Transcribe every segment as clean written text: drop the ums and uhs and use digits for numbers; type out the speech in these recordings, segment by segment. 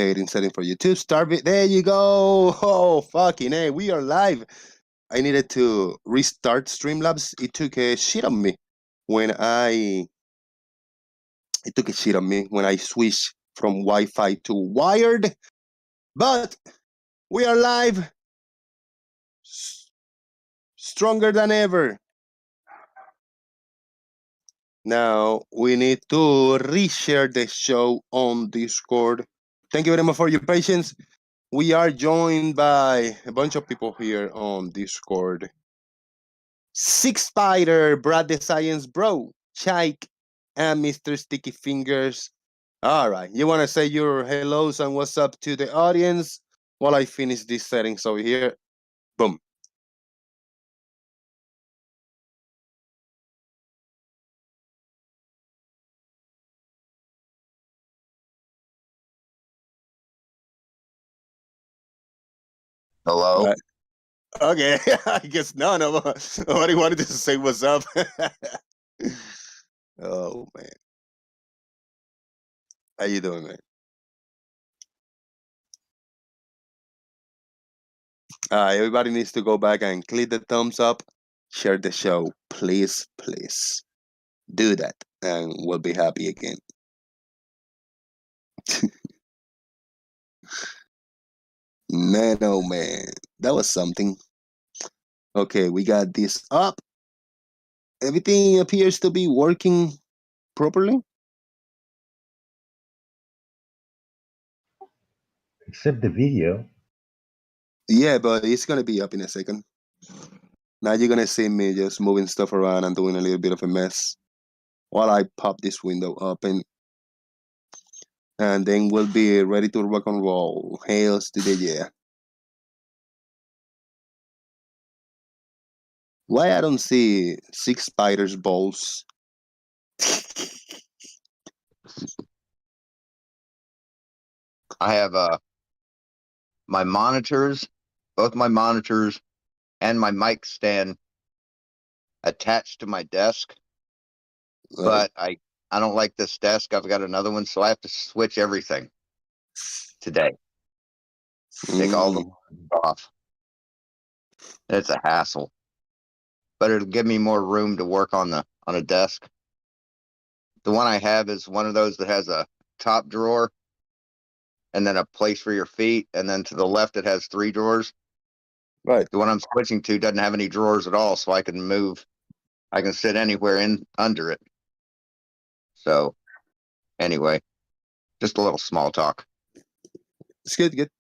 updating setting for YouTube. Start it. There you go. Oh, fucking hey, we are live. I needed to restart Streamlabs. It took a shit on me when I switched from Wi-Fi to wired. But we are live, stronger than ever. Now we need to reshare the show on Discord. Thank you very much for your patience. We are joined by a bunch of people here on Discord. Six Spider, Brad the Science Bro, Chike, and Mr. Sticky Fingers. All right, you want to say your hellos and what's up to the audience while I finish these settings over here? Boom. Hello? Okay, I guess none of us. Nobody wanted to say what's up. Oh, man. How you doing, man? Everybody needs to go back and click the thumbs up, share the show. Please, please. Do that, and we'll be happy again. Man, oh man, that was something. Okay, we got this up. Everything appears to be working properly. Except the video. Yeah, but it's gonna be up in a second. Now you're gonna see me just moving stuff around and doing a little bit of a mess while I pop this window open. And then we'll be ready to rock and roll. Hails to the yeah. Why I don't see Six Spiders balls? I have my monitors, both my monitors and my mic stand attached to my desk. But I don't like this desk. I've got another one, so I have to switch everything today. Take all the off. It's a hassle. But it'll give me more room to work on a desk. The one I have is one of those that has a top drawer and then a place for your feet, and then to the left it has 3 drawers. Right. The one I'm switching to doesn't have any drawers at all, so I can move. I can sit anywhere in under it. So, anyway, just a little small talk. It's good, good.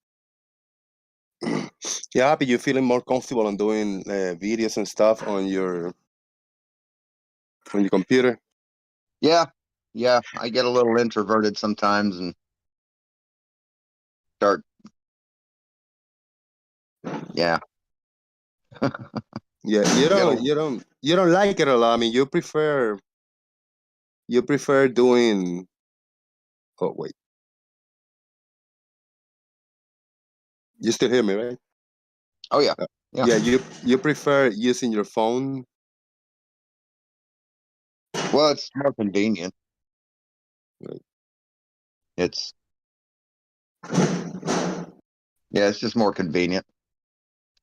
Yeah, happy you're feeling more comfortable on doing videos and stuff on your computer. Yeah, I get a little introverted sometimes and start. Yeah. Yeah, you don't like it a lot. I mean, you prefer doing. Oh wait, you still hear me, right? Oh yeah. Yeah, you prefer using your phone. Well, it's more convenient. Right. It's just more convenient.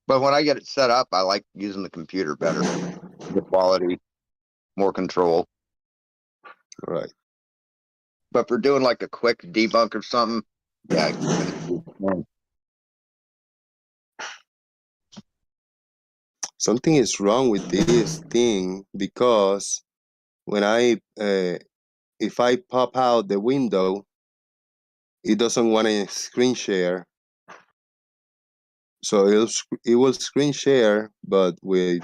But when I get it set up, I like using the computer better. The quality, more control. Right. But for doing like a quick debunk or something, yeah. Something is wrong with this thing because when if I pop out the window, it doesn't want to screen share. So it will screen share, but with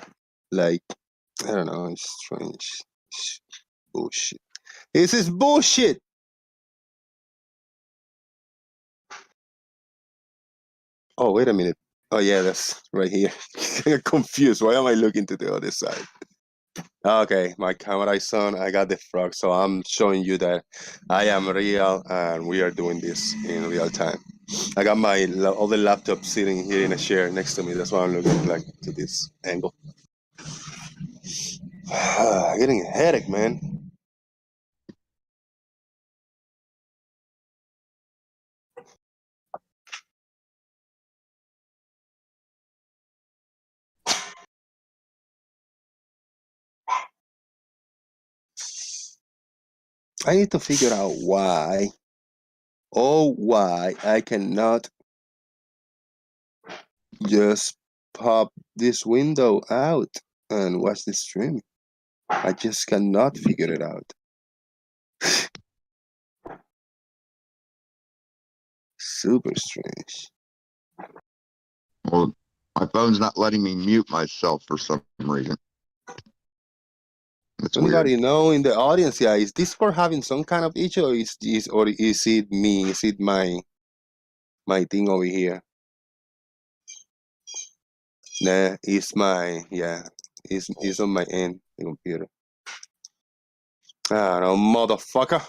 like, I don't know, it's strange. Bullshit. This is bullshit. Oh, wait a minute. Oh yeah, that's right here. I'm confused. Why am I looking to the other side? Okay, my camera is on. I got the frog, so I'm showing you that I am real and we are doing this in real time. I got my other laptop sitting here in a chair next to me. That's why I'm looking like to this angle. Getting a headache, man. I need to figure out why. Oh, why I cannot just pop this window out and watch the stream. I just cannot figure it out. Super strange. Well, my phone's not letting me mute myself for some reason. It's Anybody weird. know in the audience? Yeah, is Discord having some kind of issue, or is it me? Is it my thing over here? Nah, it's it's on my end, the computer. I don't know, motherfucker.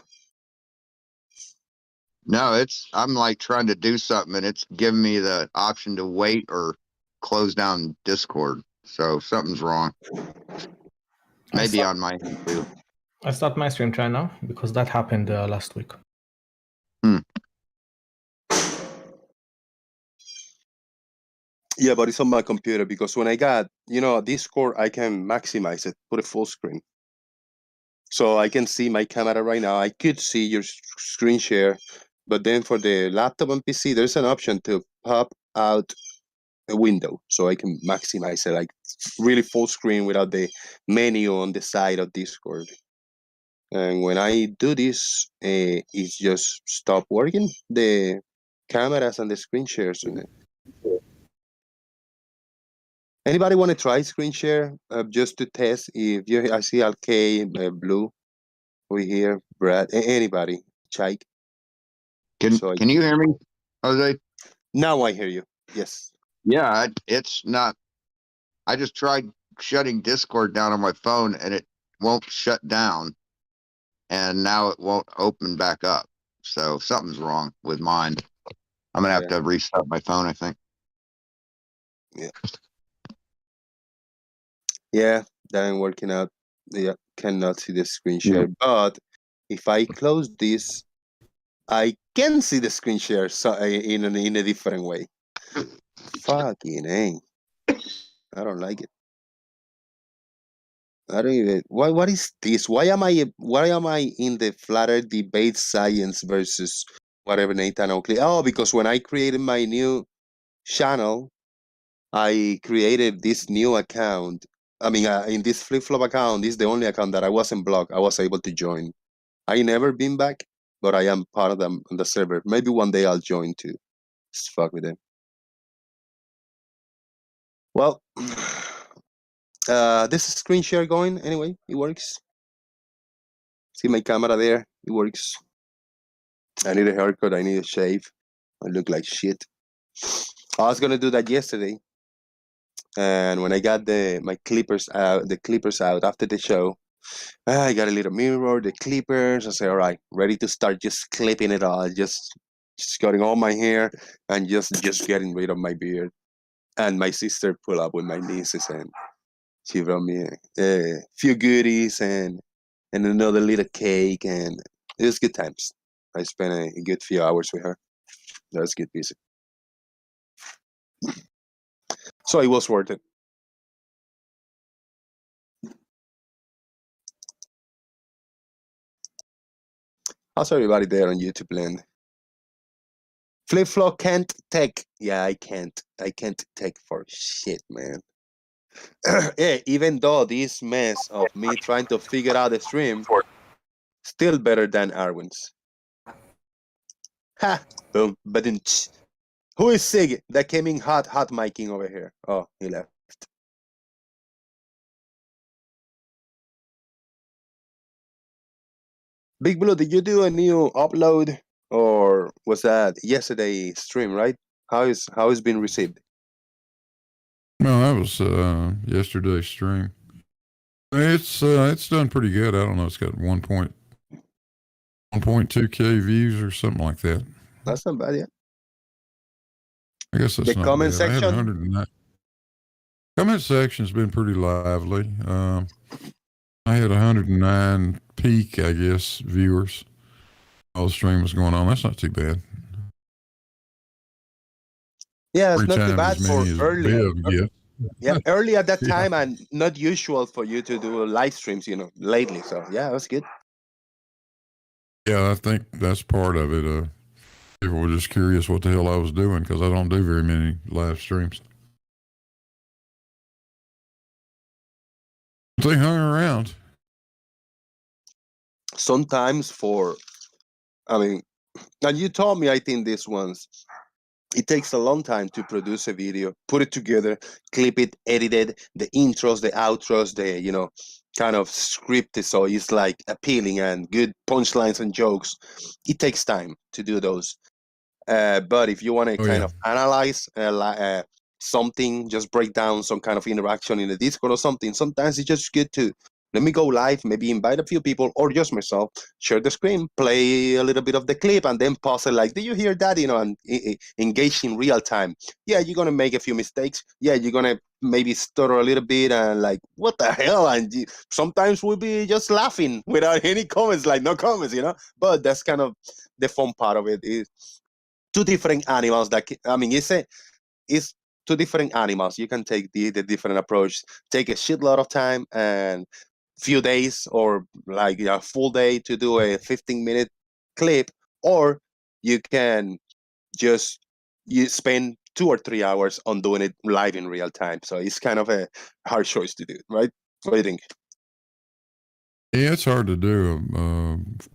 No, I'm like trying to do something and it's giving me the option to wait or close down Discord. So something's wrong. Maybe on my end too. I start my stream try now because that happened last week. Yeah, but it's on my computer because when I got, Discord, I can maximize it, put it full screen. So I can see my camera right now. I could see your screen share, but then for the laptop and PC, there's an option to pop out a window so I can maximize it, like really full screen without the menu on the side of Discord. And when I do this, it's just stop working, the cameras and the screen shares on it. Anybody want to try screen share just to test? If you, I see Alkay, Blue, over here, Brad, anybody, Chike. Can you hear me, Jose? Now I hear you. Yes. Yeah, it's not. I just tried shutting Discord down on my phone and it won't shut down. And now it won't open back up. So something's wrong with mine. I'm going to have to restart my phone, I think. Yeah. Yeah, that ain't working out. Yeah, cannot see the screen share. But if I close this, I can see the screen share in a different way. Fucking A. I don't like it. I don't even. What is this? Why am I in the Flat Earth debate science versus whatever Nathan Oakley? Oh, because when I created my new channel, I created this new account. I mean, in this flip-flop account, this is the only account that I wasn't blocked. I was able to join. I never been back, but I am part of them on the server. Maybe one day I'll join too. Just fuck with them. Well, this is screen share going anyway. It works. See my camera there? It works. I need a haircut. I need a shave. I look like shit. I was gonna do that yesterday, and when I got my clippers out after the show, I got a little mirror, the clippers. I said, all right, ready to start just clipping it all, just cutting all my hair and just getting rid of my beard. And my sister pulled up with my nieces and she brought me a few goodies and another little cake, and it was good times. I spent a good few hours with her. That was good visit. So it was worth it. How's everybody there on YouTube land? Flip-flop can't take. Yeah, I can't. I can't take for shit, man. Yeah, even though this mess of me trying to figure out the stream, still better than Arwen's. Ha! Boom. But then, who is Sig that came in hot micing over here? Oh, he left. Big Blue, did you do a new upload, or was that yesterday stream? Right? How is being received? No, that was yesterday's stream. It's done pretty good. I don't know. It's got 1.2K views or something like that. That's not bad, yeah. I guess that's the not comment bad. section. I had 109. Comment section's been pretty lively. I had 109 peak, I guess, viewers while the stream was going on. That's not too bad. Yeah, it's not too bad for early. Yeah, early at that time, and not usual for you to do live streams, lately. So yeah, that's good. Yeah, I think that's part of it. People were just curious what the hell I was doing because I don't do very many live streams. They hung around. Sometimes and you told me, I think this once, it takes a long time to produce a video, put it together, clip it, edit it, the intros, the outros, the, kind of scripted so it's like appealing and good punchlines and jokes. It takes time to do those. But if you want to kind of analyze something, just break down some kind of interaction in the Discord or something, sometimes it's just good to let me go live, maybe invite a few people or just myself, share the screen, play a little bit of the clip, and then pause it like, do you hear that? And engage in real time. Yeah, you're going to make a few mistakes. Yeah, you're going to maybe stutter a little bit and like, what the hell? And sometimes we'll be just laughing without any comments, like no comments, But that's kind of the fun part of it. Is two different animals it's two different animals. You can take the different approach, take a shitload of time and few days or like a full day to do a 15-minute clip, or you can you spend 2 or 3 hours on doing it live in real time. So it's kind of a hard choice to do, right? What do you think? Yeah, it's hard to do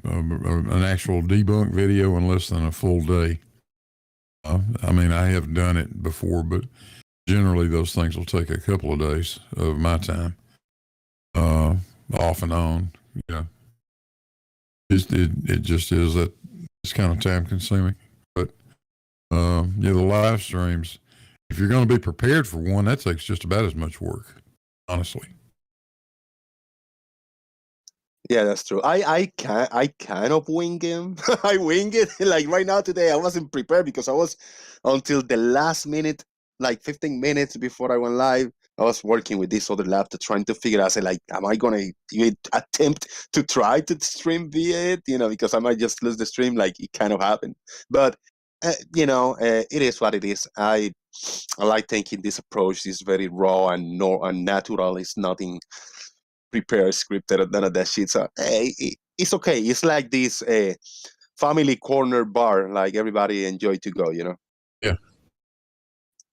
an actual debunk video in less than a full day. I have done it before, but generally those things will take a couple of days of my time, off and on. Yeah, it just is that it's kind of time consuming. But the live streams, if you're going to be prepared for one, that takes just about as much work, honestly. Yeah, that's true. I kind of wing him. I wing it. Like right now today, I wasn't prepared because I was until the last minute, like 15 minutes before I went live. I was working with this other laptop trying to figure out, I said, like, am I gonna even attempt to try to stream via it? Because I might just lose the stream, like it kind of happened. But it is what it is. I like taking this approach. It's very raw and natural. It's nothing prepare scripted, none of that shit. So it's okay. It's like this family corner bar, like everybody enjoy to go, Yeah.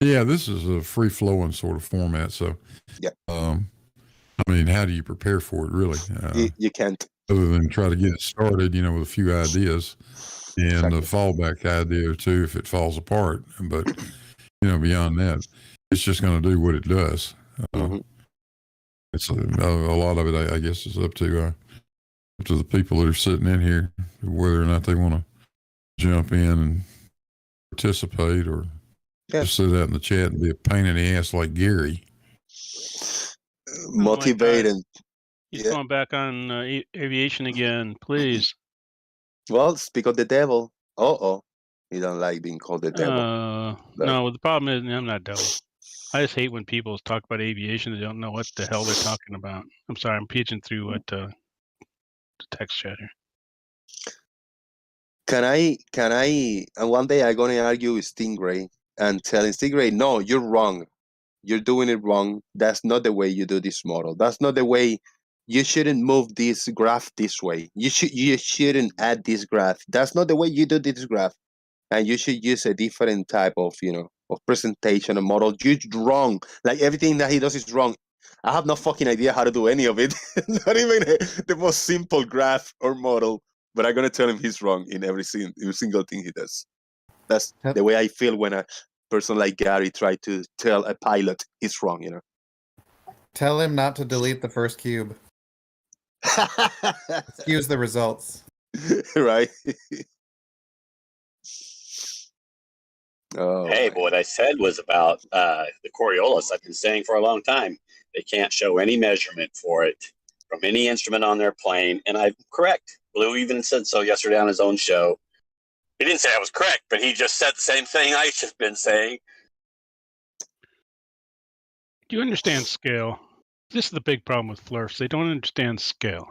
Yeah, this is a free flowing sort of format. So yeah. How do you prepare for it really? You can't. Other than try to get it started, with a few ideas and Exactly. a fallback idea or two if it falls apart. But beyond that, it's just going to do what it does. Mm-hmm. It's a lot of it, I guess, is up to the people that are sitting in here, whether or not they want to jump in and participate or just sit out in the chat and be a pain in the ass like Gary. Motivate and he's going back on aviation again, please. Well, speak of the devil. You don't like being called the devil. No, the problem is I'm not devil. I just hate when people talk about aviation. They don't know what the hell they're talking about. I'm sorry, I'm peeking through what the text chat here. Can I? And one day I'm gonna argue with Stingray and telling Stingray, no, you're wrong. You're doing it wrong. That's not the way you do this model. That's not the way. You shouldn't move this graph this way. You shouldn't add this graph. That's not the way you do this graph. And you should use a different type of of presentation and model. You're wrong. Like everything that he does is wrong. I have no fucking idea how to do any of it. Not even the most simple graph or model. But I'm gonna tell him he's wrong in every single thing he does. That's the way I feel when a person like Gary tried to tell a pilot he's wrong. Tell him not to delete the first cube. Excuse the results. Right. Oh, hey, but what I said was about the Coriolis. I've been saying for a long time, they can't show any measurement for it from any instrument on their plane. And I'm correct. Blue even said so yesterday on his own show. He didn't say I was correct, but he just said the same thing I should have been saying. Do you understand scale? This is the big problem with Flurfs. They don't understand scale.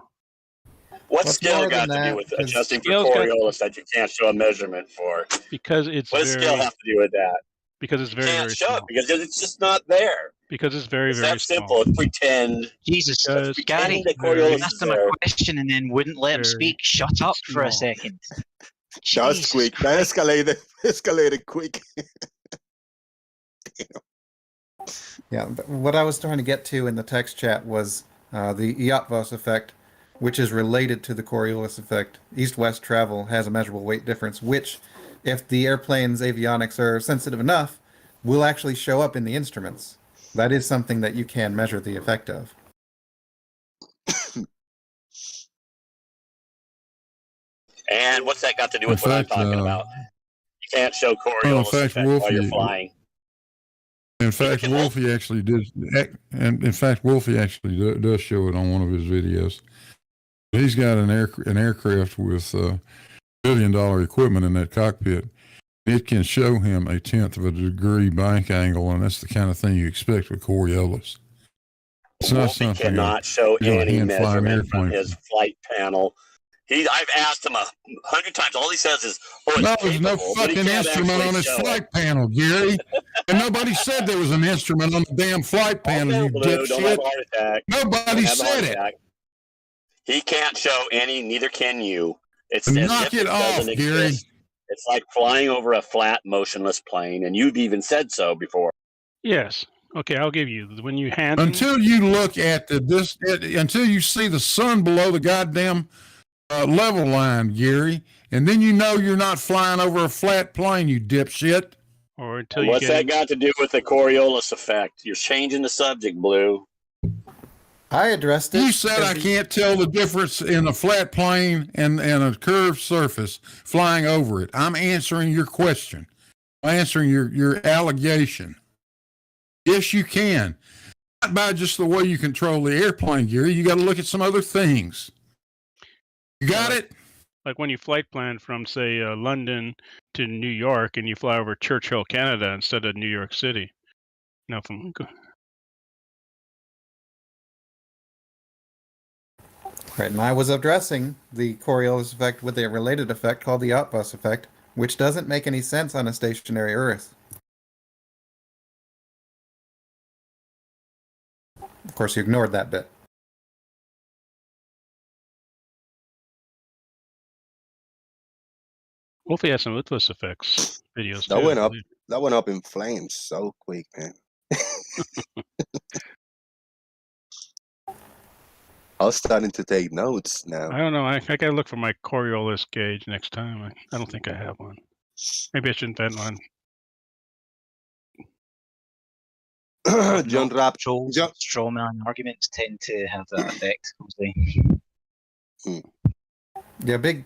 What's scale got to do with adjusting for Coriolis that you can't show a measurement for? Because it's what does scale have to do with that? Because it's very, Can't very show small. it because it's just not there. Because it's very, It's very that simple. small. It's pretend. Jesus, Because Gary, that Coriolis asked is him a there. question and then wouldn't let him Very speak. Shut up for a small. second. That was Jesus quick. That Christ. escalated quick. Yeah, but what I was trying to get to in the text chat was the Eötvös effect, which is related to the Coriolis effect. East-west travel has a measurable weight difference, which, if the airplane's avionics are sensitive enough, will actually show up in the instruments. That is something that you can measure the effect of. And what's that got to do with In what fact, I'm talking about? You can't show Coriolis fact, effect while you're Wolfie- flying. In fact, can hold- Wolfie actually did, and in fact, Wolfie actually does show it on one of his videos. He's got an aircraft with $1 billion equipment in that cockpit. It can show him 1/10 of a degree bank angle, and that's the kind of thing you expect with Coriolis. It's not Wolfie something cannot show you know, any hand flying measurement from airplane. his flight panel. I've asked him 100 times. All he says is, "Oh, it's No, there's no capable," but he fucking can't instrument actually on his show it. flight panel, Gary. And nobody said there was an instrument on the damn flight panel, Calm you down, Blue. Don't have dipshit. a heart attack. Nobody Don't have a heart said it. attack. He can't show any. Neither can you. It's Knock as if it off, doesn't Gary. exist. It's like flying over a flat, motionless plane, and you've even said so before. Yes. Okay, I'll give you when you hand Until you look at until you see the sun below the goddamn level line, Gary, and then you know you're not flying over a flat plane, you dipshit. or until you What's that get got to do with the Coriolis effect? You're changing the subject, Blue. I addressed it. You said I because can't tell the difference in a flat plane and a curved surface flying over it. I'm answering your question. I'm answering your allegation. Yes, you can. Not by just the way you control the airplane, Gary. You got to look at some other things. You got it? like when you flight plan from say London to New York and you fly over Churchill, Canada instead of New York City. No, from Right, and I was addressing the Coriolis effect with a related effect called the Eötvös effect, which doesn't make any sense on a stationary Earth. Of course, you ignored that bit. Wolfie has some Uthlas effects videos. That too, went I up. believe. That went up in flames so quick, man. I was starting to take notes now. I don't know. I gotta look for my Coriolis gauge next time. I don't think I have one. Maybe I should invent one. John Rapp. Trolls, John- strawman arguments tend to have that effect, obviously. Yeah, Big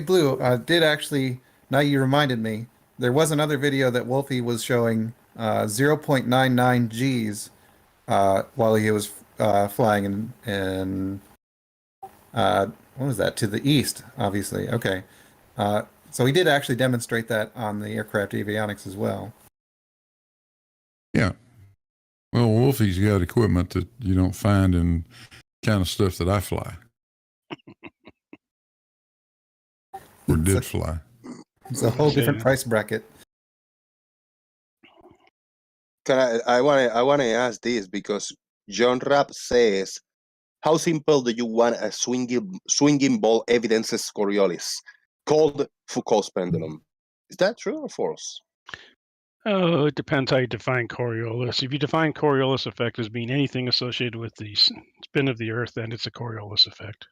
Blue did actually. Now you reminded me. There was another video that Wolfie was showing 0.99 Gs while he was flying in what was that, to the east? Obviously, okay. So he did actually demonstrate that on the aircraft avionics as well. Yeah. Well, Wolfie's got equipment that you don't find in kind of stuff that I fly. Or did fly. It's a whole different Yeah. price bracket. I want to ask this because John Rapp says, how simple do you want a swinging ball evidences Coriolis, called Foucault's pendulum? Is that true or false? Oh, it depends how you define Coriolis. If you define Coriolis effect as being anything associated with the spin of the Earth, then it's a Coriolis effect.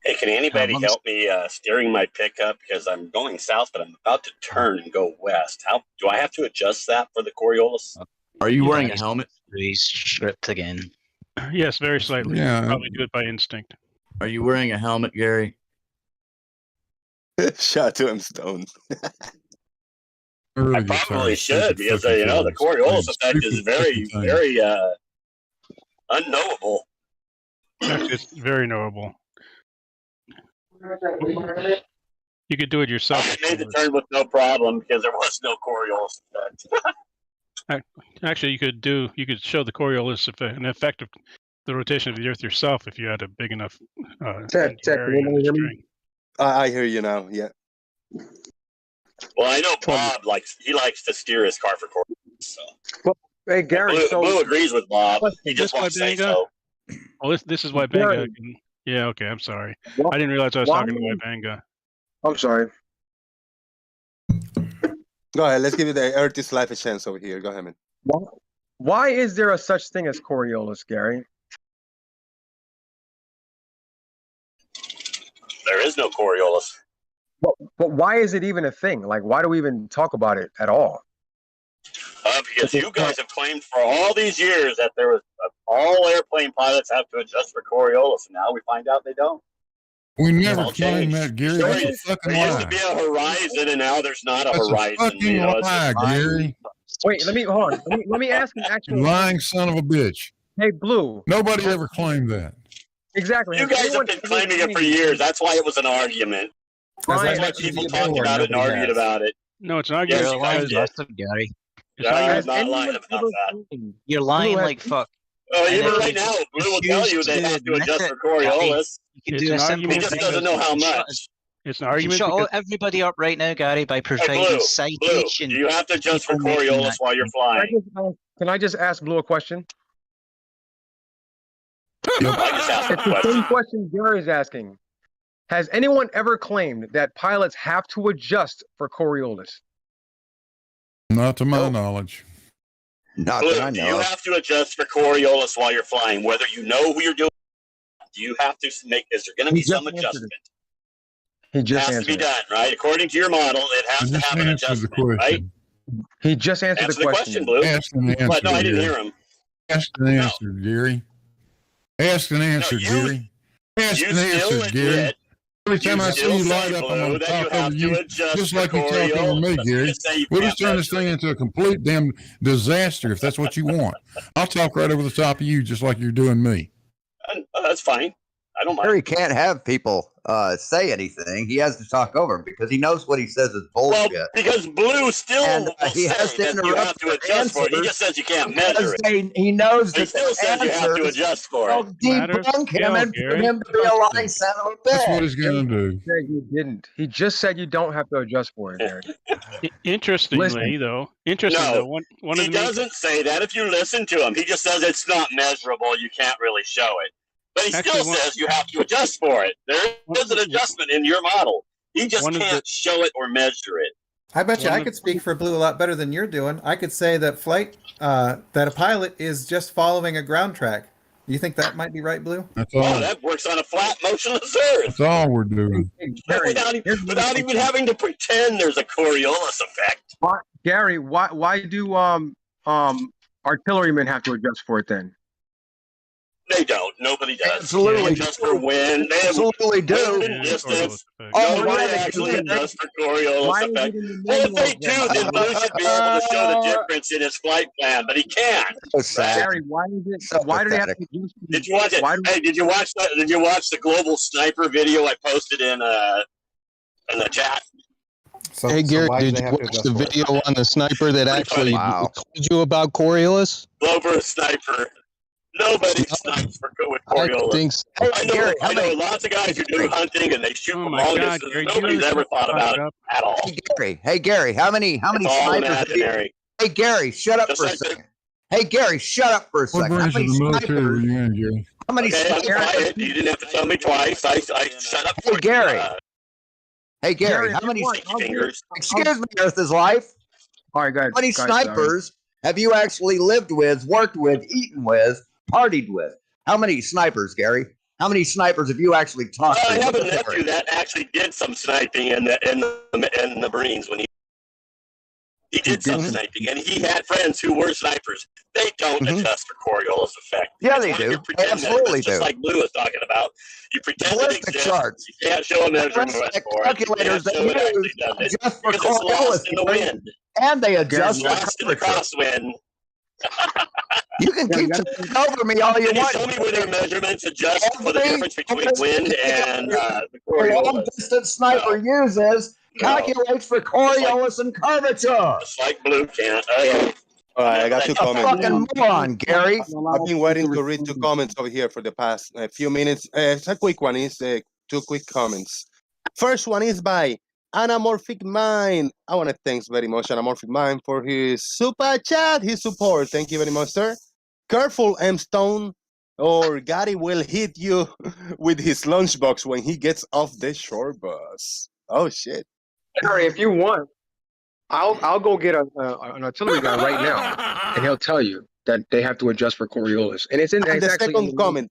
Hey, can anybody Months- help me steering my pickup because I'm going south, but I'm about to turn and go west? How do I have to adjust that for the Coriolis? Are you Yeah, wearing a he's- helmet? He's stripped again. Yes, very slightly. Yeah. Probably do it by instinct. Are you wearing a helmet, Gary? Shout to him, Stone. Really I gets tired probably of stupid should because fucking you know the things. Coriolis These effect is stupid very, fucking things. very unknowable. Actually, it's very knowable. You could do it yourself. I made the turn with no problem because there was no Coriolis effect. Actually, you could show the Coriolis effect, an effect of the rotation of the Earth yourself if you had a big enough Check. Can area in you the hear me? string. I hear you now. Yeah. Well, I know Bob likes to steer his car for quarters. So Hey, Gary. Blue agrees with Bob. He just This wants to why say Banga? so. Well, this is why Banga can. Yeah, okay. I'm sorry. I didn't realize I was talking to Wybanga. I'm sorry. Go ahead. Let's give you the Earth's life a chance over here. Go ahead, man. Why is there a such thing as Coriolis, Gary? There is no Coriolis. But why is it even a thing? Like, why do we even talk about it at all? Because you guys have claimed for all these years that there was all airplane pilots have to adjust for Coriolis, and now we find out they don't. We never all claimed changed. that, Gary. There That's a used fucking to lie. be a horizon, and now there's not a That's a horizon. fucking lie, Gary. Wait, let me hold on. Let me ask an You actual. lying son of a bitch. Hey, Blue. Nobody ever claimed that. Exactly. You guys have been claiming it for years. That's why it was an argument. That's why people talked about it and argued about it. No, it's not. Yes, You're you lying, guys did. bastard, Gary. It's No, not I'm yours. not lying about that. You're lying Blue, like fuck. Oh, And even if right you now, Blue will tell you refuse they to have to admit adjust it, for Coriolis. You can It's do an a simple argument He just thing. doesn't know how You shut much. us- It's an You can argument. shut Because, everybody up right now, Gary, by Hey, providing Blue, citation. you have to adjust for people making Coriolis that while you're claim. flying. Can I just ask Blue a question? I just asked a It's the same question. question Gary's asking. Has anyone ever claimed that pilots have to adjust for Coriolis? Not to my knowledge. Not Blue, that I do know you of. have to adjust for Coriolis while you're flying, whether you know who you're doing? Do you have to make? Is there going to He be some just answered it. adjustment? He It just has to be answered it. done, right? According to your model, it I has to just have an answered the adjustment, right? question. He just answered Answer the question, Blue. Ask and But answer, no, I didn't Gary. hear him. Ask and answer, Gary. Ask and answer, you- Gary. Ask You and still answer, Gary. admit. Every time You I see still you say, light up, I'm Blue, going to that you talk have over to you, adjust just for like you talk over Coriolis. me, But Gary. you say you We'll can't just turn this measure thing it. into a complete damn disaster if that's what you want. I'll talk right over the top of you, just like you're doing me. That's fine. I don't mind. Gary can't have people say anything. He has to talk over him because he knows what he says is Well, bullshit. because Blue still And, will he has say to that you interrupt have to your adjust for it. He answers just says you can't measure because it. he knows But he that still the says you have to answers adjust for will it. Matter of debunk him skill, and prove Gary. him to be a lying son of a That's what bitch. he's going to do. He said you didn't. He just said you don't have to adjust for it, Gary. Interestingly, Listen. though, No, one of He the main, doesn't say that if you listen to him. He just says it's not measurable. You can't really show it. But he Actually, still says you have to adjust for it. There is an adjustment in your model. He just One of can't show it or measure it. I bet you One I of- could speak for Blue a lot better than you're doing. I could say that that a pilot is just following a ground track. You think that might be right, Blue? That's Oh, all. that works on a flat, motionless Earth. That's all we're doing. Hey, Gary, Without even having to pretend there's a Coriolis effect. Gary, why do artillerymen have to adjust for it then? They don't. Nobody does. Absolutely They adjust for wind. They have Absolutely wind do. and distance. Oh, Nobody yeah, they actually do. adjusts for Coriolis Why is effect. it in the Well, if manual they do, then? then Blue should be able to show the difference in his flight plan, but he can't. So sad. Gary, why is it? So Why do they have to pathetic. adjust? Did you watch it? Why do- Hey, did you watch that? Did you watch the global sniper video I posted in the chat? So, Hey Gary, why do did they you have to watch adjust the for it? video on the sniper that Pretty actually funny. Wow. told you about Coriolis? Global sniper. Nobody snipes with I Coriolis. think so. Hey, I know, Gary, how I know many? lots of guys who do hunting and they shoot Oh from my long God, distance. Gary, Nobody's you ever thought about it at all. Hey, Gary, how many It's all snipers have you? imaginary. Hey, Gary, shut up Just for a like the- second. Hey, Gary, shut up for a What second. How branch of many the military were snipers? you in, Gary? How many Okay, I'm snipers? quiet. You didn't have to tell me twice. I shut up. Hey, Gary. Uh, Hey, Gary, Gary, how many? what? I'll do it. fingers. Excuse me, Earth is Life. All right, guys. How many snipers have you actually lived with, worked with, eaten with, partied with? How many snipers, Gary? How many snipers have you actually talked to? I have a in the nephew military? that actually did some sniping in the Marines when he did some sniping, and he had friends who were snipers. They don't adjust for Coriolis effect. Yeah, It's they when do. you pretend that Absolutely it's just do. like Blue was talking about. You pretend it Ballistic exists. charts. You can't show a measurement Ballistic for it. You calculators can't that show it actually use does it adjust for because it's lost in the Coriolis, wind. and they It's adjust for lost in the temperature. crosswind. You can keep talking over me all you Can you want. show me where their measurements adjust for the Every- difference between wind and the A Coriolis? long-distance sniper uses calculates for Coriolis and curvature. Just like Blue can't. Okay. All right, I got two comments. Fucking moron, Gary. I've been waiting to read two comments over here for the past few minutes. It's a quick one. It's two quick comments. First one is by Anamorphic Mind. I want to thank very much Anamorphic Mind for his super chat, his support. Thank you very much, sir. Careful, M Stone, or Gary will hit you with his lunchbox when he gets off the shore bus. Oh shit! Harry, if you want, I'll go get an artillery guy right now, and he'll tell you that they have to adjust for Coriolis. And it's in And it's the actually second comment.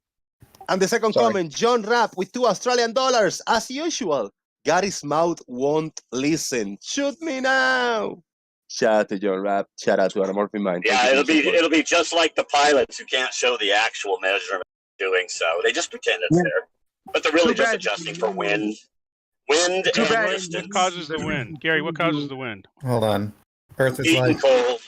And the second Sorry. comment, John Rapp with $2 Australian, as usual. Gary's mouth won't listen. Shoot me now. Shout out to John Rapp. Shout out to Anamorphic Mind. Yeah, Thank you for your it'll be just like the pilots who can't show the actual measurement doing so. They just pretend it's there, but they're really Too just bad. adjusting for wind and Too bad. distance. What causes the wind? Gary, what causes the wind? Hold on. Earth is Heat and like cold.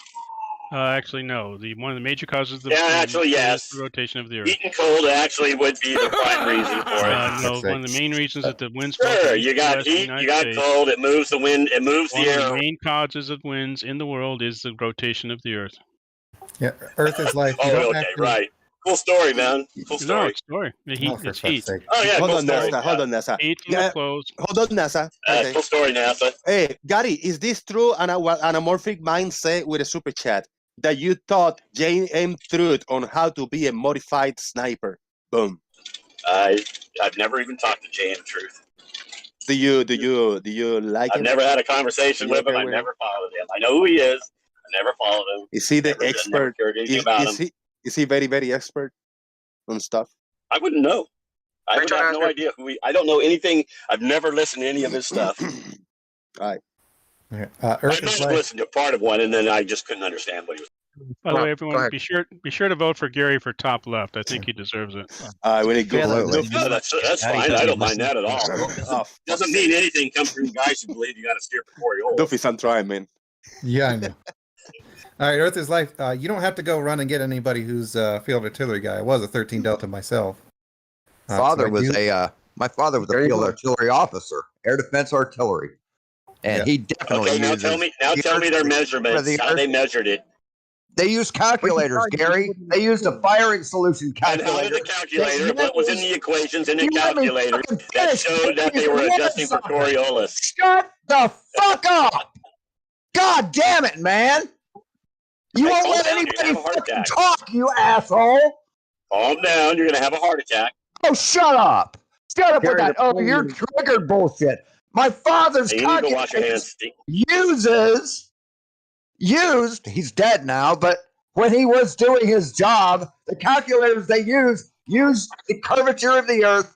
Actually, no. One of the major causes of the Yeah, wind actually, is yes. the rotation of the Earth. Heat and cold actually would be the prime reason for it. No, one of the main reasons that the winds. Sure, you got heat, you got cold. It moves the wind. It moves the One of the air. main causes of winds in the world is the rotation of the Earth. yeah, Earth is like you Oh, don't okay, actually- right. Cool story, man. Cool No, story. it's story. The heat. Oh, for It's fuck's heat. sake. Oh yeah, Hold cool on, story. NASA. Hold on, NASA. Heat from Yeah, the clothes. hold on, NASA. Okay. Cool story, NASA. Hey, Gary, is this true? And what Anamorphic Mind said with a super chat that you taught J.M. Truth on how to be a modified sniper. Boom. I've never even talked to J.M. Truth. Do you like I've him? never had a conversation You with him. okay I with never followed him. I know who he is. I never followed him. Is he the Never expert? cared anything about him. Is he very, very expert on stuff? I wouldn't know. I would Rachel have no Asher. idea who he. I don't know anything. I've never listened to any of his stuff. Okay. I Earth might is have like listened to part of one, and then I just couldn't understand what he was. By the Go way, everyone, ahead. be sure to vote for Gary for top left. I think he deserves it. We need good. Absolutely. No, that's fine. I don't mind that at all. Oh, Doesn't mean anything comes from guys who believe you got to steer for Coriolis. Doofus, I'm trying, man. yeah, I know. All right, Earth is Life. You don't have to go run and get anybody who's a field artillery guy. I was a 13 Delta myself. So Father I was do- my father was a There you field go. artillery officer, air defense artillery, and Yeah. he definitely Okay, now uses tell me their measurements. the How they Earth. measured it, They use calculators, Gary. They used a firing solution and how did calculator. the calculator? What was in the equations in the You let me calculator fucking that finish, showed that they were you adjusting for motherfucker. Coriolis? Shut the fuck up! God damn it, man! You Hey, won't calm let down, you're gonna anybody have a heart fucking attack. talk, you asshole! Calm down. You're gonna have a heart attack. Oh, shut up! Shut up Gary, with that. the Oh, point you're is- triggered bullshit. My father's Hey, you need to go wash your calculators hands. he's dead now, but when he was doing his job, the calculators they used the curvature of the Earth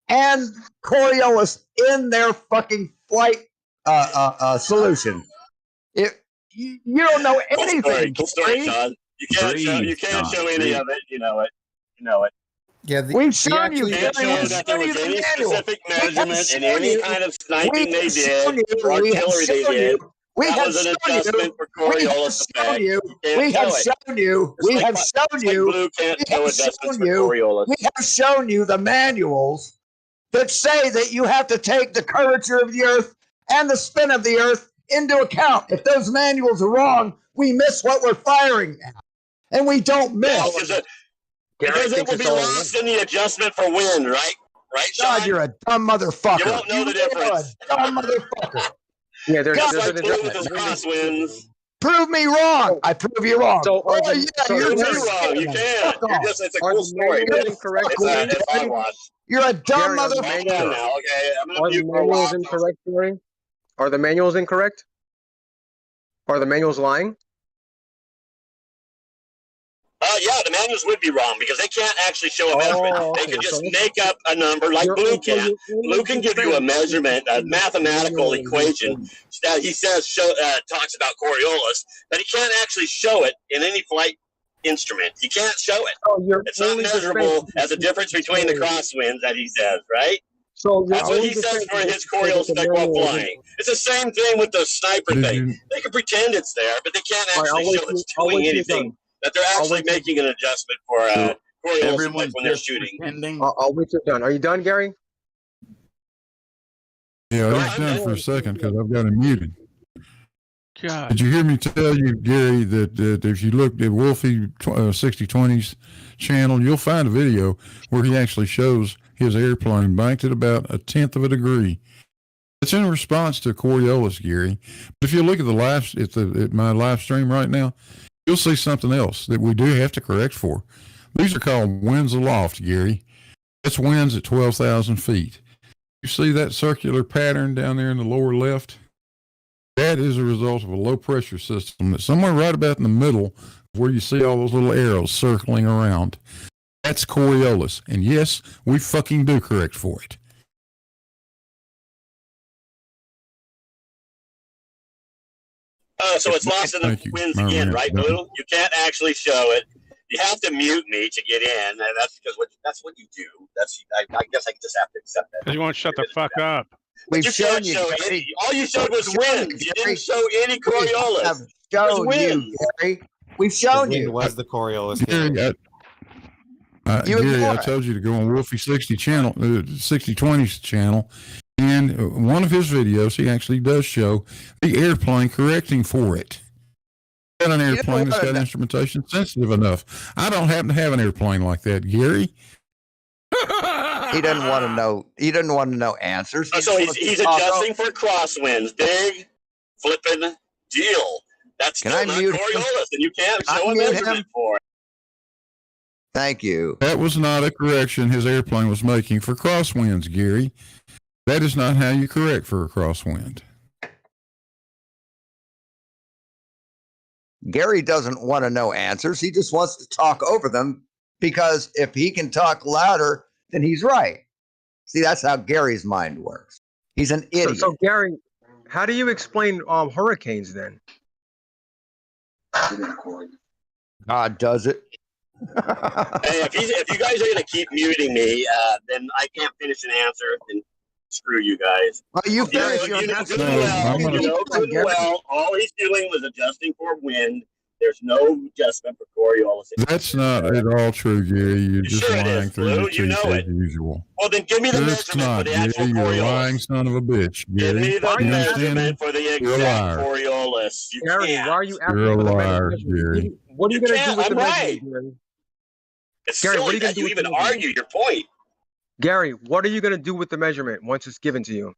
and Coriolis in their fucking flight solution. You don't know anything. Cool story, Gary. Sean. You can't show any of it. You know it. Yeah, We've shown you. You can't Gary, show we've that there shown you was the any manual. specific We have measurement in shown any you- kind of sniping they have shown did you- or we have artillery they shown did. you- We That have was an shown you. adjustment for We have Coriolis shown effect. you. can't We have show it. shown you. Just We like have Just shown like you. Blue can't We show have adjustments shown for you. Coriolis. We have shown you the manuals that say that you have to take the curvature of the Earth and the spin of the Earth into account. If those manuals are wrong, we miss what we're firing at. And we don't miss. Because it will be lost in the adjustment for wind, right? Right, God, Sean? you're a dumb motherfucker. You won't know the You are difference. a dumb motherfucker. Yeah, there's God, Just like an Blue with adjustment. his crosswinds. Prove me wrong. I prove you wrong. So are Oh, the- yeah, so you're You're Gary- too just wrong. You kidding. can't. Fuck off. It's a Are cool the story. manuals It's incorrect? a fun watch. You're a dumb Gary, are the Calm motherfucker. down now, okay? I'm Are gonna the mute for a manuals while. incorrect, Gary? Are the manuals incorrect? Are the manuals lying? Yeah, the manuals would be wrong because they can't actually show a measurement. They okay, can just so make up a number like Blue can. Blue can give you a measurement, a mathematical equation that he says talks about Coriolis, but he can't actually show it in any flight instrument. You can't show it. Oh, you're It's not only measurable defending- as a difference between the crosswinds that he says, right? So you're That's what only he says for defending his the Coriolis effect while manual flying. It's the same thing with the sniper Did thing. you, They can pretend it's there, but they can't All right, actually I'll wait show till- it's I'll doing wait till you're anything. done. That they're I'll actually wait till- making an adjustment for Coriolis effect Everyone's when they're just shooting. pretending. I'll wait till you're done. Are you done, Gary? yeah, Go he's ahead. done for a second because I've got him muted. God. Did you hear me tell you, Gary, that if you look at Wolfie 6020's channel, you'll find a video where he actually shows his airplane banked at about 1/10 of a degree. It's in response to Coriolis, Gary. But if you look at at my live stream right now, you'll see something else that we do have to correct for. These are called winds aloft, Gary. That's winds at 12,000 feet. You see that circular pattern down there in the lower left? That is a result of a low pressure system that's somewhere right about in the middle where you see all those little arrows circling around. That's Coriolis. And yes, we fucking do correct for it. So it's lost in the Thank you. winds My again, rant right, done. Blue? You can't actually show it. You have to mute me to get in, and that's because that's what you do. I guess I just have to accept that. Because you won't shut the fuck up. But We've you shown can't you, show Gary. any. All you showed was We've shown winds. you, You Gary. didn't show any We Coriolis. have shown It was you, winds. Gary. We've shown you. was the Coriolis. Gary, You Gary, ignore I it. told you to go on Wolfie 6020's channel. And one of his videos, he actually does show the airplane correcting for it. Got an airplane that's got instrumentation sensitive enough. I don't happen to have an airplane like that, Gary. He doesn't want to know. He doesn't want to know answers. So he's adjusting for crosswinds. Big flipping deal. That's Can still I not mute him? Coriolis, and you can't Can I show a mute measurement him? for it. Thank you. That was not a correction his airplane was making for crosswinds, Gary. That is not how you correct for a crosswind. Gary doesn't want to know answers. He just wants to talk over them because if he can talk louder, then he's right. See, that's how Gary's mind works. He's an idiot. So Gary, how do you explain hurricanes then? God does it. Hey, if you guys are gonna keep muting me, then I can't finish an answer. Then screw you guys. Well, you finish your answer. All he's doing was adjusting for wind. There's no adjustment for Coriolis. That's not at all true, Gary. You're just Sure it lying is, through Blue. your You teeth know as it. usual. Well, then give me the It's measurement not, for the Gary. actual You're a Coriolis. lying son of a bitch, Give Gary. me the You understand me? measurement for the You're a exact liar. Coriolis. You Gary, can't. why are you asking You're a for the liar, measurement? Gary. What are you You going to do can't. with the I'm right. measurement, Gary? It's Gary, what are silly you gonna that do you with even the measurement? argue your point. Gary, what are you going to do with the measurement once it's given to you?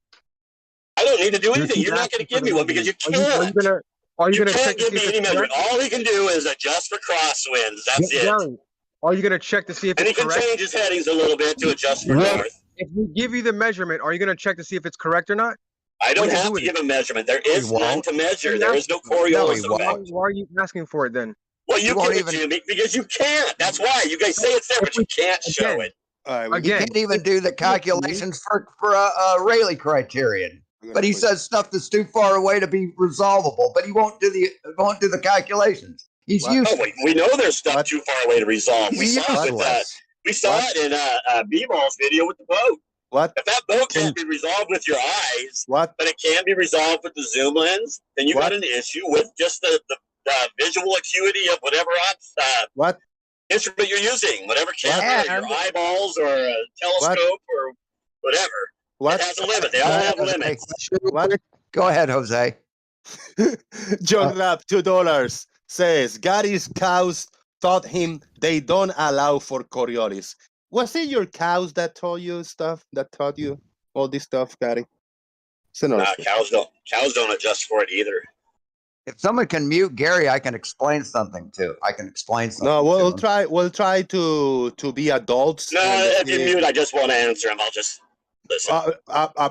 I don't need to do You anything. keep You're not going to asking for give me the one because you measurement. can't. Are you You going to check can't to give see me if any it's measurement. correct? All he can do is adjust for crosswinds. That's it. Gary, are you going to check to see if And he it's can correct? change his headings a little bit to adjust for What? north. If we give you the measurement, are you going to check to see if it's correct or not? I don't What do you have do to with give it? a measurement. There is He won't. none to measure. He There has is no to. Coriolis No, he effect. Why are you asking for it then? Well, you won't give it even- to me because you can't. That's why. You guys say it's there, but you can't show Again, it. All right, You Again, can't even do the calculations for a Rayleigh criterion. But he says stuff that's too far away to be resolvable. But he won't do the calculations. He's What? Oh, useless. we know there's stuff What? too far away to resolve. We He's saw it with useless. we saw What? it in B-Ball's video with the boat. what? If that boat can't be resolved with your eyes, What? but it can be resolved with the zoom lens, then you got What? an issue with just the visual acuity of whatever What? instrument you're using, whatever camera, And- your eyeballs or a telescope or whatever. What? It has a limit. They all have limits. What? Go ahead, Jose. John Rapp, $2 says Gary's cows taught him they don't allow for Coriolis. Was it your cows that taught you stuff? That taught you all this stuff, Gary? It's another thing. Cows don't adjust for it either. If someone can mute Gary, I can explain something to. I can explain something. No, to we'll him. try. We'll try to be adults. No, and if you see- mute, I just want to answer him. I'll just listen.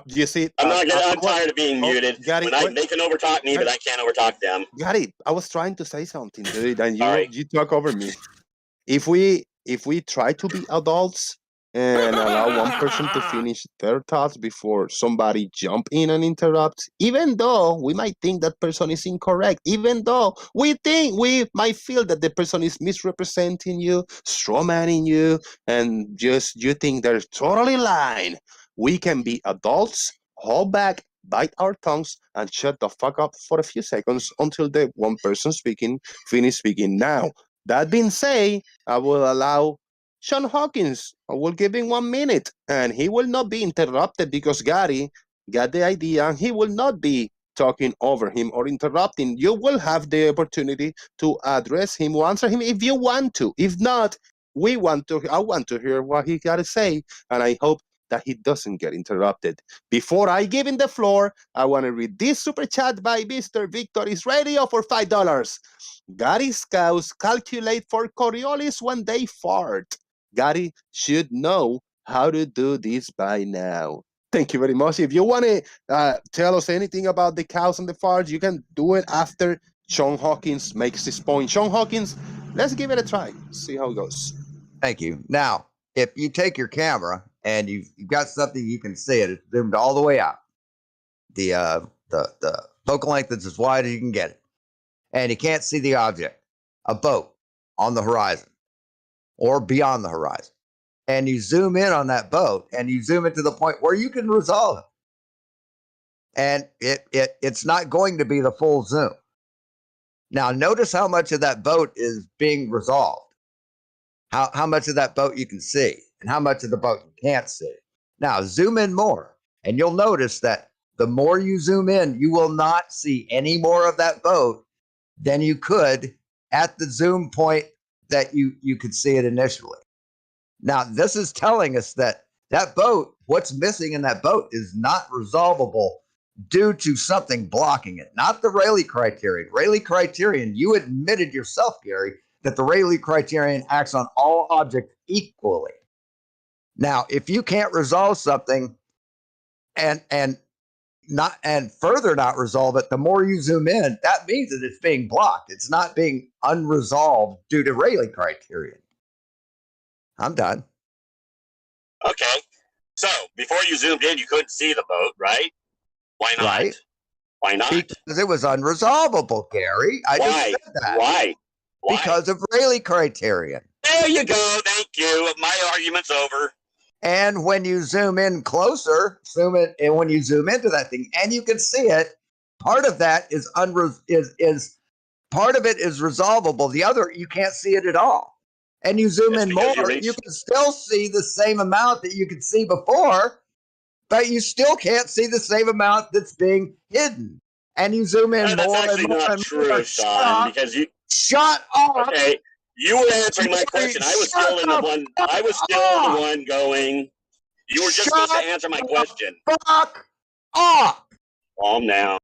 you see, I'm tired of being muted. Gary, They can overtalk me, but I can't overtalk them. Gary, I was trying to say something, dude, and All right. you talk over me. If we try to be adults and allow one person to finish their thoughts before somebody jump in and interrupt, even though we might think that person is incorrect, even though we might feel that the person is misrepresenting you, strawmanning you, and just you think they're totally lying, we can be adults, hold back, bite our tongues, and shut the fuck up for a few seconds until the one person speaking finish speaking. Now, that being said, I will allow Sean Hawkins. I will give him 1 minute, and he will not be interrupted because Gary got the idea, and he will not be talking over him or interrupting, you will have the opportunity to address him or answer him if you want to. If not, I want to hear what he got to say, and I hope that he doesn't get interrupted. Before I give him the floor, I want to read this super chat by Mr. Victory's Radio for $5. Gary's cows calculate for Coriolis when they fart. Gary should know how to do this by now. Thank you very much. If you want to tell us anything about the cows and the farts, you can do it after Sean Hawkins makes his point. Sean Hawkins, let's give it a try. See how it goes. Thank you. Now, if you take your camera and you've got something you can see it, it's zoomed all the way out. The focal length is as wide as you can get it. And you can't see the object, a boat on the horizon or beyond the horizon. And you zoom in on that boat and you zoom it to the point where you can resolve it. And it's not going to be the full zoom. Now, notice how much of that boat is being resolved. How much of that boat you can see and how much of the boat you can't see. Now, zoom in more and you'll notice that the more you zoom in, you will not see any more of that boat than you could at the zoom point that you could see it initially. Now, this is telling us that that boat, what's missing in that boat is not resolvable due to something blocking it, not the Rayleigh criterion. Rayleigh criterion, you admitted yourself, Gary, that the Rayleigh criterion acts on all objects equally. Now, if you can't resolve something and further not resolve it, the more you zoom in, that means that it's being blocked. It's not being unresolved due to Rayleigh criterion. I'm done. Okay. So before you zoomed in, you couldn't see the boat, right? Why not? Right. Why not? Because it was unresolvable, Gary. I just said that. Why? Because of Rayleigh criterion. There you go. Thank you. My argument's over. And when you zoom in closer, and when you zoom into that thing and you can see it, part of that is part of it is resolvable. The other, you can't see it at all. And you zoom in more, you can still see the same amount that you could see before, but you still can't see the same amount that's being hidden. And you zoom in more and more. That's actually not true, Sean, because you shut up. Okay, you were answering my question. I was still in the one. I was still the one going. You were just supposed to answer my question. Fuck up. Calm down.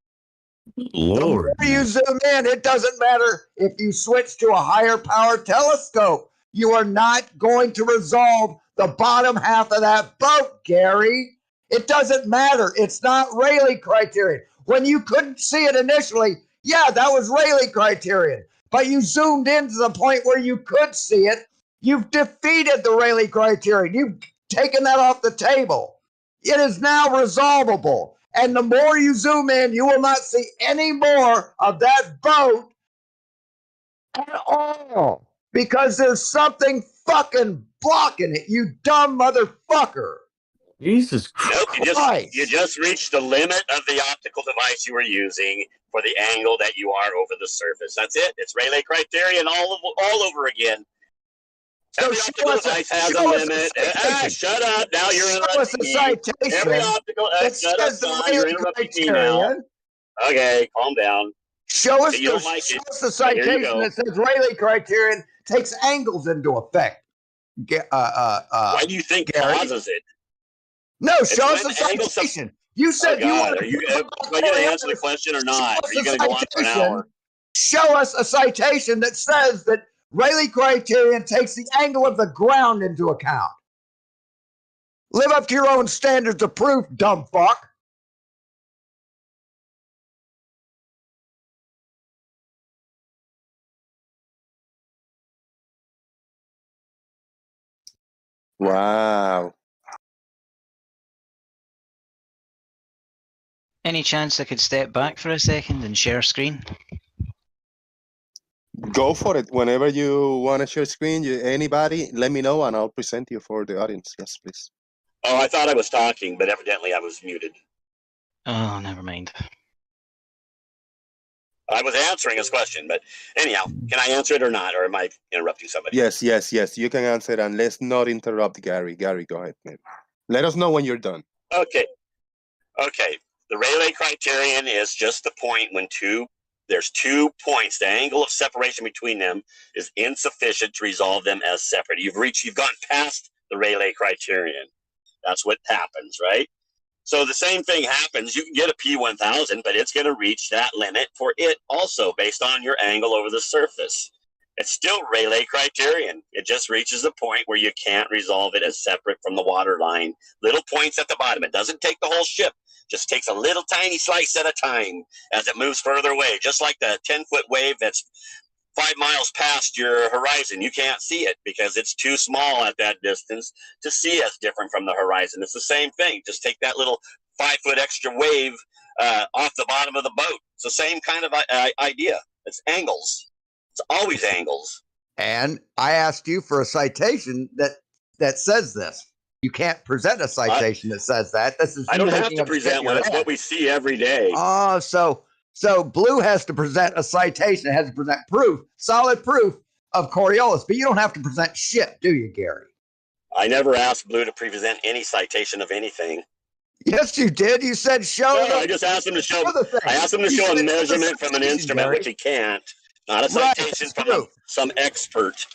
Lord. The more you zoom in, it doesn't matter if you switch to a higher power telescope. You are not going to resolve the bottom half of that boat, Gary. It doesn't matter. It's not Rayleigh criterion. When you couldn't see it initially, yeah, that was Rayleigh criterion. But you zoomed in to the point where you could see it. You've defeated the Rayleigh criterion. You've taken that off the table. It is now resolvable. And the more you zoom in, you will not see any more of that boat at all. Because there's something fucking blocking it, you dumb motherfucker. Jesus Nope, Christ. you just reached the limit of the optical device you were using for the angle that you are over the surface. That's it. It's Rayleigh criterion all over again. So Every optical device has a limit. Shut up. Now you're interrupting me. Every optical shut up, Sean. You're interrupting me now. Okay, calm down. Show us the citation that says Rayleigh criterion takes angles into effect. Why do you think causes it? No, show us the citation. You said you want to. Are you going to answer the question or not? Are you going to go on for an hour? Show us a citation that says that Rayleigh criterion takes the angle of the ground into account. Live up to your own standards of proof, dumb fuck. Wow. Any chance I could step back for a second and share screen? Go for it. Whenever you want to share screen, anybody, let me know and I'll present you for the audience. Yes, please. Oh, I thought I was talking, but evidently I was muted. Oh, never mind. I was answering his question, but anyhow, can I answer it or not? Or am I interrupting somebody? Yes. You can answer it, and let's not interrupt Gary. Gary, go ahead, man. Let us know when you're done. Okay. The Rayleigh criterion is just the point when there's 2 points. The angle of separation between them is insufficient to resolve them as separate. You've gone past the Rayleigh criterion. That's what happens, right? So the same thing happens. You can get a P1000, but it's going to reach that limit for it also based on your angle over the surface. It's still Rayleigh criterion. It just reaches a point where you can't resolve it as separate from the water line. Little points at the bottom. It doesn't take the whole ship. Just takes a little tiny slice at a time as it moves further away. Just like the 10-foot wave that's 5 miles past your horizon. You can't see it because it's too small at that distance to see as different from the horizon. It's the same thing. Just take that little 5-foot extra wave off the bottom of the boat. It's the same kind of idea. It's angles. It's always angles. And I asked you for a citation that says this. You can't present a citation that says that. This is I don't have to present one. It's what we see every day. Oh, so Blue has to present a citation. It has to present proof, solid proof of Coriolis. But you don't have to present shit, do you, Gary? I never asked Blue to present any citation of anything. Yes, you did. You said show. No, I just asked him to show. I asked him to show a measurement from an instrument, which he can't. Not a citation from some expert.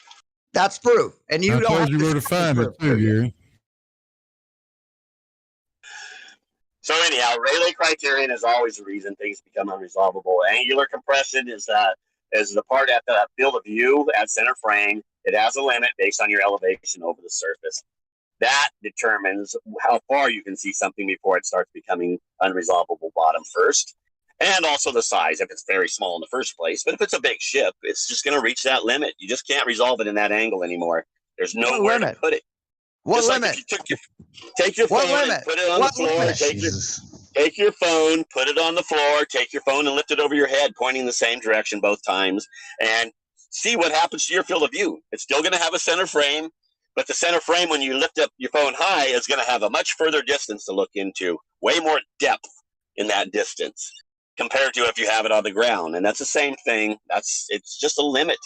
That's proof. And you I don't told have you where to find it too, Gary. So anyhow, Rayleigh criterion is always the reason things become unresolvable. Angular compression is the part at the field of view at center frame. It has a limit based on your elevation over the surface. That determines how far you can see something before it starts becoming unresolvable bottom first. And also the size, if it's very small in the first place. But if it's a big ship, it's just going to reach that limit. You just can't resolve it in that angle anymore. There's nowhere to put it. What just limit? Like if you take your phone and put it on the floor. Take your phone, put it on the floor, take your phone and lift it over your head, pointing the same direction both times, and see what happens to your field of view. It's still going to have a center frame, but the center frame, when you lift up your phone high, is going to have a much further distance to look into, way more depth in that distance compared to if you have it on the ground. And that's the same thing. It's just a limit.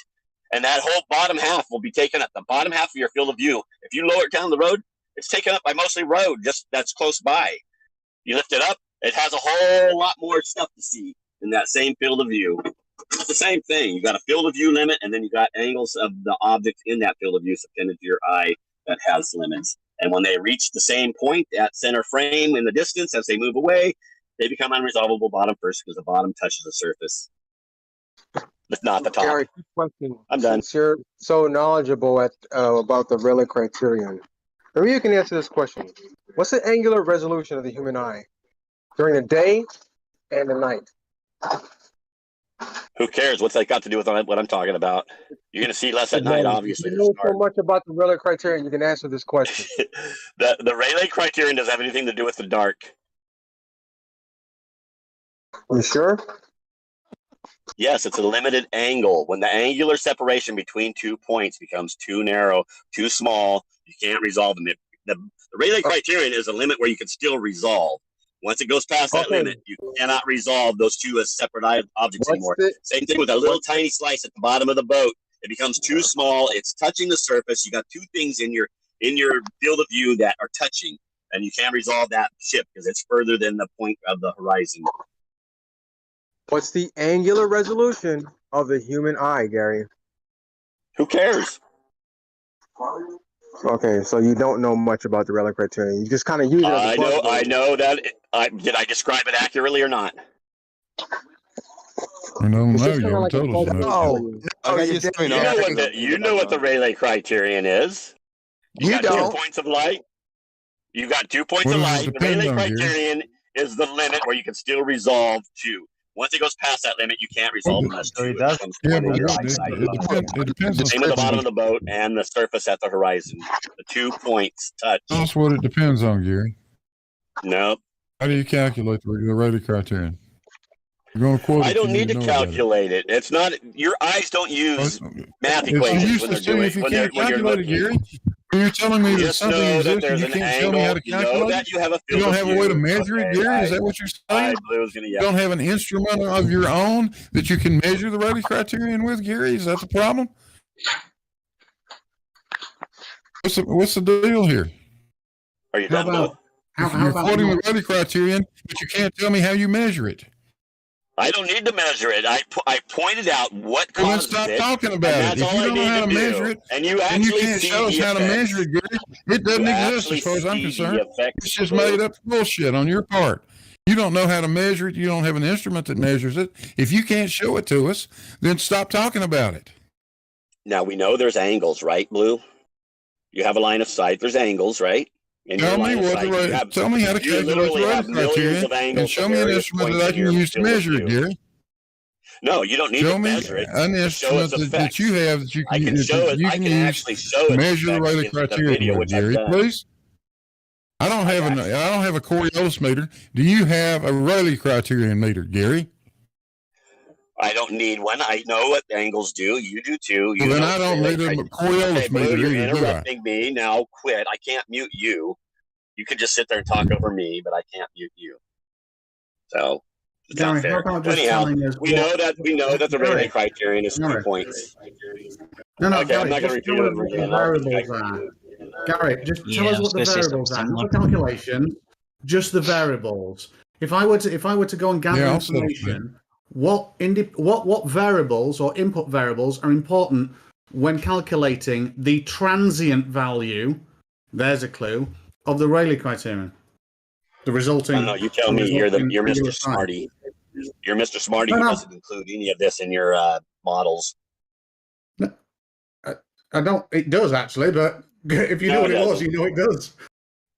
And that whole bottom half will be taken up. The bottom half of your field of view, if you lower it down the road, it's taken up by mostly road, just that's close by. You lift it up, it has a whole lot more stuff to see in that same field of view. It's the same thing. You got a field of view limit, and then you got angles of the object in that field of view appended to your eye that has limits. And when they reach the same point at center frame in the distance as they move away, they become unresolvable bottom first because the bottom touches the surface, but not the top. Gary, quick question. I'm done. Since you're so knowledgeable about the Rayleigh criterion, maybe you can answer this question. What's the angular resolution of the human eye during the day and the night? Who cares? What's that got to do with what I'm talking about? You're going to see less at night, obviously. You know so much about the Rayleigh criterion, you can answer this question. The Rayleigh criterion doesn't have anything to do with the dark. You sure? Yes, it's a limited angle. When the angular separation between 2 points becomes too narrow, too small, you can't resolve them. The Rayleigh criterion is a limit where you can still resolve. Once it goes past that limit, you cannot resolve those two as separate objects anymore. Same thing with a little tiny slice at the bottom of the boat. It becomes too small. It's touching the surface. You got two things in your field of view that are touching, and you can't resolve that ship because it's further than the point of the horizon. What's the angular resolution of the human eye, Gary? Who cares? Okay, so you don't know much about the Rayleigh criterion. You just kind of use it. I know that. Did I describe it accurately or not? I don't know. You haven't told us. You know what the Rayleigh criterion is. You got 2 points of light. You got 2 points of light. The Rayleigh criterion is the limit where you can still resolve two. Once it goes past that limit, you can't resolve unless two. It depends. Same with the bottom of the boat and the surface at the horizon. The 2 points touch. That's what it depends on, Gary. Nope. How do you calculate the Rayleigh criterion? You're going to quote. I don't need to calculate it. It's not. Your eyes don't use math equations when they're doing. When you're looking. Gary. You're telling me that something exists and you can't tell me how to calculate it? You don't have a way to measure it, Gary? Is that what you're saying? You don't have an instrument of your own that you can measure the Rayleigh criterion with, Gary? Is that the problem? What's the deal here? Are you done, Blue? You're quoting the Rayleigh criterion, but you can't tell me how you measure it. I don't need to measure it. I pointed out what Well, then causes stop it. talking about and it. that's If all you I don't know need how to to measure do. it, And you then you actually can't see show us the how to effects. measure it, Gary. It doesn't You exist actually as far as I'm see concerned. the effects, It's just Blue. made up bullshit on your part. You don't know how to measure it. You don't have an instrument that measures it. If you can't show it to us, then stop talking about it. Now we know there's angles, right, Blue? You have a line of sight. There's angles, right? In your Tell me line of what sight, the tell me how to you calculate the literally Rayleigh have millions criterion of and angles show from me an various instrument points that I in can your use to field of measure it, view. Gary. No, you don't need Show to me measure it an to show its instrument that effects. you have that you I can, can show it. you I can can use actually show to its measure the effects Rayleigh in the criterion video, with, which I've Gary, done. please. I don't have a Coriolis meter. Do you have a Rayleigh criterion meter, Gary? I don't need one. I know what angles do. You do too. You Well, then know I what don't Rayleigh need a criterion- Coriolis Okay, Blue, meter you're either, do I? interrupting me. Now quit. I can't mute you. You can just sit there and talk over me, but I can't mute you. So it's Gary, not fair. how about just Anyhow, telling us we know that the Rayleigh Gary, criterion is 2 Gary. points. No, Okay, Gary, I'm not going to just repeat tell it us over what the again. I'll just variables are. Gary, just tell us what the variables are. Not the calculation, just the variables. If I were to go and gather Yeah, I'll settle for information, what variables or input variables are important when calculating the transient value? There's a clue of the Rayleigh criterion. The resulting. No, you tell the me. You're resulting Mr. angular size. Smarty. You're Mr. Smarty No, who no. doesn't include any of this in your models. I don't. It does actually, but if you No, know what it it was, doesn't. you know it does.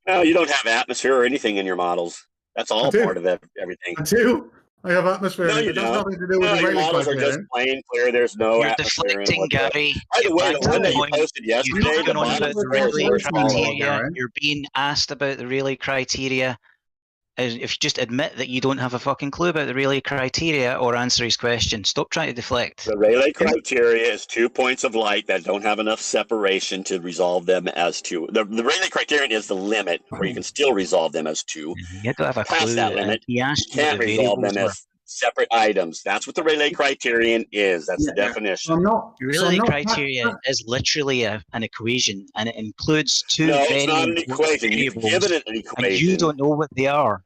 No, you don't have atmosphere or anything in your models. That's all I do. part of everything. I do. I have atmosphere. No, in it, you but that's don't. nothing to do with No, the your Rayleigh models are just criterion. plain clear. There's no You're atmosphere in deflecting, whatsoever. Gary. By the Get way, back the to one that you point. posted You're yesterday, not the going on about models the are Rayleigh very small. criteria. Gary. You're being asked about the Rayleigh criteria. If you just admit that you don't have a fucking clue about the Rayleigh criteria or answer his question. Stop trying to deflect. The Rayleigh criteria is 2 points of light that don't have enough separation to resolve them as two. The Rayleigh criterion is the limit where you can still resolve them as two. You don't have a Past clue. that limit, He you asked you can't what the resolve variables them were. as separate items. That's what the Rayleigh criterion is. That's the Yeah. definition. I'm not. Rayleigh criteria is literally an equation, and it includes two No, very it's not an important equation. You've variables, given it an and equation. you don't know what they are.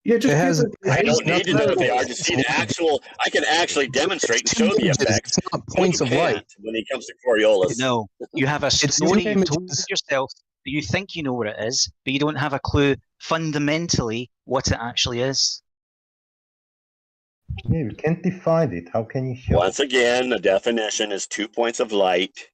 Yeah, just It has- give it. I it has don't need to know what they are to see the actual. I can actually demonstrate and show the images, effects. it's not points You of light. can't when it comes to Coriolis. No, you have a It's story two you've told images. yourself that you think you know what it is, but you don't have a clue fundamentally what it actually is. Yeah, you can't define it. How can you show? Once again, the definition is 2 points of light.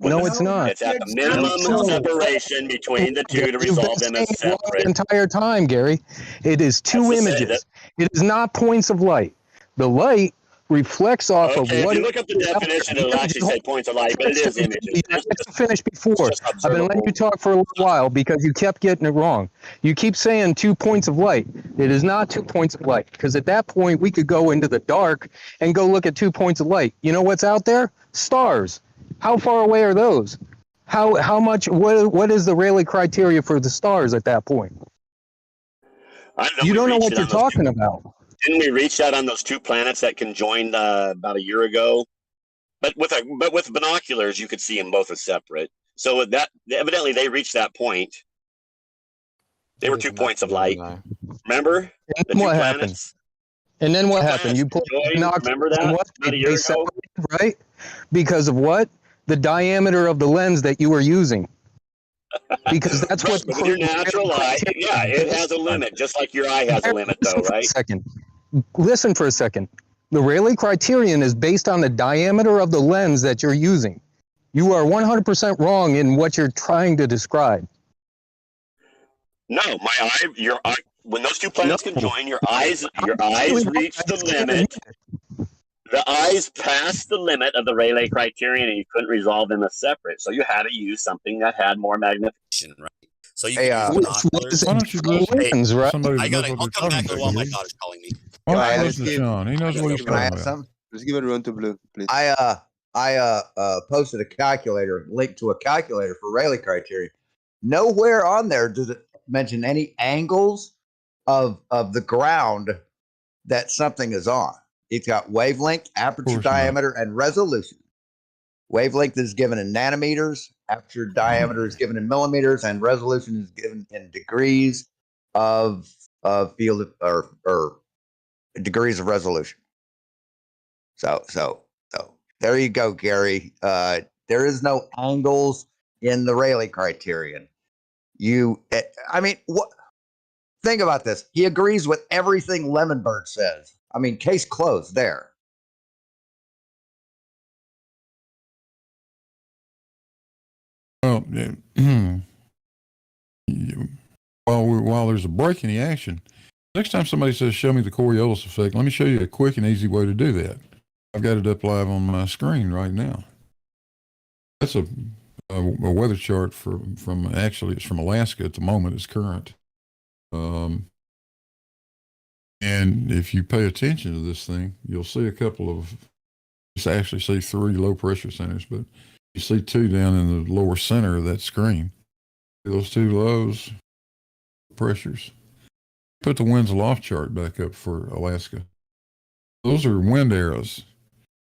No, it's not. It's at the minimum No. separation between the two to You've resolve been them as saying it wrong separate. the entire time, Gary. It is two That's to say images. It is not points of light. The light reflects off of Okay, if what. you look up the definition, it'll actually say points of light, but it is images. I finished before. just I've been letting you talk for a little while because you kept getting it wrong. You keep saying 2 points of light. It is not 2 points of light because at that point we could go into the dark and go look at 2 points of light. You know what's out there? Stars. How far away are those? How much? What is the Rayleigh criteria for the stars at that point? You don't know what you're talking about. Didn't we reach that on those two planets that conjoined about a year ago? But with binoculars, you could see them both as separate. So with that, evidently they reached that point. They were 2 points of light. Remember? And The two what happened? planets? And then what Two happened? You put planets binoculars remember that? and what? About a year They ago? separated, right? Because of what? The diameter of the lens that you were using. Because that's Right, what. but with your natural eye, yeah, it has a limit, just like your eye has a limit, though, Listen for a right? second. Listen for a second. The Rayleigh criterion is based on the diameter of the lens that you're using. You are 100% wrong in what you're trying to describe. No, my eye, your eye, when those two planets conjoin, your eyes reach the limit. The eyes passed the limit of the Rayleigh criterion, and you couldn't resolve them as separate. So you had to use something that had more magnification, right? So you Hey, could use binoculars. Why don't you listen Lens, right? somebody I that got knows it. what I'll they're come back talking to while my about? daughter's calling me. Why don't Can you I listen to Sean? He knows what he's Can I talking ask about. something? Let's give it run to Blue, please. I posted a calculator, link to a calculator for Rayleigh criteria. Nowhere on there does it mention any angles of the ground that something is on. It's got wavelength, aperture course not. diameter, and resolution. Wavelength is given in nanometers. Aperture diameter is given in millimeters, and resolution is given in degrees of field or degrees of resolution. So there you go, Gary. There is no angles in the Rayleigh criterion. I mean, what? Think about this. He agrees with everything Lemonberg says. I mean, case closed there. Well, while there's a break in the action, next time somebody says, show me the Coriolis effect, let me show you a quick and easy way to do that. I've got it up live on my screen right now. That's a weather chart from actually, it's from Alaska at the moment. It's current. And if you pay attention to this thing, you'll see a couple of, you actually see 3 low pressure centers, but you see 2 down in the lower center of that screen. Those 2 lows, pressures. Put the winds aloft chart back up for Alaska. Those are wind arrows,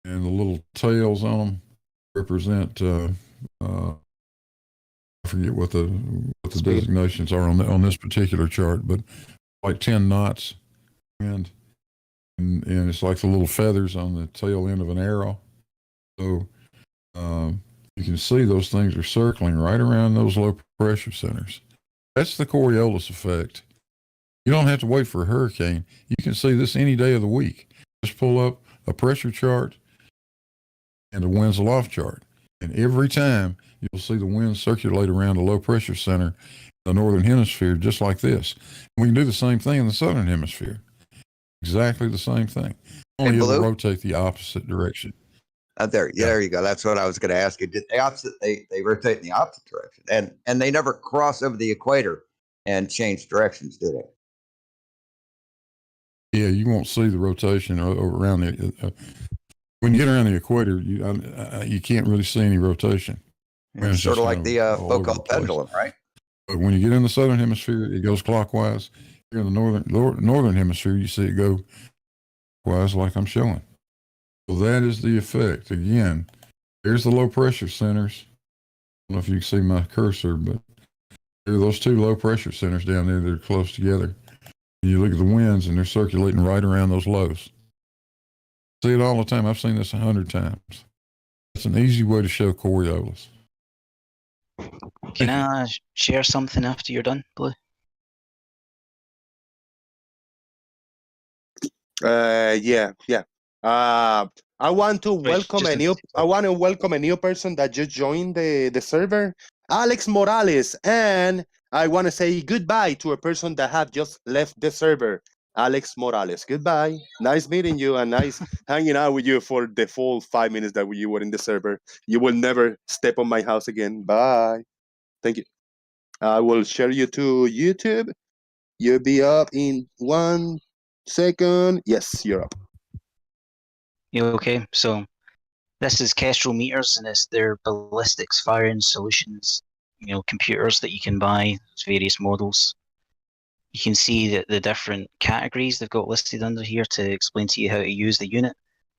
and the little tails on them represent, I forget what the designations are on this particular chart, but like 10 knots wind, and it's like the little feathers on the tail end of an arrow. So you can see those things are circling right around those low pressure centers. That's the Coriolis effect. You don't have to wait for a hurricane. You can see this any day of the week. Just pull up a pressure chart and a winds aloft chart. And every time you'll see the winds circulate around a low pressure center in the northern hemisphere, just like this. We can do the same thing in the southern hemisphere. Exactly the same thing. Only it'll rotate the opposite direction. There you go. That's what I was going to ask you. Did they rotate in the opposite direction, and they never cross over the equator and change directions, do they? Yeah, you won't see the rotation around the. When you get around the equator, you can't really see any rotation. It's sort of like the Foucault pendulum, right? But when you get in the southern hemisphere, it goes clockwise. Here in the northern hemisphere, you see it go clockwise, like I'm showing. So that is the effect. Again, there's the low pressure centers. I don't know if you can see my cursor, but there are those 2 low pressure centers down there that are close together. And you look at the winds, and they're circulating right around those lows. See it all the time. I've seen this 100 times. It's an easy way to show Coriolis. Can I share something after you're done, Blue? Yeah. I want to welcome a new person that just joined the server, Alex Morales, and I want to say goodbye to a person that have just left the server, Alex Morales. Goodbye. Nice meeting you and nice hanging out with you for the full 5 minutes that you were in the server. You will never step on my house again. Bye. Thank you. I will share you to YouTube. You'll be up in 1 second. Yes, you're up. You okay? So this is Kestrel meters, and they're ballistics firing solutions, computers that you can buy, various models. You can see that the different categories they've got listed under here to explain to you how to use the unit,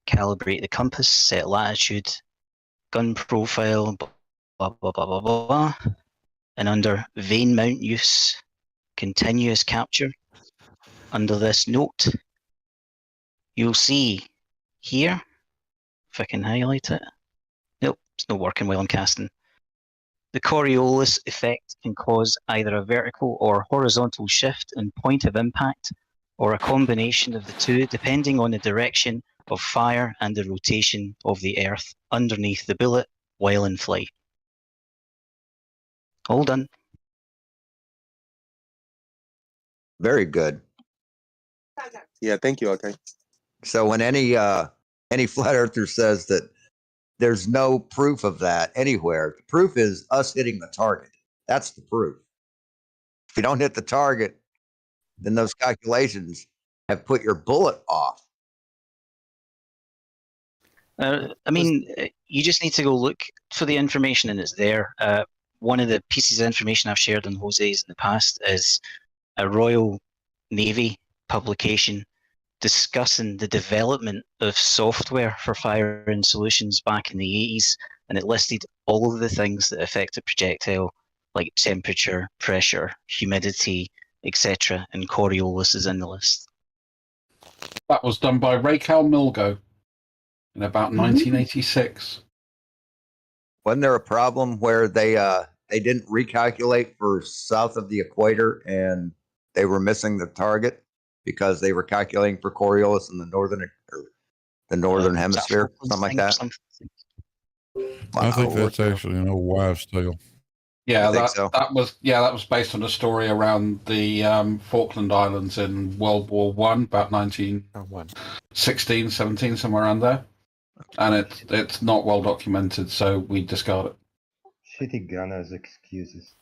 calibrate the compass, set latitude, gun profile, blah, blah, blah, blah, blah. And under vane mount use, continuous capture, under this note, you'll see here, if I can highlight it. Nope, it's not working well on casting. The Coriolis effect can cause either a vertical or horizontal shift in point of impact, or a combination of the two, depending on the direction of fire and the rotation of the Earth underneath the bullet while in flight. All done. Very good. Yeah, thank you. Okay. So when any flat earther says that there's no proof of that anywhere, the proof is us hitting the target. That's the proof. If you don't hit the target, then those calculations have put your bullet off. I mean, you just need to go look for the information, and it's there. One of the pieces of information I've shared on Jose's in the past is a Royal Navy publication discussing the development of software for firing solutions back in the 80s, and it listed all of the things that affect a projectile, like temperature, pressure, humidity, etc. And Coriolis is in the list. That was done by Raquel Milgo in about 1986. Wasn't there a problem where they didn't recalculate for south of the equator and they were missing the target because they were calculating for Coriolis in the northern hemisphere, something like that? I think that's actually an old wives' tale. Yeah, I think so. that was based on a story around the Falkland Islands in World War One, about 1916, 17, somewhere around there. And it's not well documented, so we discard it. Shitty gunners excuses.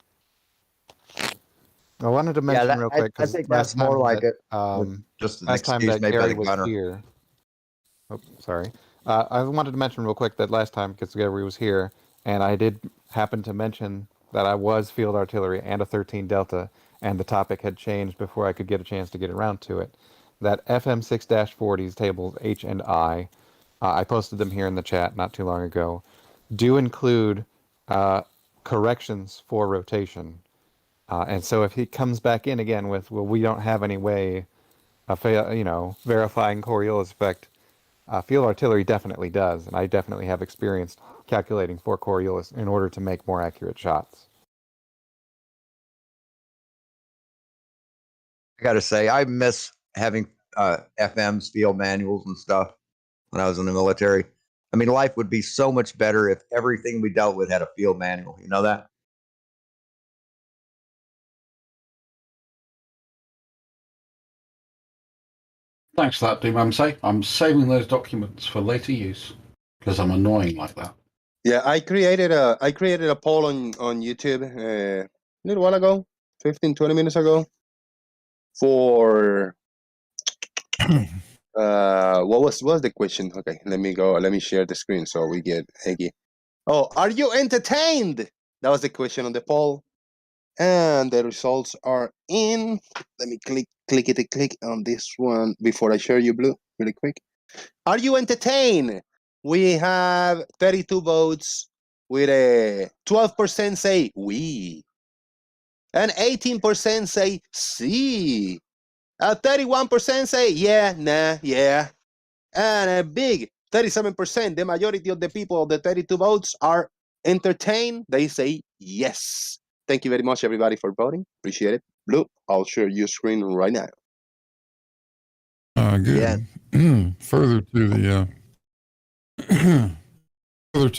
I wanted to mention real quick. I think that's more like it. Just an last time excuse that made by Gary the was gunner. here. Oh, sorry. I wanted to mention real quick that last time because Gary was here, and I did happen to mention that I was field artillery and a 13 Delta, and the topic had changed before I could get a chance to get around to it. That FM6-40s tables H and I posted them here in the chat not too long ago, do include corrections for rotation. And so if he comes back in again with, well, we don't have any way of, verifying Coriolis effect, field artillery definitely does. And I definitely have experience calculating for Coriolis in order to make more accurate shots. I got to say, I miss having FM's field manuals and stuff when I was in the military. I mean, life would be so much better if everything we dealt with had a field manual. You know that? Thanks for that, Doomamse. I'm saving those documents for later use because I'm annoying like that. Yeah, I created a poll on YouTube a little while ago, 15, 20 minutes ago, for what was the question? Okay, let me share the screen so we get Eggy. Oh, are you entertained? That was the question on the poll. And the results are in. Let me click on this one before I share you, Blue, really quick. Are you entertained? We have 32 votes with a 12% say oui, and 18% say sí, 31% say yeah, nah, yeah, and a big 37%, the majority of the people, the 32 votes, are entertained. They say yes. Thank you very much, everybody, for voting. Appreciate it. Blue, I'll share your screen right now. Good. Yeah. Further to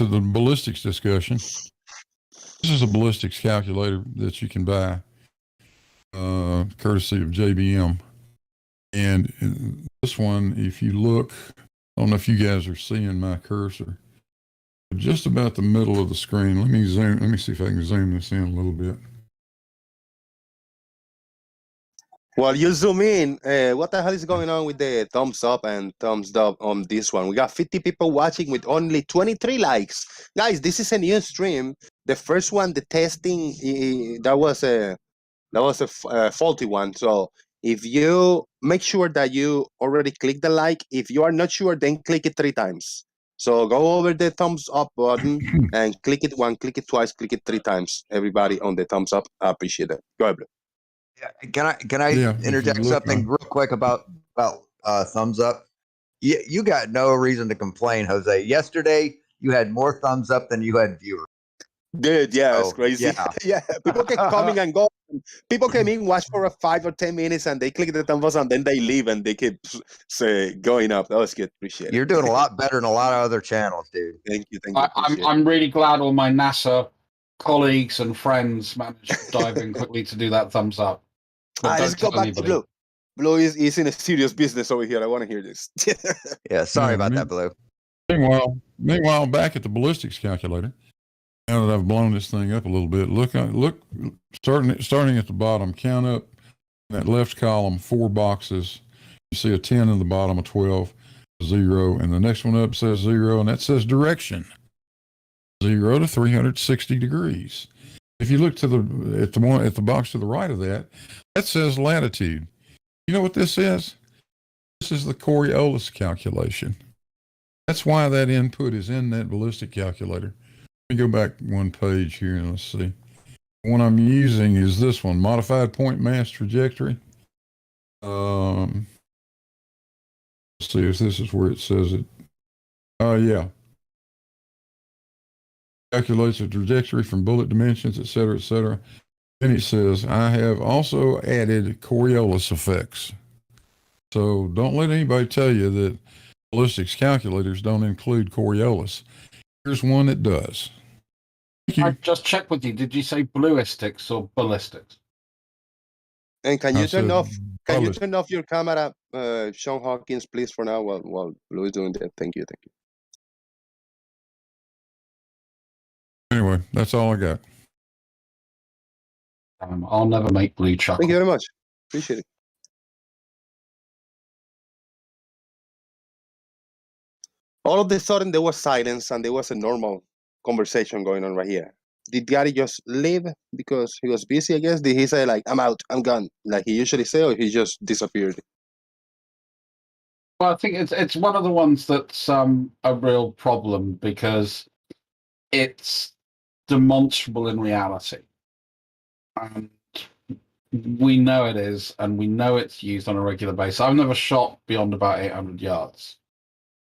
the ballistics discussion. This is a ballistics calculator that you can buy, courtesy of JBM. And this one, if you look, I don't know if you guys are seeing my cursor, just about the middle of the screen. Let me see if I can zoom this in a little bit. Well, you zoom in. What the hell is going on with the thumbs up and thumbs down on this one? We got 50 people watching with only 23 likes. Guys, this is a new stream. The first one, the testing, that was a faulty one. So if you make sure that you already click the like, if you are not sure, then click it 3 times. So go over the thumbs up button and click it 1, click it twice, click it 3 times. Everybody on the thumbs up, I appreciate it. Go ahead, Blue. Yeah, can I interject something real quick about thumbs up? You got no reason to complain, Jose. Yesterday you had more thumbs up than you had viewers. Dude, yeah, it's crazy. Yeah. Yeah, people keep coming and going. People came in, watch for 5 or 10 minutes, and they click the thumbs up, and then they leave, and they keep going up. That was good. Appreciate it. You're doing a lot better than a lot of other channels, dude. Thank you. I'm really glad all my NASA colleagues and friends managed to dive in quickly to do that thumbs up. Let's go back to Blue. Blue is in a serious business over here. I want to hear this. Yeah, sorry about that, Blue. Meanwhile, back at the ballistics calculator, now that I've blown this thing up a little bit, look, starting at the bottom, count up that left column 4 boxes. You see a 10 in the bottom, a 12, 0, and the next one up says 0, and that says direction, 0 to 360 degrees. If you look at the box to the right of that, that says latitude. You know what this is? This is the Coriolis calculation. That's why that input is in that ballistic calculator. Let me go back one page here and let's see. What I'm using is this one, modified point mass trajectory. Let's see if this is where it says it. Oh, yeah. Calculates the trajectory from bullet dimensions, et cetera, et cetera. Then it says, I have also added Coriolis effects. So don't let anybody tell you that ballistics calculators don't include Coriolis. Here's one that does. I just checked with you. Did you say bluistics or ballistics? And can I you turn said off? Can you ballistic. turn off your camera, Sean Hawkins, please, for now, while Blue is doing that? Thank you. Thank you. Anyway, that's all I got. I'll never make Blue chuckle. Thank you very much. Appreciate it. All of a sudden, there was silence and there was a normal conversation going on right here. Did Gary just leave because he was busy, I guess? Did he say, like, I'm out, I'm gone, like he usually say, or he just disappeared? Well, I think it's one of the ones that's a real problem because it's demonstrable in reality. And we know it is, and we know it's used on a regular basis. I've never shot beyond about 800 yards.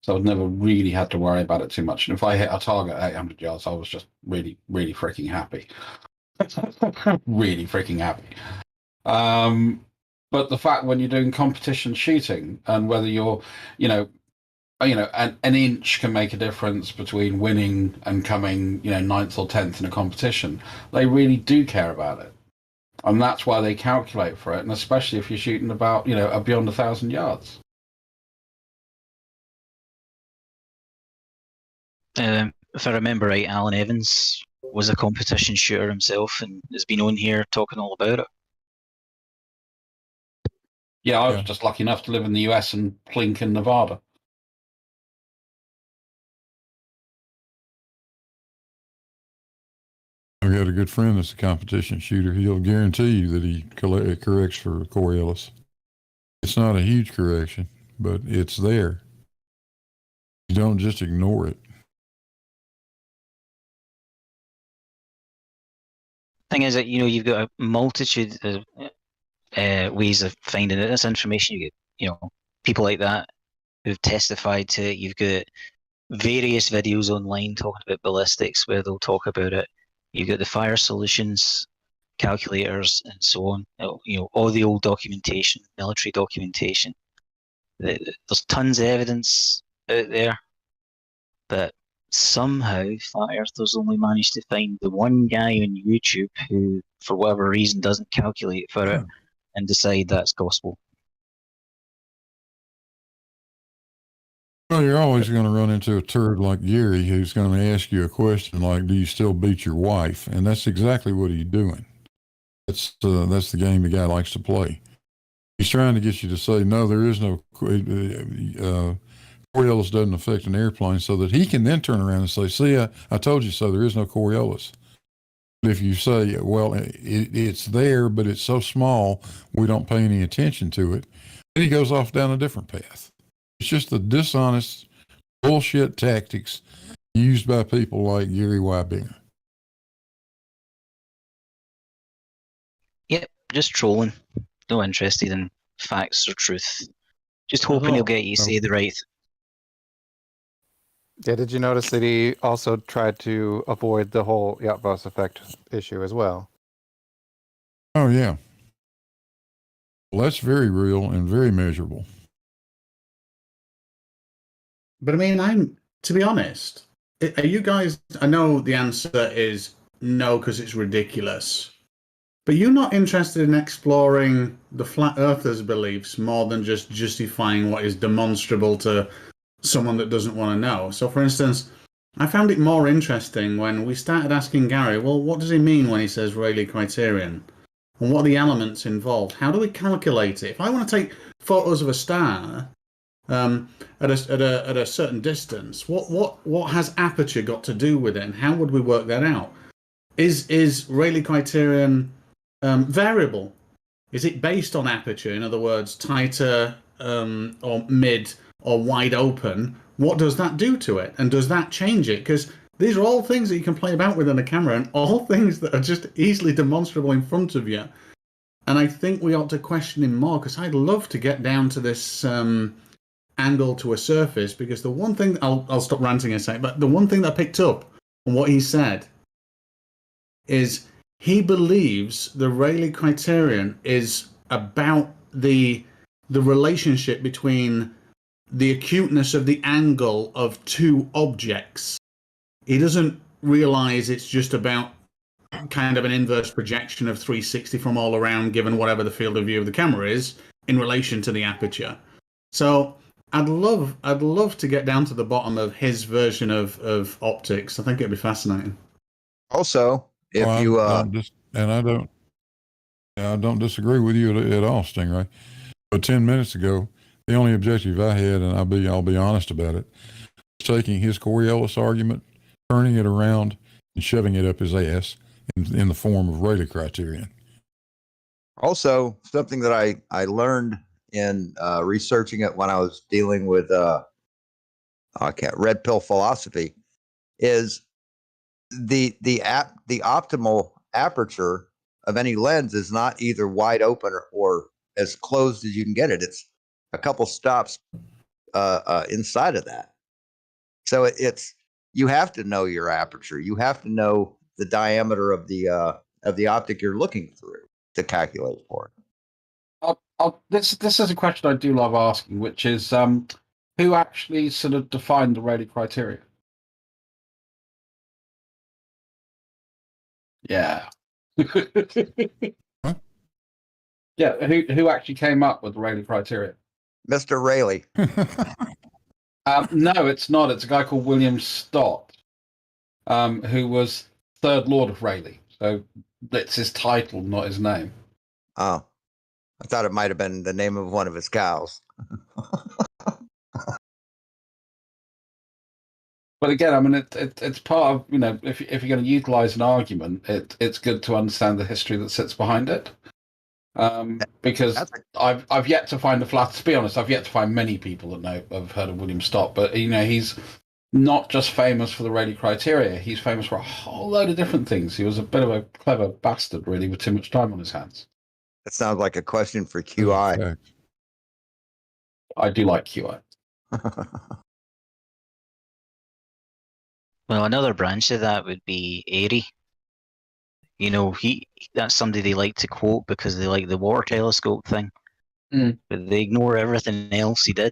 So I've never really had to worry about it too much. And if I hit a target at 800 yards, I was just really, really freaking happy. Really freaking happy. But the fact when you're doing competition shooting and whether you're, an inch can make a difference between winning and coming, 9th or 10th in a competition, they really do care about it. And that's why they calculate for it. And especially if you're shooting about, beyond 1,000 yards. If I remember right, Alan Evans was a competition shooter himself and has been on here talking all about it. Yeah, I was just lucky enough to live in the US and plink in Nevada. I've got a good friend that's a competition shooter. He'll guarantee you that he corrects for Coriolis. It's not a huge correction, but it's there. You don't just ignore it. Thing is that you've got a multitude of ways of finding this information. You get people like that who've testified to it. You've got various videos online talking about ballistics where they'll talk about it. You've got the fire solutions calculators and so on. All the old documentation, military documentation. There's tons of evidence out there, but somehow Flat Earthers only managed to find the one guy on YouTube who, for whatever reason, doesn't calculate for it and decide that's gospel. Well, you're always going to run into a turd like Gary who's going to ask you a question like, do you still beat your wife? And that's exactly what he's doing. That's the game the guy likes to play. He's trying to get you to say, no, there is no Coriolis doesn't affect an airplane, so that he can then turn around and say, see, I told you so, there is no Coriolis. But if you say, well, it's there, but it's so small, we don't pay any attention to it, then he goes off down a different path. It's just the dishonest bullshit tactics used by people like Gary Wybinger. Yep, just trolling. No interested in facts or truth. Just hoping he'll get you to say the right thing. Yeah, did you notice that he also tried to avoid the whole Yacht-Voss effect issue as well? Oh, yeah. Well, that's very real and very measurable. But I mean, to be honest, are you guys, I know the answer is no, because it's ridiculous. But you're not interested in exploring the Flat Earthers' beliefs more than just justifying what is demonstrable to someone that doesn't want to know. So, for instance, I found it more interesting when we started asking Gary, well, what does he mean when he says Rayleigh criterion? And what are the elements involved? How do we calculate it? If I want to take photos of a star at a certain distance, what has aperture got to do with it, and how would we work that out? Is Rayleigh criterion variable? Is it based on aperture? In other words, tighter or mid or wide open, what does that do to it? And does that change it? Because these are all things that you can play about with on a camera, and all things that are just easily demonstrable in front of you. And I think we ought to question him more, because I'd love to get down to this angle to a surface, because the one thing, I'll stop ranting in a second, but the one thing that I picked up on what he said is he believes the Rayleigh criterion is about the relationship between the acuteness of the angle of two objects. He doesn't realize it's just about kind of an inverse projection of 360 from all around, given whatever the field of view of the camera is in relation to the aperture. So I'd love to get down to the bottom of his version of optics. I think it'd be fascinating. Also, if Well, you I don't disagree with you at all, Stingray. But 10 minutes ago, the only objective I had, and I'll be honest about it, was taking his Coriolis argument, turning it around, and shoving it up his ass in the form of Rayleigh criterion. Also, something that I learned in researching it when I was dealing with red pill philosophy is the optimal aperture of any lens is not either wide open or as closed as you can get it. It's a couple stops inside of that. So it's you have to know your aperture. You have to know the diameter of the optic you're looking through to calculate for it. This is a question I do love asking, which is who actually sort of defined the Rayleigh criteria? Yeah. Huh? Yeah, who actually came up with the Rayleigh criteria? Mr. Rayleigh. No, it's not. It's a guy called William Stott, who was Third Lord of Rayleigh. So that's his title, not his name. Oh, I thought it might have been the name of one of his cows. But again, I mean, it's part of, you know, if you're going to utilize an argument, it's good to understand the history that sits behind it. Because I've yet to find to be honest, I've yet to find many people that have heard of William Stott, but you know, he's not just famous for the Rayleigh criteria. He's famous for a whole load of different things. He was a bit of a clever bastard, really, with too much time on his hands. That sounds like a question for QI. I do like QI. Well, another branch of that would be Airy. You know, that's somebody they like to quote because they like the water telescope thing. Mm. But they ignore everything else he did.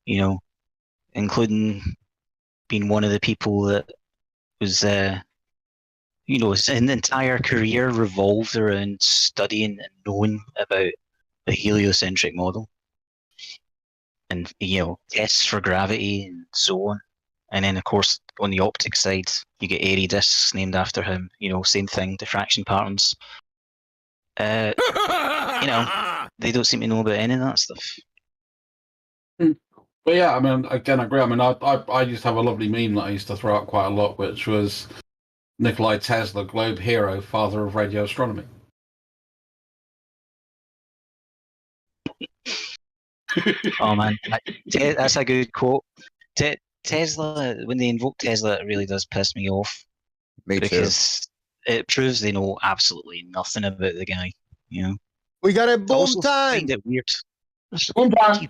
You know, including being one of the people that was, you know, his entire career revolved around studying and knowing about the heliocentric model. And, you know, tests for gravity and so on. And then, of course, on the optics side, you get Airy discs named after him. You know, same thing, diffraction patterns. You know, they don't seem to know about any of that stuff. But yeah, I mean, again, I agree. I mean, I used to have a lovely meme that I used to throw out quite a lot, which was Nikolai Tesla, globe hero, father of radio astronomy. Oh man, that's a good quote. Tesla, when they invoke Tesla, it really does piss me off. Me because it proves they know absolutely nothing about the guy. You know, We got a boom also time. find it weird. Boom time.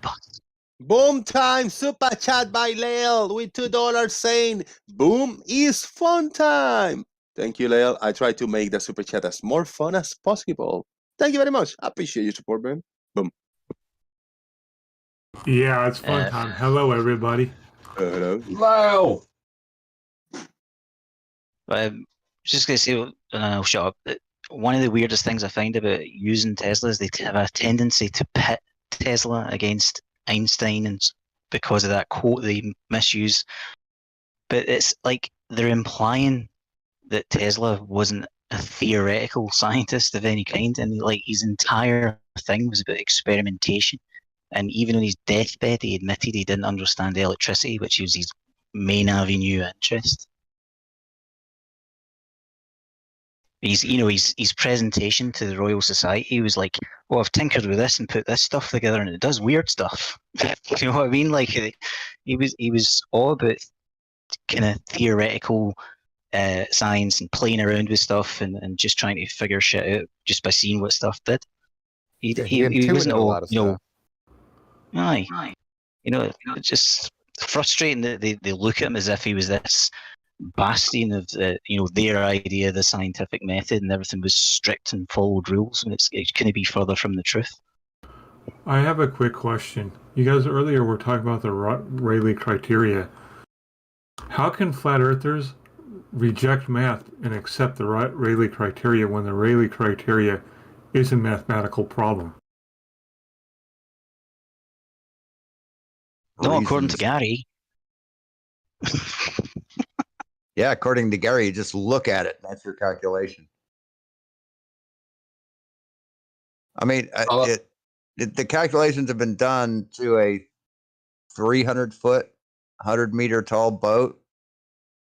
Boom time. Super chat by Lael with $2 saying, "Boom is fun time." Thank you, Lael. I try to make the super chat as more fun as possible. Thank you very much. I appreciate your support, man. Boom. Yeah, it's fun time. Hello, everybody. Hello. Hello. I'm just going to say, and I'll shut up, that one of the weirdest things I find about using Tesla is they have a tendency to pit Tesla against Einstein, and because of that quote they misuse. But it's like they're implying that Tesla wasn't a theoretical scientist of any kind, and like his entire thing was about experimentation. And even on his deathbed, he admitted he didn't understand electricity, which was his main avenue of interest. his presentation to the Royal Society was like, "Oh, I've tinkered with this and put this stuff together, and it does weird stuff." You know what I mean? Like he was all about kind of theoretical science and playing around with stuff and just trying to figure shit out just by seeing what stuff did. He intuited wasn't a all lot of stuff. aye. It's just frustrating that they look at him as if he was this bastion of their idea of the scientific method and everything was strict and followed rules, and it couldn't be further from the truth. I have a quick question. You guys earlier were talking about the Rayleigh criteria. How can flat earthers reject math and accept the Rayleigh criteria when the Rayleigh criteria is a mathematical problem? Not according to Gary. Yeah, according to Gary, you just look at it. That's your calculation. I mean, the calculations have been done to a 300-foot, 100-meter tall boat.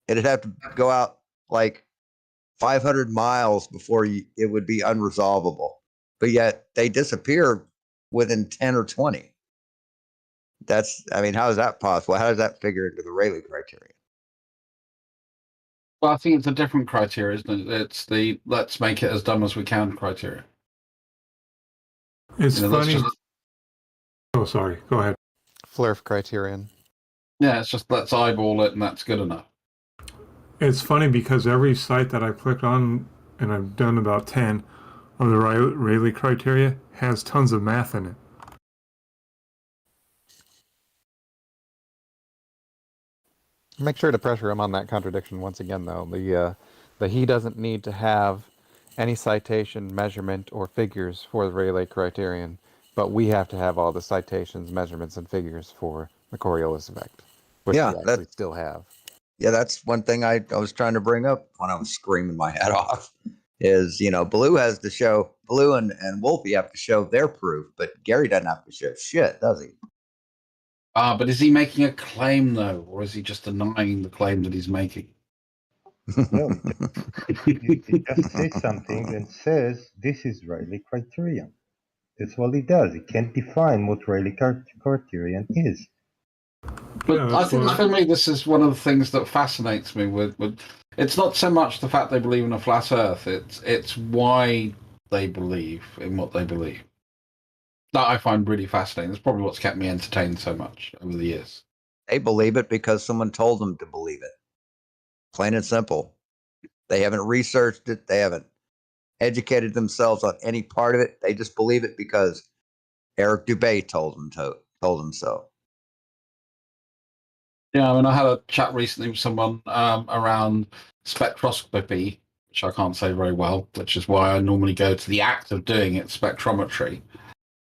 It'd have to go out like 500 miles before it would be unresolvable. But yet they disappear within 10 or 20. How is that possible? How does that figure into the Rayleigh criteria? Well, I think it's a different criteria, isn't it? It's the let's make it as dumb as we can criteria. It's funny. Oh, sorry. Go ahead. Flerf criterion. Yeah, it's just let's eyeball it and that's good enough. It's funny because every site that I've clicked on, and I've done about 10 of the Rayleigh criteria, has tons of math in it. Make sure to pressure him on that contradiction once again, though. The he doesn't need to have any citation, measurement, or figures for the Rayleigh criterion, but we have to have all the citations, measurements, and figures for the Coriolis effect, which we actually still have. Yeah, that's one thing I was trying to bring up when I was screaming my head off. Is Blue has to show, Blue and Wolfie have to show their proof, but Gary doesn't have to show shit, does he? But is he making a claim though, or is he just denying the claim that he's making? No, he just says something and says this is Rayleigh criterion. That's all he does. He can't define what Rayleigh criterion is. But I think for me, this is one of the things that fascinates me with it's not so much the fact they believe in a flat Earth. It's why they believe in what they believe. That I find really fascinating. That's probably what's kept me entertained so much over the years. They believe it because someone told them to believe it. Plain and simple. They haven't researched it. They haven't educated themselves on any part of it. They just believe it because Eric Dubay told them so. Yeah, I mean, I had a chat recently with someone around spectroscopy, which I can't say very well, which is why I normally go to the act of doing it, spectrometry.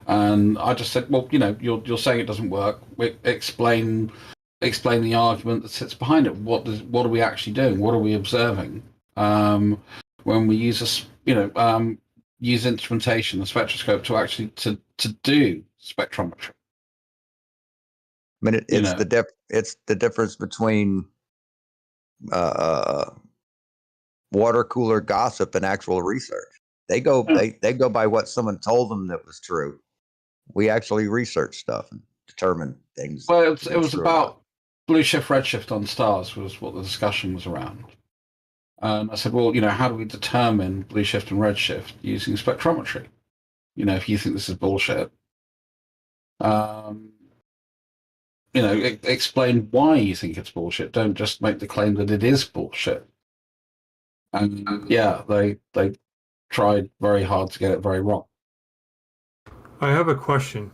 And I just said, well, you're saying it doesn't work. Explain the argument that sits behind it. What are we actually doing? What are we observing when we use use instrumentation, the spectroscope, to actually to do spectrometry? I mean, it's the difference between water cooler gossip and actual research. They go by what someone told them that was true. We actually research stuff and determine things. Well, it was about blue shift, red shift on stars was what the discussion was around. And I said, well, how do we determine blue shift and red shift using spectrometry? If you think this is bullshit, explain why you think it's bullshit. Don't just make the claim that it is bullshit. And they tried very hard to get it very wrong. I have a question.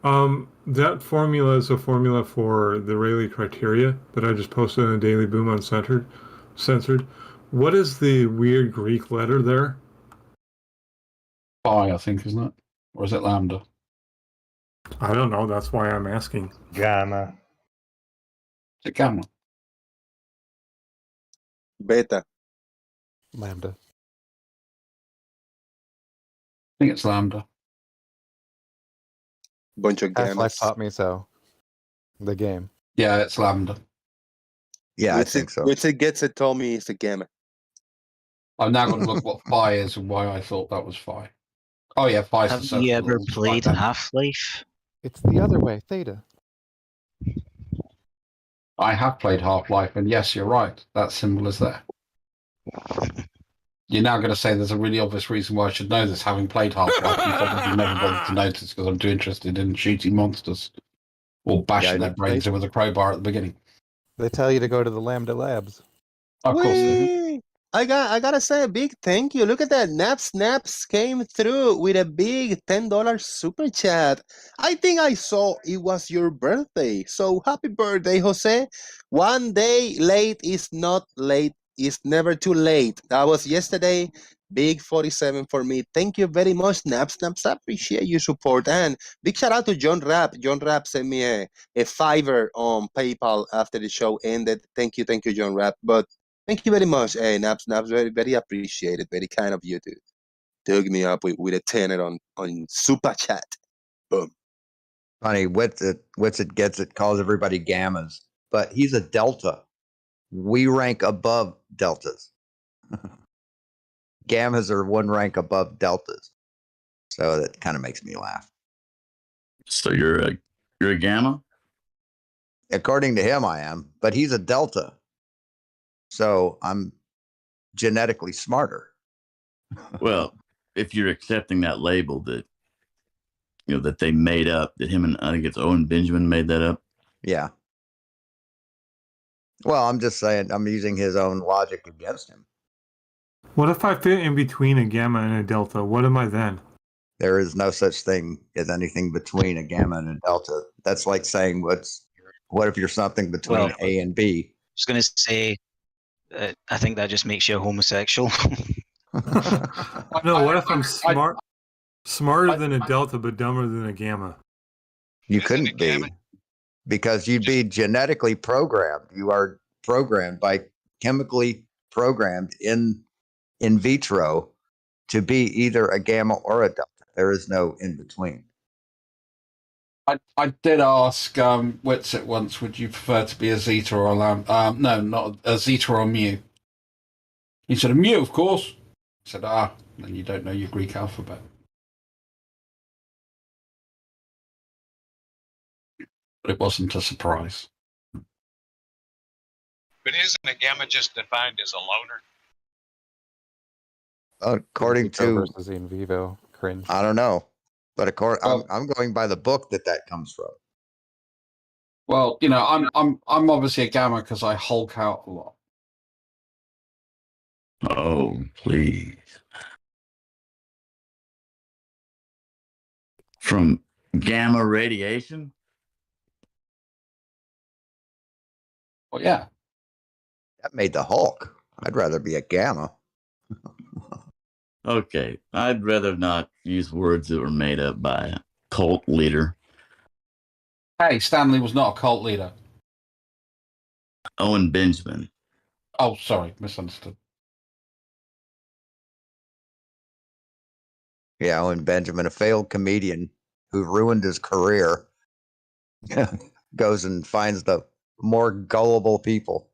That formula is a formula for the Rayleigh criteria that I just posted on Daily Boom Uncensored. What is the weird Greek letter there? Pi, I think, isn't it? Or is it lambda? I don't know. That's why I'm asking. Gamma. Is it gamma? Beta. Lambda. I think it's lambda. Bunch of Half-Life gammas. taught me so. The game. Yeah, it's lambda. Yeah, I think so. Which it gets it told me it's a gamma. I'm now going to look what phi is and why I thought that was phi. Oh yeah, phi is the Have circle. you of ever rules. Right played then. Half-Life? It's the other way, theta. I have played Half-Life, and yes, you're right. That symbol is there. You're now going to say there's a really obvious reason why I should know this, having played Half-Life, and probably never bothered to notice because I'm too interested in shooting monsters or bashing their brains in with a crowbar at the beginning. They tell you to go to the Lambda Labs. Of course they do. Whee! I gotta say a big thank you. Look at that. Snaps came through with a big $10 super chat. I think I saw it was your birthday. So happy birthday, Jose. One day late is not late. It's never too late. That was yesterday. Big 47 for me. Thank you very much, Snaps. I appreciate your support. And big shout out to John Rapp. John Rapp sent me a $5 on PayPal after the show ended. Thank you, John Rapp. But thank you very much. Hey, Naps, very, very appreciated. Very kind of you to hook me up with a 10 on Super Chat. Boom. Funny, Witsit gets it, calls everybody gammas, but he's a delta. We rank above deltas. Gammas are one rank above deltas. So that kind of makes me laugh. So you're a gamma? According to him, I am, but he's a delta. So I'm genetically smarter. Well, if you're accepting that label that that they made up, that him and I think it's Owen Benjamin made that up. Yeah. Well, I'm just saying I'm using his own logic against him. What if I fit in between a gamma and a delta? What am I then? There is no such thing as anything between a gamma and a delta. That's like saying what if you're something between Well, A and B? I was going to say, I think that just makes you a homosexual. No, what if I'm smarter than a delta but dumber than a gamma? You couldn't be, because you'd be genetically programmed. You are programmed chemically programmed in vitro to be either a gamma or a delta. There is no in between. I did ask Witsit once, would you prefer to be a zeta or a lambda? No, not a zeta or a mu. He said, a mu, of course. I said, then you don't know your Greek alphabet. But it wasn't a surprise. But isn't a gamma just defined as a loner? According to versus in vivo, cringe. I don't know, but I'm going by the book that comes from. Well, I'm obviously a gamma because I hulk out a lot. Oh, please. From gamma radiation? Well, yeah. That made the Hulk. I'd rather be a gamma. Okay, I'd rather not use words that were made up by a cult leader. Hey, Stanley was not a cult leader. Owen Benjamin. Oh, sorry, misunderstood. Yeah, Owen Benjamin, a failed comedian who ruined his career, goes and finds the more gullible people.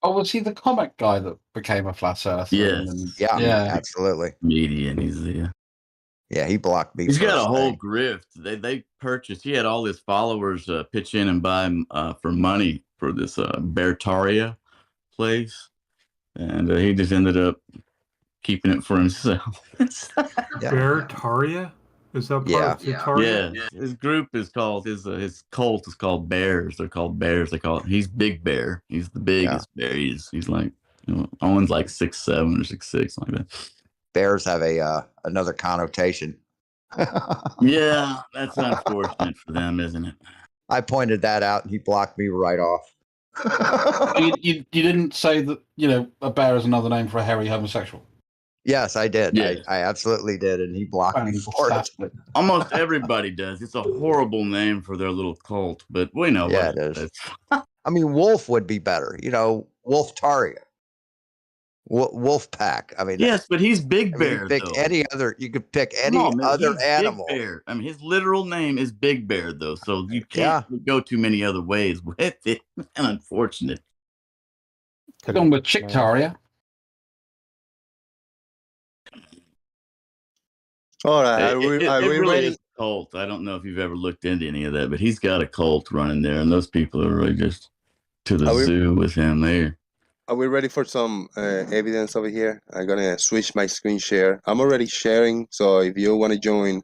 Oh, was he the comic guy that became a flat earther? Yes. Yeah, absolutely. Comedian. He's the. Yeah, he blocked me. He's got a first whole thing. grift. They purchased. He had all his followers pitch in and buy him for money for this Bertaria place, and he just ended up keeping it for himself. Bertaria? Is that part of Zetaria? Yeah. His group is called his cult is called Bears. They're called Bears. They call it. He's Big Bear. He's the biggest bear. He's like Owen's like 6'7" or 6'6", like that. Bears have another connotation. Yeah, that's unfortunate for them, isn't it? I pointed that out, and he blocked me right off. you didn't say that a bear is another name for a hairy homosexual. Yes, I did. Yeah. I absolutely did, and he blocked me for it. Almost everybody does. It's a horrible name for their little cult, but we know what it is. I mean, Wolf would be better. Wolftaria. Wolf Pack. I mean, yes, but he's Big Bear. You could pick any other. You could pick any No, man, other he's animal. Big Bear. I mean, his literal name is Big Bear, though, so you can't go too many other ways with it. And unfortunate. Gone with Chictaria. All right, It, are we, it, are it we really ready? is a cult. I don't know if you've ever looked into any of that, but he's got a cult running there, and those people are really just to the Are we, zoo with him there. are we ready for some evidence over here? I'm gonna switch my screen share. I'm already sharing, so if you want to join,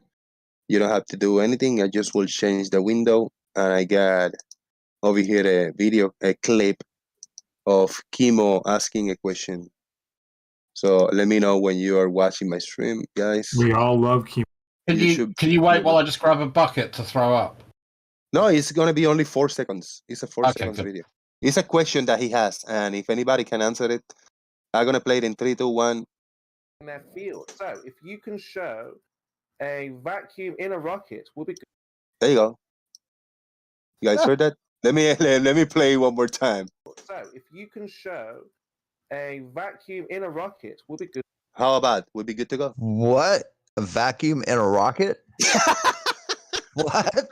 you don't have to do anything. I just will change the window, and I got over here a video, a clip of Kimo asking a question. So let me know when you are watching my stream, guys. We all love Kimo. Can you wait while I just grab a bucket to throw up? No, it's gonna be only 4 seconds. It's a 4 Okay, seconds good. video. It's a question that he has, and if anybody can answer it, I'm gonna play it in 3, 2, 1. In their field. So if you can show a vacuum in a rocket, will be good. There you go. You guys heard that? Let me play one more time. So if you can show a vacuum in a rocket, will be good. How about? Would be good to go. What? A vacuum in a rocket? What?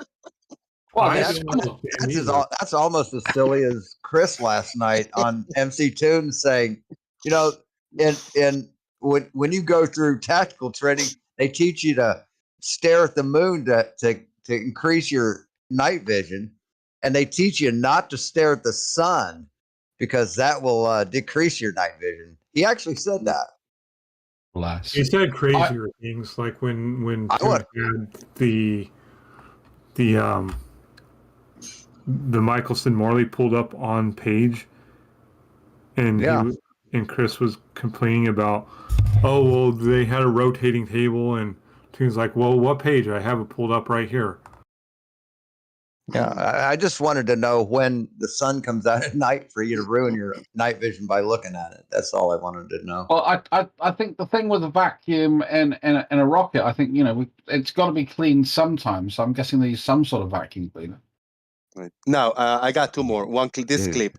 Well, That's almost as silly as Chris last night on MC Tunes saying, you know, when you go through tactical training, they teach you to stare at the moon to increase your night vision, and they teach you not to stare at the sun because that will decrease your night vision. He actually said that. He said crazier things, like when Tim had the Michelson Morley pulled up on page, and and Chris was complaining about, oh well, they had a rotating table, and Tim's like, well, what page? I have it pulled up right here. Yeah, I just wanted to know when the sun comes out at night for you to ruin your night vision by looking at it. That's all I wanted to know. Well, I think the thing with a vacuum in a rocket, I think, you know, it's got to be cleaned sometimes. So I'm guessing they use some sort of vacuum cleaner. Right. Now, I got 2 more. This clip.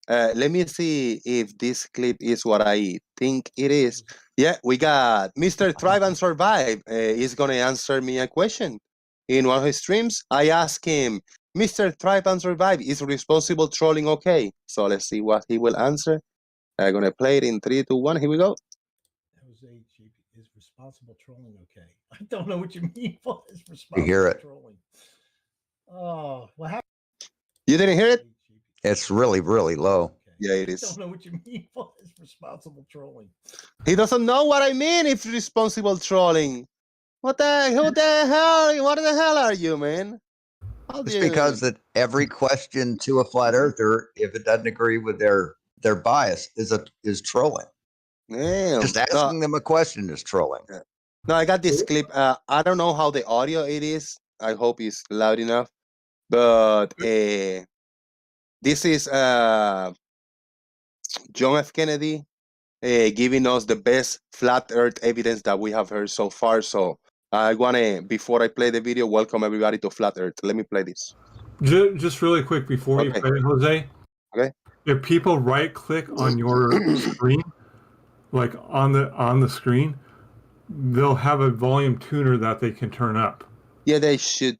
Let me see if this clip is what I think it is. Yeah, we got Mr. Thrive and Survive. He's going to answer me a question. In one of his streams, I asked him, Mr. Thrive and Survive, is responsible trolling okay? So let's see what he will answer. I'm going to play it in 3, 2, 1. Here we go. Jose, is responsible trolling okay? I don't know what you mean by is responsible You hear it. trolling. Oh, what happened? You didn't hear it? It's really, really low. Yeah, it I is. don't know what you mean by is responsible trolling. He doesn't know what I mean if responsible trolling. Who the hell are you, man? It's because that every question to a flat earther, if it doesn't agree with their bias, is trolling. Damn. Just asking them a question is trolling. No, I got this clip. I don't know how the audio it is. I hope it's loud enough. But this is John F. Kennedy giving us the best flat Earth evidence that we have heard so far. So I want to, before I play the video, welcome everybody to Flat Earth. Let me play this. Just really quick before you play it, Jose. Okay. If people right click on your screen, like on the screen, they'll have a volume tuner that they can turn up. Yeah, they should.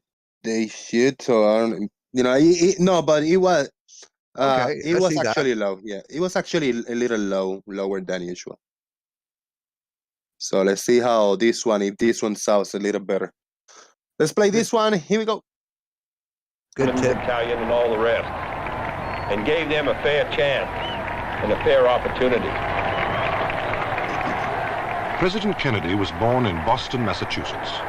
So I don't. No, but it was. It was actually low. Yeah, it was actually a little lower than usual. So let's see how this one. If this one sounds a little better. Let's play this one. Here we go. Good tip. Battalion and all the rest, and gave them a fair chance and a fair opportunity. President Kennedy was born in Boston, Massachusetts,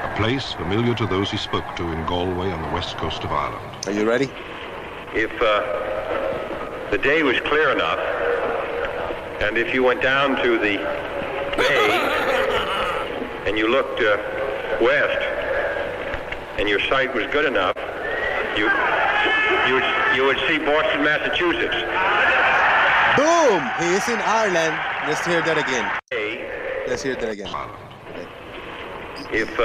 a place familiar to those he spoke to in Galway on the west coast of Ireland. Are you ready? If the day was clear enough, and if you went down to the bay and you looked west, and your sight was good enough, you would see Boston, Massachusetts. Boom! He is in Ireland. Let's hear that again. Let's hear that again. If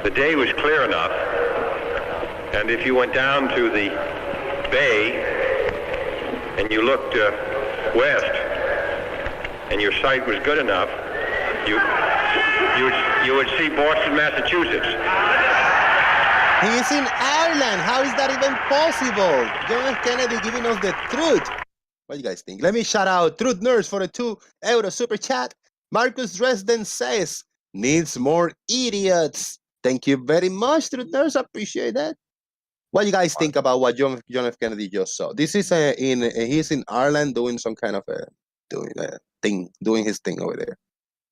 the day was clear enough, and if you went down to the bay and you looked west, and your sight was good enough, you would see Boston, Massachusetts. He is in Ireland. How is that even possible? John F. Kennedy giving us the truth. What do you guys think? Let me shout out Truth Nurse for a €2 super chat. Marcus Dresden says, needs more idiots. Thank you very much, Truth Nurse. I appreciate that. What do you guys think about what John F. Kennedy just saw? This is he's in Ireland doing some kind of doing his thing over there.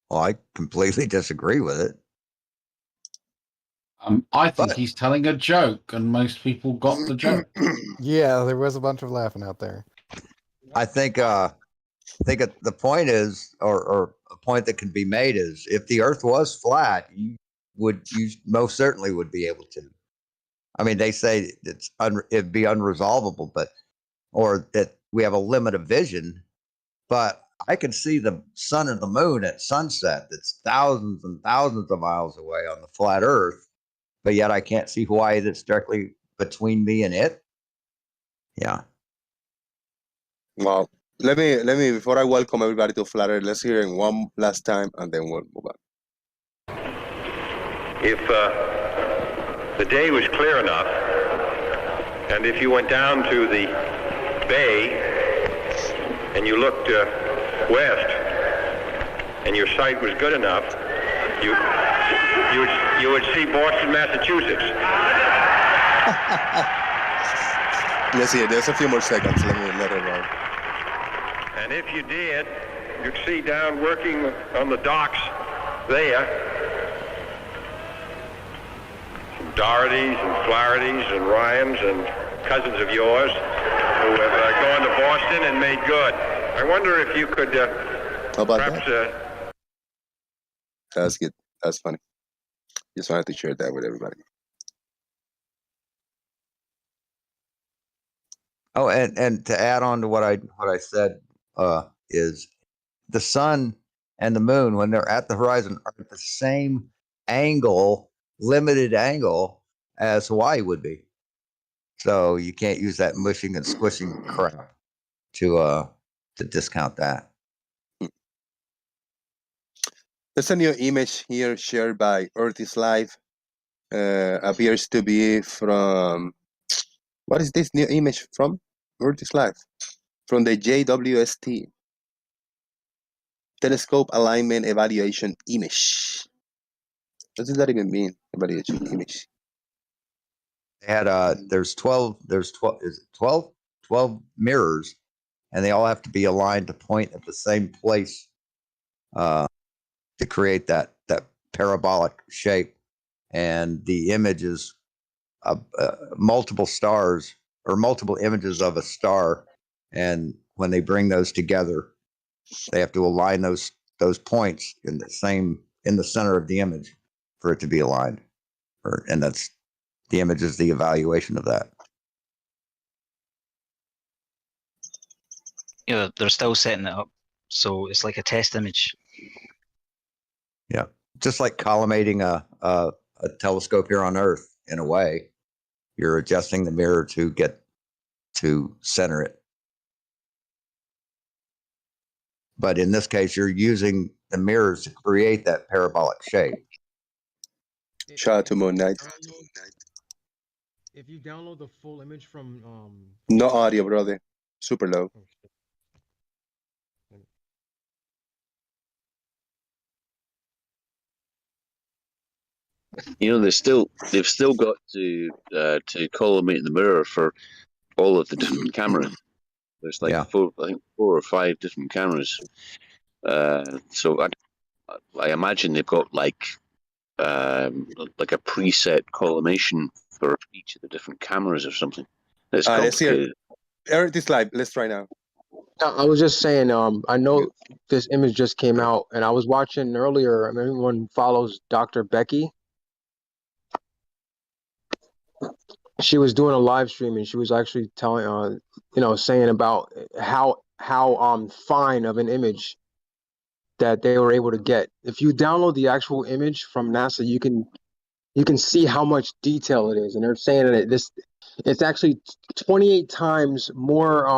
Well, I completely disagree with it. I think he's telling a joke, and most people got the joke. Yeah, there was a bunch of laughing out there. I think the point is, or a point that can be made is, if the Earth was flat, you most certainly would be able to. I mean, they say it'd be unresolvable, or that we have a limit of vision. But I can see the sun and the moon at sunset. That's thousands and thousands of miles away on the flat Earth, but yet I can't see Hawaii that's directly between me and it. Yeah. Well, let me before I welcome everybody to Flat Earth, let's hear it one last time, and then we'll move on. If the day was clear enough, and if you went down to the bay and you looked west, and your sight was good enough, you would see Boston, Massachusetts. Let's see. There's a few more seconds. Let it run. And if you did, you'd see down working on the docks there, some Dohertys and Flahertys and Ryans and cousins of yours who have gone to Boston and made good. I wonder if you could How about perhaps... That's good. That's funny. Just wanted to share that with everybody. Oh, and to add on to what I said is the sun and the moon, when they're at the horizon, are at the same angle, limited angle, as Hawaii would be. So you can't use that mushing and squishing crap to discount that. There's a new image here shared by Earth is Live. Appears to be from, what is this new image from? Earth is Live. From the JWST. Telescope Alignment Evaluation Image. What does that even mean? Evaluation image. They had there's 12 mirrors, and they all have to be aligned to point at the same place to create that parabolic shape. And the image is multiple stars or multiple images of a star, and when they bring those together, they have to align those points in the center of the image for it to be aligned. And that's the image is the evaluation of that. Yeah, they're still setting it up, so it's like a test image. Yeah, just like collimating a telescope here on Earth. In a way, you're adjusting the mirror to get to center it. But in this case, you're using the mirrors to create that parabolic shape. Shout out to Moon Knight. If you download the full image from No audio, brother. Super low. You know, they've still got to collimate the mirror for all of the different cameras. There's like four or five different cameras. So I imagine they've got like a preset collimation for each of the different cameras or something. It's Let's hear complicated. Earth is Live. Let's try now. I was just saying, I know this image just came out, and I was watching earlier. I mean, everyone follows Dr. Becky. She was doing a live stream, and she was actually telling, saying about how fine of an image that they were able to get. If you download the actual image from NASA, you can see how much detail it is, and they're saying that it's actually 28 times more.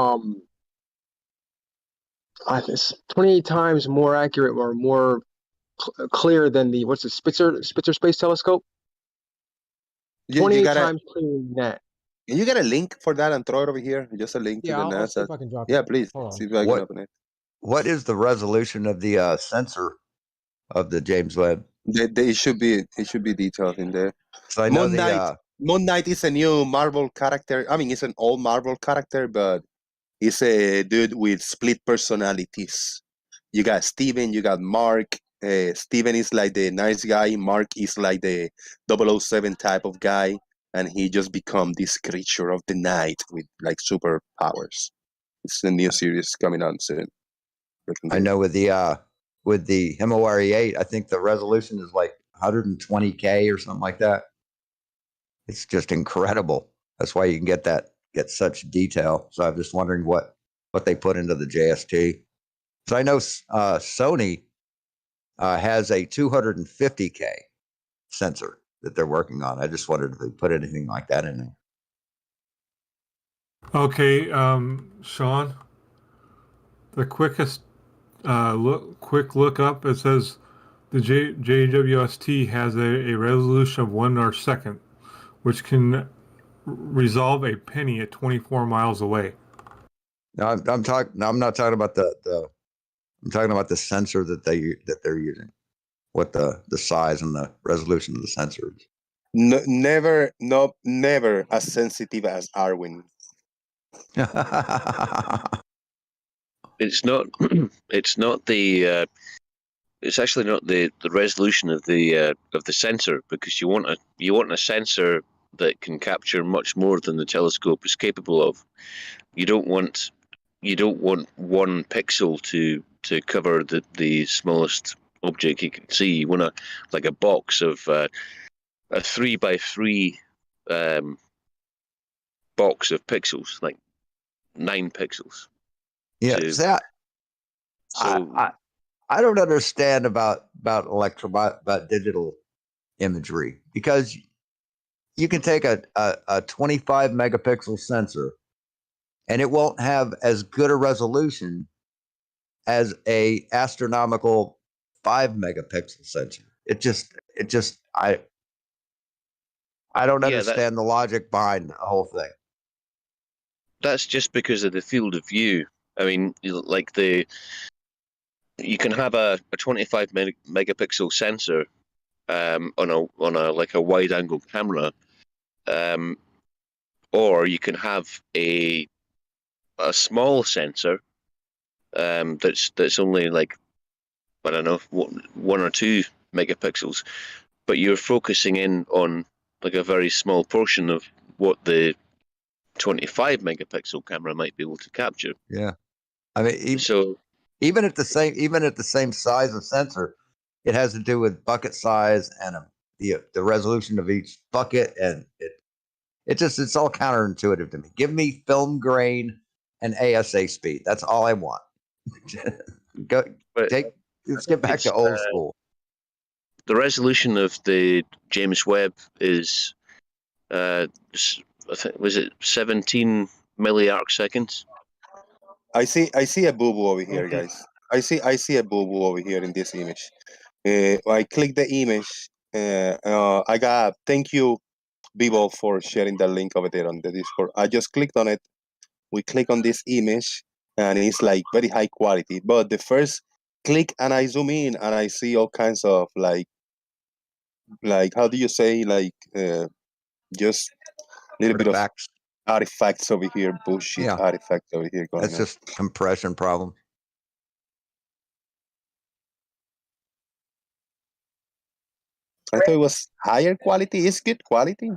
It's 28 times more accurate or more clear than what's the Spitzer Space Telescope? 28 times clearer than that. Can you get a link for that and throw it over here? Just a link to Yeah, the I'll see NASA. if I can drop Yeah, it. please. Hold on. See if I can open it. What is the resolution of the sensor of the James Webb? It should be detailed in there. So I know Moon Knight. Moon Knight is a new Marvel character. I mean, it's an old Marvel character, but he's a dude with split personalities. You got Steven, you got Mark. Steven is like the nice guy. Mark is like the 007 type of guy, and he just become this creature of the night with like superpowers. It's a new series coming on soon. I know with the Himawari 8, I think the resolution is like 120K or something like that. It's just incredible. That's why you can get such detail. So I'm just wondering what they put into the JST. So I know Sony has a 250K sensor that they're working on. I just wondered if they put anything like that in there. Okay, Sean, the quickest quick look up, it says the JWST has a resolution of 1 arcsecond, which can resolve a penny at 24 miles away. No, I'm not talking about I'm talking about the sensor that they're using. What the size and the resolution of the sensor is. Never as sensitive as Arwin. It's not. It's not the. It's actually not the resolution of the sensor, because you want a sensor that can capture much more than the telescope is capable of. You don't want 1 pixel to cover the smallest object you can see. You want a box of a 3x3 box of pixels, like 9 pixels. Yeah, I don't understand about digital imagery, because you can take a 25 megapixel sensor and it won't have as good a resolution as a astronomical 5 megapixel sensor. I don't understand the logic behind the whole thing. That's just because of the field of view. I mean, like you can have a 25 megapixel sensor on a like a wide angle camera, or you can have a small sensor that's only like, I don't know, 1 or 2 megapixels, but you're focusing in on like a very small portion of what the 25 megapixel camera might be able to capture. Yeah, I mean, even at the same size of sensor, it has to do with bucket size and the resolution of each bucket, and it's all counterintuitive to me. Give me film grain and ASA speed. That's all I want. Let's get back to old school. The resolution of the James Webb is, I think, was it 17 milliarc seconds? I see a boo-boo over here, guys. I see a boo-boo over here in this image. I click the image. I got, thank you, Bibo, for sharing the link over there on the Discord. I just clicked on it. We click on this image, and it's like very high quality. But the first click, and I zoom in, and I see all kinds of like how do you say, like just a little bit of artifacts over here, bullshit artifacts over here going on. That's just compression problem. I thought it was higher quality. It's good quality.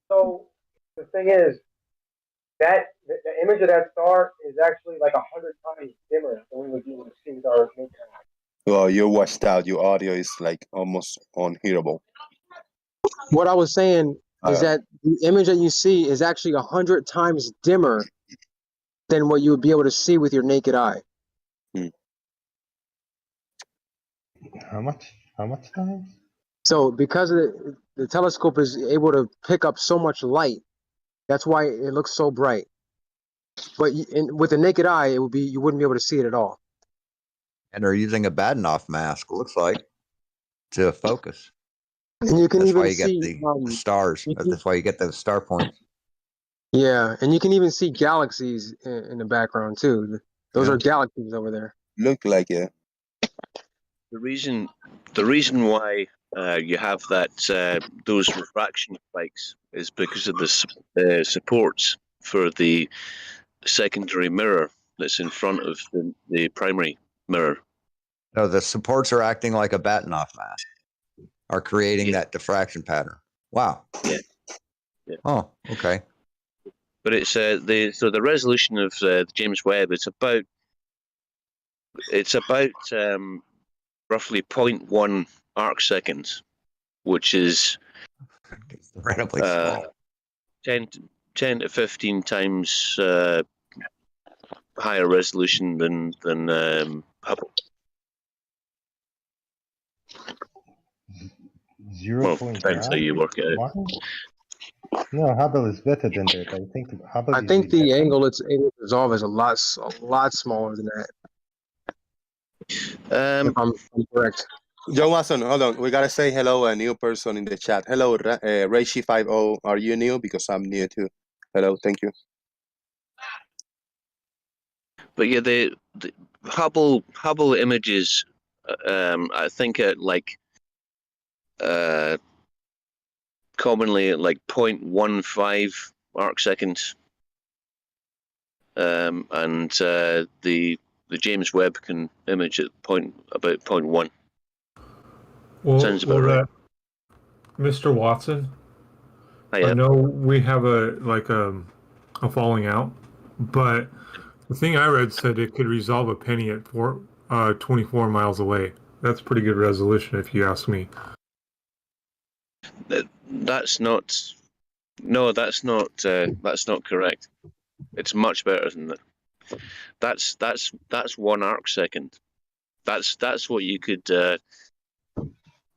So the thing is that the image of that star is actually like 100 times dimmer than we would be able to see with our naked eye. Well, you're washed out. Your audio is like almost unhearable. What I was saying is that the image that you see is actually 100 times dimmer than what you would be able to see with your naked eye. How much times? So because of the telescope is able to pick up so much light, that's why it looks so bright. But with the naked eye, you wouldn't be able to see it at all. And they're using a Badenoff mask, it looks like, to focus. And you can That's even why you see get the stars. That's why you get those star points. Yeah, and you can even see galaxies in the background too. Those Yeah. are galaxies over there. Look like it. The reason why you have that those refraction spikes is because of the supports for the secondary mirror that's in front of the primary mirror. No, the supports are acting like a Bahtinov mask, are creating that diffraction pattern. Wow. Yeah. Oh, okay. But it's the resolution of the James Webb. It's about roughly 0.1 arc seconds, which is incredibly small. 10 to 15 times higher resolution than Hubble. 0.9. Depends how you work it out. No, Hubble is better than that. I think Hubble. I think the angle it's able to resolve is a lot smaller than that. If I'm correct. John Watson, hold on. We gotta say hello a new person in the chat. Hello, Reishi50. Are you new? Because I'm new too. Hello, thank you. But yeah, the Hubble images, I think at commonly at 0.15 arc seconds, and the James Webb can image at about 0.1. Well, Sounds about right. Mr. Watson, Hiya. I know we have a falling out, but the thing I read said it could resolve a penny at 24 miles away. That's pretty good resolution, if you ask me. That's not correct. It's much better than that. That's 1 arc second. That's what you could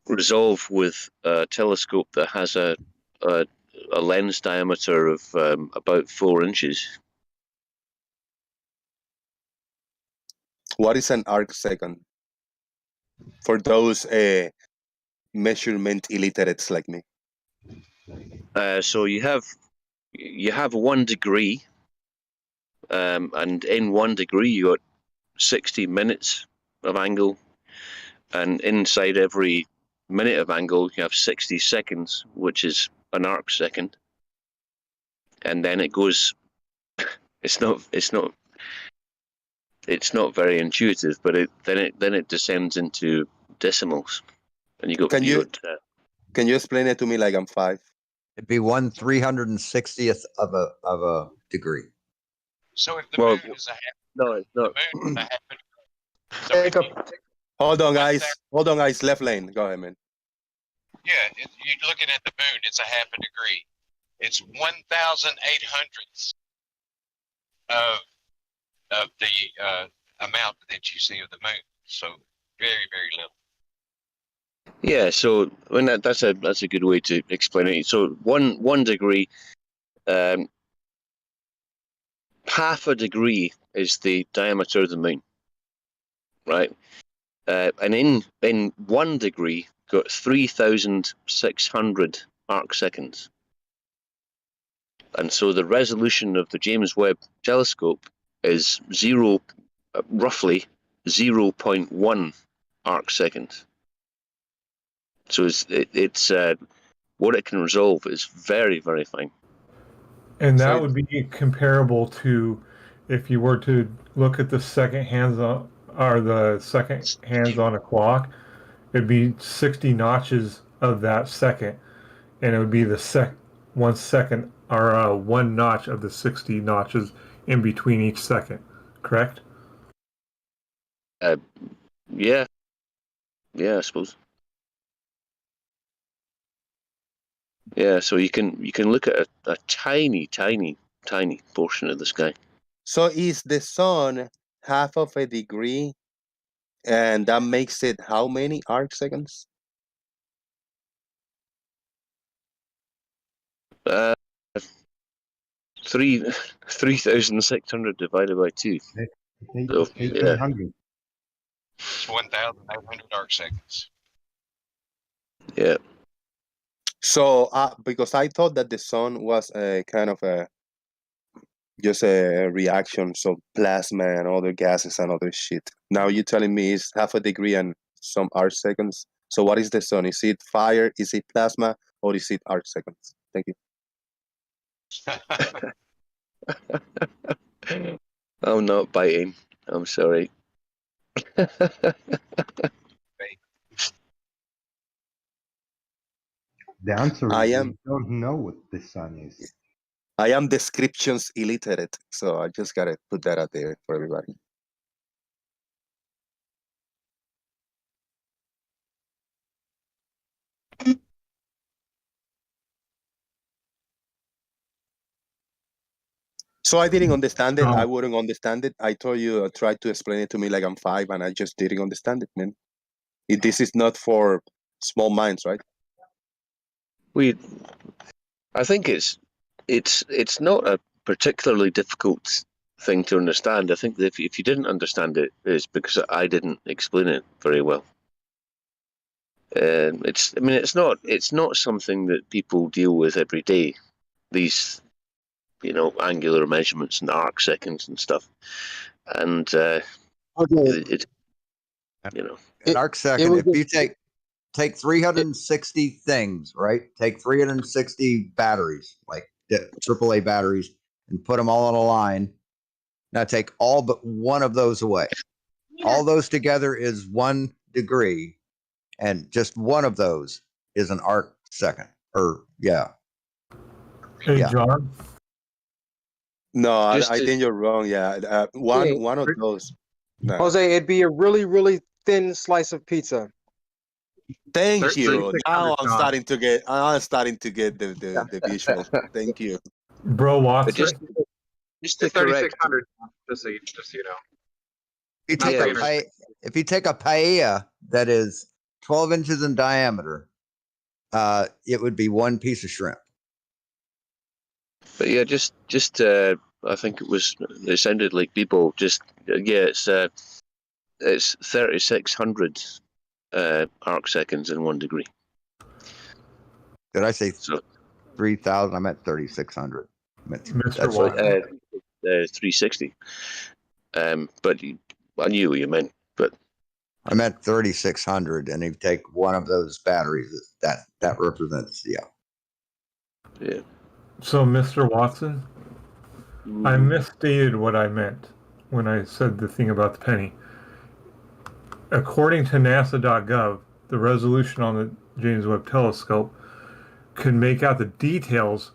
resolve with a telescope that has a lens diameter of about 4 inches. What is an arc second? For those measurement illiterates like me. So you have 1 degree, and in 1 degree you got 60 minutes of angle, and inside every minute of angle you have 60 seconds, which is an arc second, and then it goes. It's not very intuitive, but then it descends into decimals, and you go. Can you explain it to me like I'm 5? It'd be 1/360th of a degree. So if the moon is a half, no, it's not. The moon is a half a Hold on, guys. Left lane. Go ahead, man. Yeah, you're looking at the moon. It's a half a degree. It's 1,800ths of the amount that you see of the moon. So very, very little. Yeah, so that's a good way to explain it. So one degree, half a degree is the diameter of the moon, right? And in 1 degree, got 3,600 arc seconds, and so the resolution of the James Webb Telescope is roughly 0.1 arc seconds. So it's what it can resolve is very, very fine. And that would be comparable to if you were to look at the second hands on a clock, it'd be 60 notches of that second, and it would be the 1 second or 1 notch of the 60 notches in between each second. Correct? Yeah, I suppose. Yeah, so you can look at a tiny portion of the sky. So is the sun half of a degree, and that makes it how many arc seconds? 3,600 divided by 2. So, yeah. 1,800. It's 1,800 arc seconds. Yeah. So because I thought that the sun was kind of a just reactions of plasma and other gases and other shit. Now you're telling me it's half a degree and some arc seconds. So what is the sun? Is it fire? Is it plasma? Or is it arc seconds? Thank you. I'm not biting. I'm sorry. The answer is I we am don't know what the sun is. I am descriptions illiterate, so I just gotta put that out there for everybody. So I didn't understand it. I wouldn't understand it. I told you, try to explain it to me like I'm 5, and I just didn't understand it, man. This is not for small minds, right? I think it's not a particularly difficult thing to understand. I think that if you didn't understand it, it's because I didn't explain it very well. It's not something that people deal with every day. These, angular measurements and arc seconds and stuff, and An arc second. If you take 360 things, right? Take 360 batteries, like AAA batteries, and put them all on a line. Now take all but one of those away. All those together is 1 degree, and just one of those is an arc second. Hey, John. No, I think you're wrong. Yeah, one of those. No. Jose, it'd be a really, really thin slice of pizza. Thank you. Now I'm starting to get the visual. Thank you. Bro, Watson. Just It's 3,600. Just so you know. If you take a paella that is 12 inches in diameter, it would be 1 piece of shrimp. But yeah, just I think it sounded like people it's 3,600 arc seconds in 1 degree. Did I say 3,000? I meant 3,600. That's what 360. But I knew what you meant. But I meant 3,600, and if you take one of those batteries, that represents Yeah. So, Mr. Watson, I misstated what I meant when I said the thing about the penny. According to NASA.gov, the resolution on the James Webb Telescope could make out the details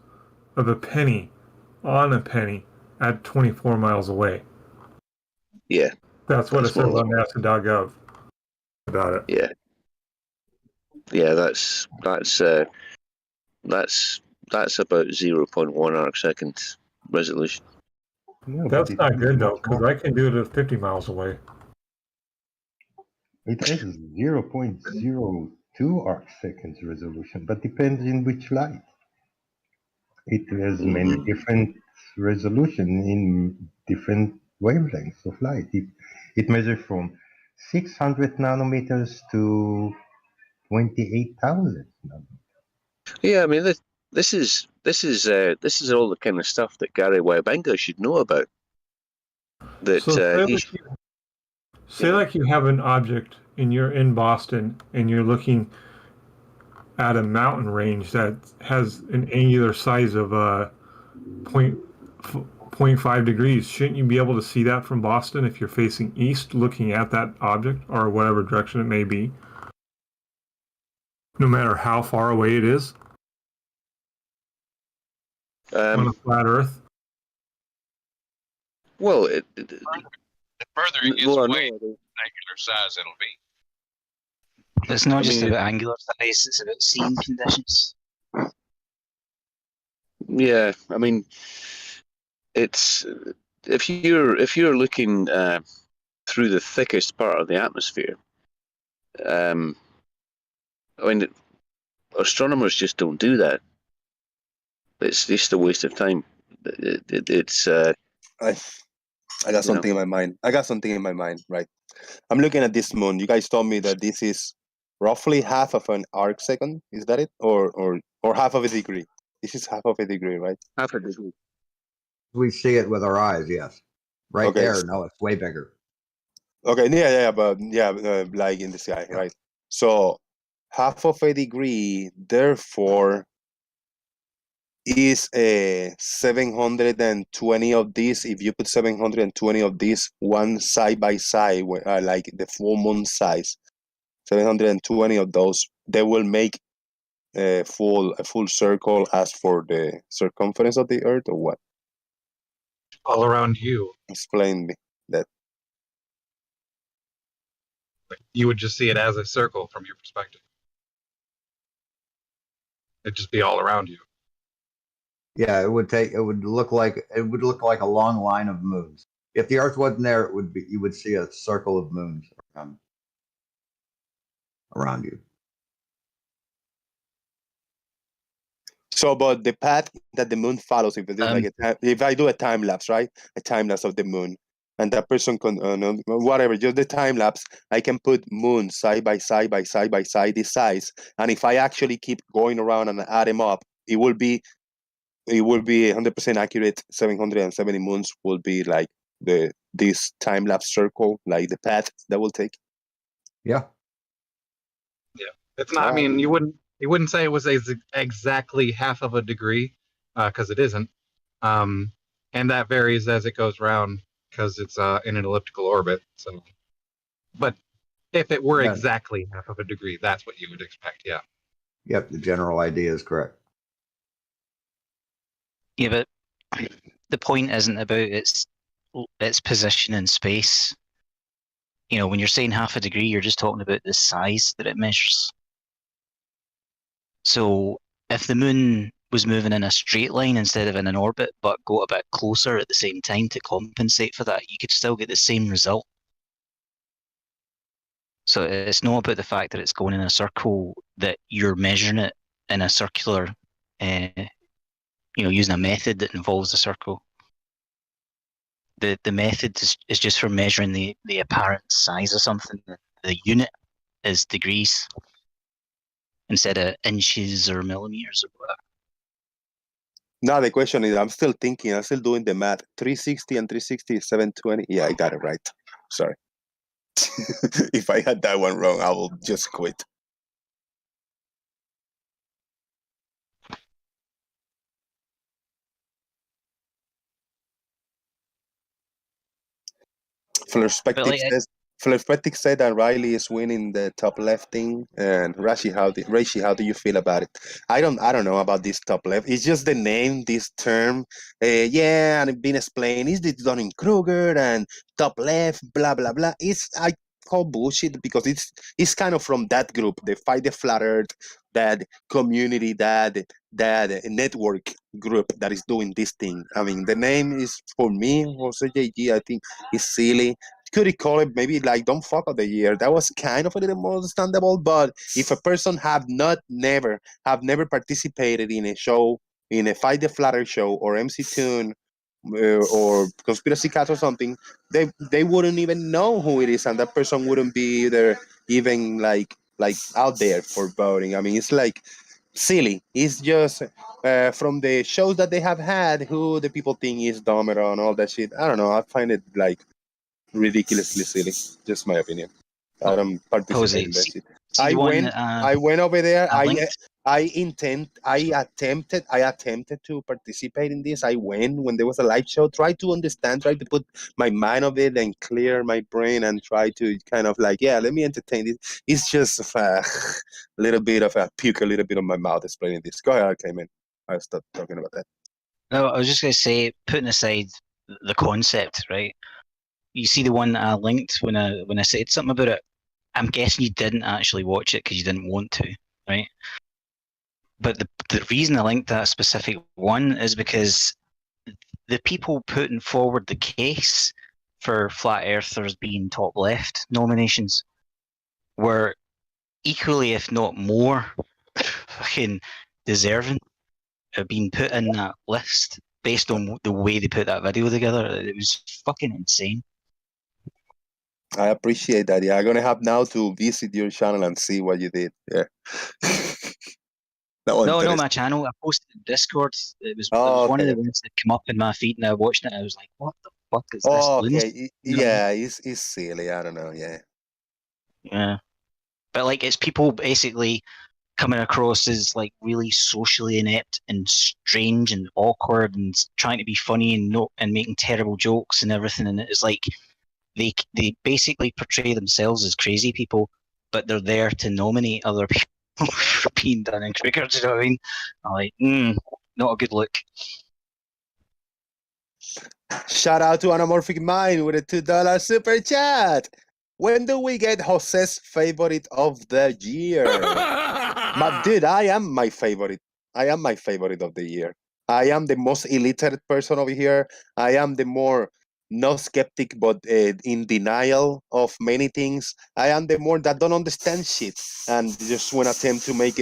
of a penny on a penny at 24 miles away. Yeah. That's what it says on NASA.gov about it. Yeah. Yeah, that's about 0.1 arc second resolution. That's not good though, because I can do it at 50 miles away. It has 0.02 arc seconds resolution, but depends in which light. It has many different resolution in different wavelengths of light. It measures from 600 nanometers to 28,000 nanometers. Yeah, I mean this is all the kind of stuff that Gary Wybanga should know about. That say like you have an object and you're in Boston and you're looking at a mountain range that has an angular size of 0.5 degrees. Shouldn't you be able to see that from Boston if you're facing east looking at that object or whatever direction it may be? No matter how far away it is? On a flat Earth? Well, The further it gets away, the angular size it'll be. It's not just about angular size; it's about seeing conditions. Yeah, I mean, it's if you're looking through the thickest part of the atmosphere. I mean, astronomers just don't do that. It's just a waste of time. I got something in my mind. Right? I'm looking at this moon. You guys told me that this is roughly half of an arc second. Is that it, or half of a degree? This is half of a degree, right? Half a degree. We see it with our eyes, yes. Right Okay. there, no, it's way bigger. Okay, but like in the sky, right? So half of a degree, therefore, is 720 of these. If you put 720 of these one side by side, like the full moon size, 720 of those, they will make a full circle as for the circumference of the Earth, or what? All around you. Explain me that. You would just see it as a circle from your perspective. It'd just be all around you. Yeah, it would look like a long line of moons. If the Earth wasn't there, you would see a circle of moons around you. So, but the path that the moon follows, if I do a time lapse, right? A time lapse of the moon, and that person can, whatever, just the time lapse, I can put moon side by side this size. And if I actually keep going around and add them up, it will be 100% accurate. 770 moons will be like this time lapse circle, like the path that will take. Yeah. Yeah. It's not, I mean, you wouldn't say it was exactly half of a degree, because it isn't. And that varies as it goes round, because it's in an elliptical orbit. So, but if it were exactly half of a degree, that's what you would expect. Yeah. Yep, the general idea is correct. Yeah, but the point isn't about its position in space. You know, when you're saying half a degree, you're just talking about the size that it measures. So if the moon was moving in a straight line instead of in an orbit, but got a bit closer at the same time to compensate for that, you could still get the same result. So it's not about the fact that it's going in a circle, that you're measuring it in a circular, using a method that involves a circle. The method is just for measuring the apparent size of something. The unit is degrees instead of inches or millimeters or whatever. Now the question is, I'm still doing the math. 360 and 360 is 720. Yeah, I got it right. Sorry. If I had that one wrong, I will just quit. Flurspectic said that Riley is winning the top left thing. And Rashi, how do you feel about it? I don't know about this top left. It's just the name, this term. Yeah, and it's been explained. Is this Dunning-Kruger and top left, blah blah blah. I call bullshit because it's kind of from that group, the Fight the Flat Earth, that community, that network group that is doing this thing. I mean, the name is, for me, Jose JG, I think it's silly. Could he call it maybe like "Don't Fuck Up the Year"? That was kind of a little more understandable. But if a person never participated in a show, in a Fight the Flat Earth show or MC Toon or Conspiracy Cats or something, they wouldn't even know who it is, and that person wouldn't be there even like out there for voting. I mean, it's like silly. It's just from the shows that they have had, who the people think is Domero and all that shit. I don't know. I find it like ridiculously silly. Just my opinion. I don't participate in that shit. I went over there. I attempted to participate in this. I went when there was a live show, tried to understand, tried to put my mind of it and clear my brain and try to kind of like, yeah, let me entertain this. It's just a little bit of a puke, a little bit on my mouth explaining this. Go ahead, Cayman. I'll stop talking about that. No, I was just going to say, putting aside the concept, right? You see the one that I linked when I said something about it. I'm guessing you didn't actually watch it because you didn't want to, right? But the reason I linked that specific one is because the people putting forward the case for Flat Earthers being top left nominations were equally, if not more, fucking deserving of being put in that list based on the way they put that video together. It was fucking insane. I appreciate that. Yeah, I'm gonna have now to visit your channel and see what you did. Yeah. No, no, my channel. I posted in Discord. It was one of the ones that came up in my feed, and I watched it. And I was like, "What the fuck is this?" Oh, lunacy?" okay. You know what I mean? Yeah, it's silly. I don't know. Yeah. Yeah, but like it's people basically coming across as like really socially inept and strange and awkward and trying to be funny and making terrible jokes and everything. And it's like they basically portray themselves as crazy people, but they're there to nominate other people for being done in cricket. Do you know what I mean? I'm like, not a good look. Shout out to Anamorphic Mind with a $2 super chat. When do we get Jose's favorite of the year? Dude, I am my favorite. I am my favorite of the year. I am the most illiterate person over here. I am the more not skeptic, but in denial of many things. I am the more that don't understand shit and just want to attempt to make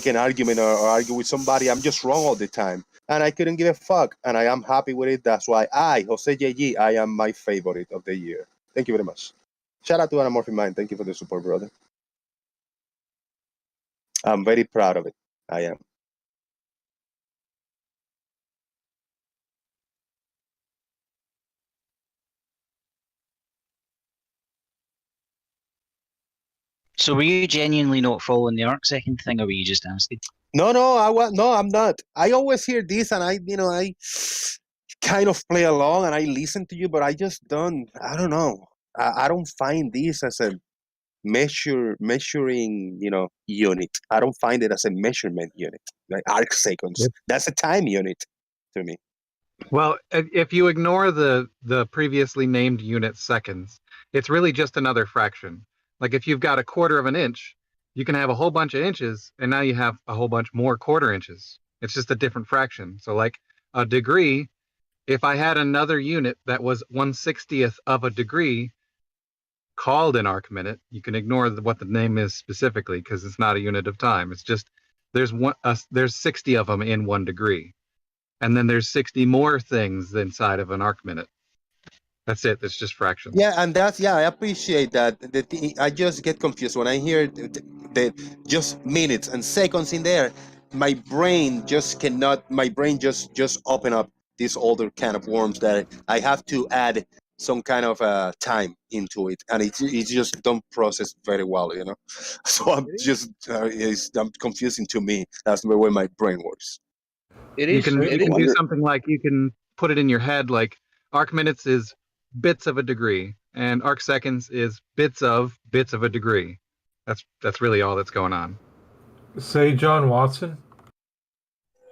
an argument or argue with somebody. I'm just wrong all the time, and I couldn't give a fuck. And I am happy with it. That's why Jose JG, I am my favorite of the year. Thank you very much. Shout out to Anamorphic Mind. Thank you for the support, brother. I'm very proud of it. I am. So were you genuinely not following the Arc Second thing, or were you just asking? No, I'm not. I always hear this, and I kind of play along, and I listen to you, but I just don't. I don't know. I don't find this as a measuring unit. I don't find it as a measurement unit, like arc seconds. Yep. That's a time unit to me. Well, if you ignore the previously named unit seconds, it's really just another fraction. Like if you've got a quarter of an inch, you can have a whole bunch of inches, and now you have a whole bunch more quarter inches. It's just a different fraction. So like a degree, if I had another unit that was 1/60th of a degree called an arc minute, you can ignore what the name is specifically because it's not a unit of time. It's just there's 60 of them in 1 degree. And then there's 60 more things inside of an arc minute. That's it. It's just fractions. Yeah, and I appreciate that. I just get confused when I hear the just minutes and seconds in there. My brain just cannot. My brain just open up this older can of worms that I have to add some kind of time into it, and it just don't process very well, So I'm just it's confusing to me. That's the way my brain works. You can do something like you can put it in your head like arc minutes is bits of a degree and arc seconds is bits of a degree. That's really all that's going on. Say, John Watson.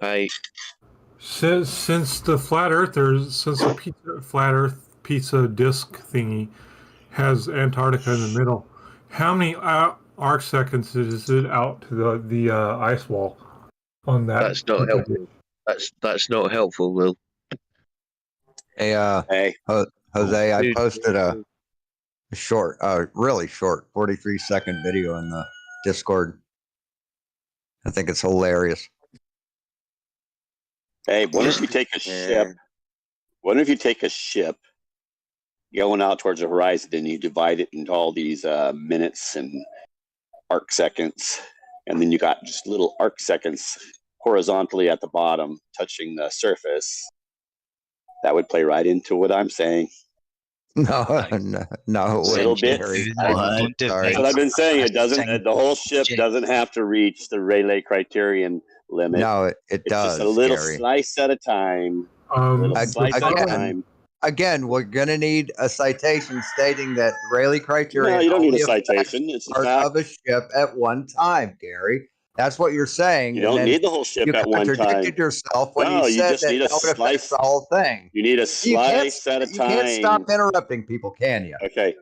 Hi. Since the flat Earth pizza disc thingy has Antarctica in the middle, how many arc seconds is it out to the ice wall on that? That's not helpful. That's not helpful, Will. Hey, Jose, I posted a short, really short, 43-second video in the Discord. I think it's hilarious. Hey, what if you take a ship? What if you take a ship going out towards the horizon and you divide it into all these minutes and arc seconds, and then you got just little arc seconds horizontally at the bottom touching the surface? That would play right into what I'm saying. No. A little bit. That's what I've been saying. It doesn't. The whole ship doesn't have to reach the Rayleigh criterion limit. No, it does. Just a little Gary. slice at a time. Again, we're gonna need a citation stating that Rayleigh criterion. No, you don't need a only affects citation. It's a part fact. of a ship at one time, Gary. That's what you're saying. You and don't then need the whole ship you at one time. contradicted yourself when No, you you said just that need a that would affect slice. the whole thing. You need a You slice at a You time. can't stop interrupting people, can you? Okay.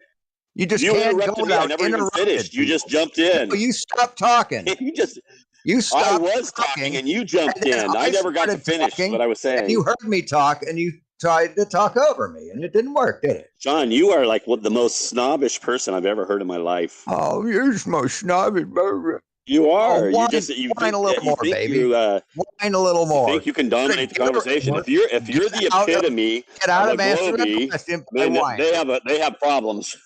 You just You can't interrupted go me. I without never even interrupting. finished. You just jumped in. No, you stopped talking. You stopped. I was talking and you jumped and then in. I never got to started finish talking, what I was saying. And you heard me talk, and you tried to talk over me, and it didn't work, did it? John, you are like the most snobbish person I've ever heard in my life. Oh, you're the most snobbish, baby. You are. Oh, whine a little more, baby. Whine a little You more. think you can dominate the conversation? If you're the epitome Get out of of a answering the Globie, question by then whining. they have problems.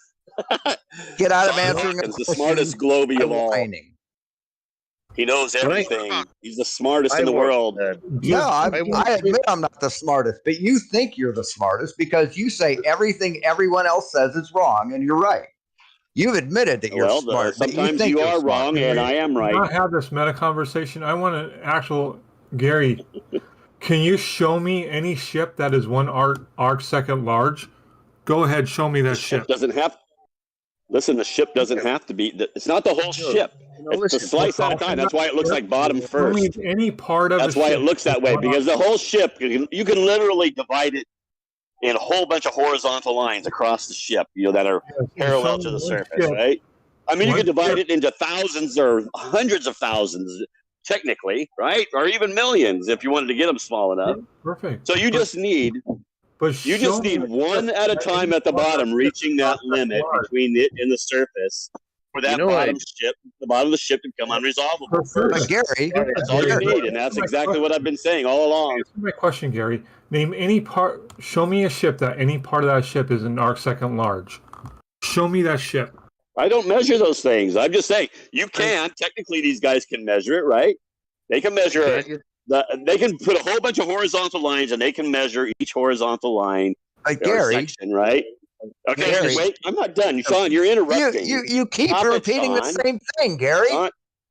Get out of answering It's a the question smartest Globie by of all. whining. He knows everything. He's the smartest in the work, world. No, I admit I'm not the smartest, but you think you're the smartest because you say everything everyone else says is wrong, and you're right. You've admitted that you're smart. But Sometimes think you you're are smart. wrong, and I am right. Not have this meta conversation. I want an actual Gary. Can you show me any ship that is one arc second large? Go ahead, show me that ship. Doesn't have. Listen, the ship doesn't have to be. It's not the whole ship. It's a slice at a time. That's why it looks like bottom first. Show me any part of. That's why it looks that way, because the whole ship, you can literally divide it in a whole bunch of horizontal lines across the ship, that are parallel to the surface, right? I mean, you can divide it into thousands or hundreds of thousands, technically, right? Or even millions if you wanted to get them small enough. Perfect. So you just need one at a time at the bottom, reaching that limit between it and the surface for that the bottom of the ship to become unresolvable. But Gary, that's all you need, and that's exactly what I've been saying all along. Answer my question, Gary. Name any part. Show me a ship that any part of that ship is an arc second large. Show me that ship. I don't measure those things. I'm just saying you can. Technically, these guys can measure it, right? They can measure it. They can put a whole bunch of horizontal lines, and they can measure each horizontal line. Gary, section, right? Okay, Gary, wait. I'm not done. Sean, you're interrupting. You keep repeating the same thing, Gary.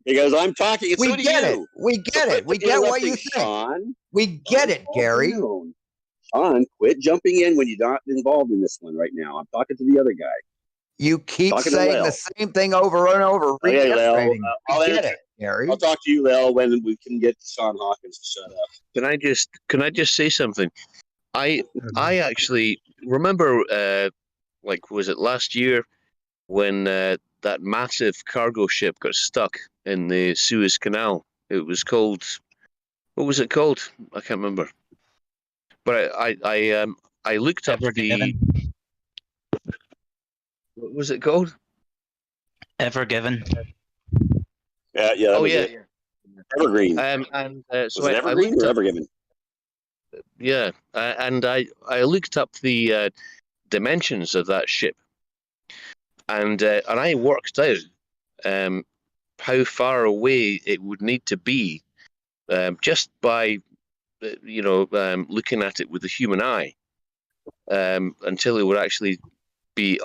Because I'm talking. We get it. We get it. We get what you think. Sean. We get it, Gary. Sean, quit jumping in when you're not involved in this one right now. I'm talking to the other guy. You keep saying the same thing over and over. Okay, Lel, I'll get it, Gary. I'll talk to you, Lel, when we can get Sean Hawkins to shut up. Can I just say something? I actually remember, was it last year when that massive cargo ship got stuck in the Suez Canal? It was called. What was it called? I can't remember. But I looked up the. What was it called? Ever Given. Yeah. Oh yeah. Evergreen. So was it Evergreen or Evergiven? Yeah, and I looked up the dimensions of that ship, and I worked out how far away it would need to be, just by looking at it with the human eye, until it would actually be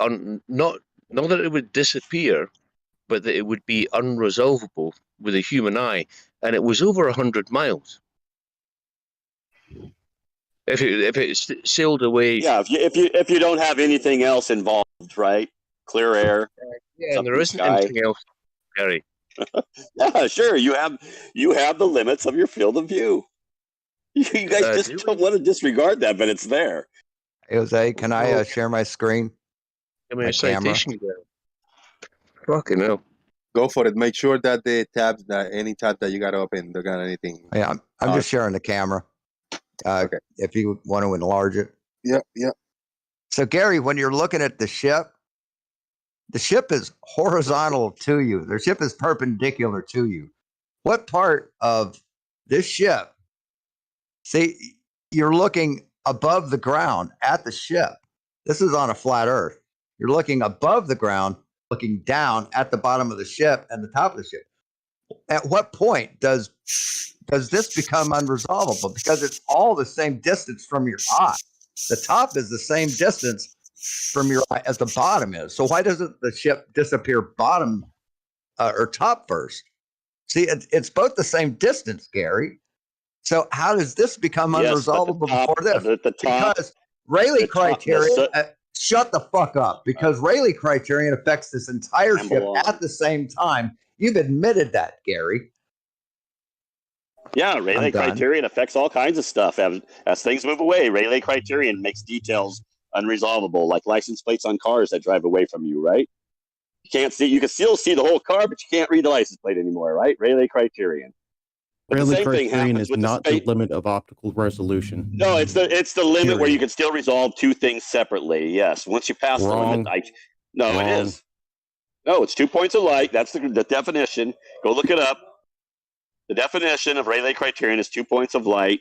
not that it would disappear, but that it would be unresolvable with a human eye, and it was over 100 miles. If it sailed away, yeah. If you don't have anything else involved, right? Clear air. Yeah, and there isn't anything else, Gary. Yeah, sure. You have the limits of your field of view. You guys just don't want to disregard that, but it's there. Jose, can I share my screen? Give me a citation. Fucking hell. Go for it. Make sure that the tabs, any tab that you got open, don't got anything. Yeah, I'm just sharing the camera. Okay. If you want to enlarge it. Yeah. So Gary, when you're looking at the ship is horizontal to you. The ship is perpendicular to you. What part of this ship? See, you're looking above the ground at the ship. This is on a flat Earth. You're looking above the ground, looking down at the bottom of the ship and the top of the ship. At what point does this become unresolvable? Because it's all the same distance from your eye. The top is the same distance from your eye as the bottom is. So why doesn't the ship disappear bottom or top first? See, it's both the same distance, Gary. So how does this become unresolvable before this? Because Rayleigh criterion. Shut the fuck up. Because Rayleigh criterion affects this entire ship at the same time. You've admitted that, Gary. Yeah, Rayleigh criterion affects all kinds of stuff. As things move away, Rayleigh criterion makes details unresolvable, like license plates on cars that drive away from you, right? You can't see. You can still see the whole car, but you can't read the license plate anymore, right? Rayleigh criterion. But Rayleigh criterion is not the limit of optical resolution. No, it's the limit where you can still resolve two things separately. Yes, once you pass the limit, it is. No, it's 2 points of light. That's the definition. Go look it up. The definition of Rayleigh criterion is 2 points of light.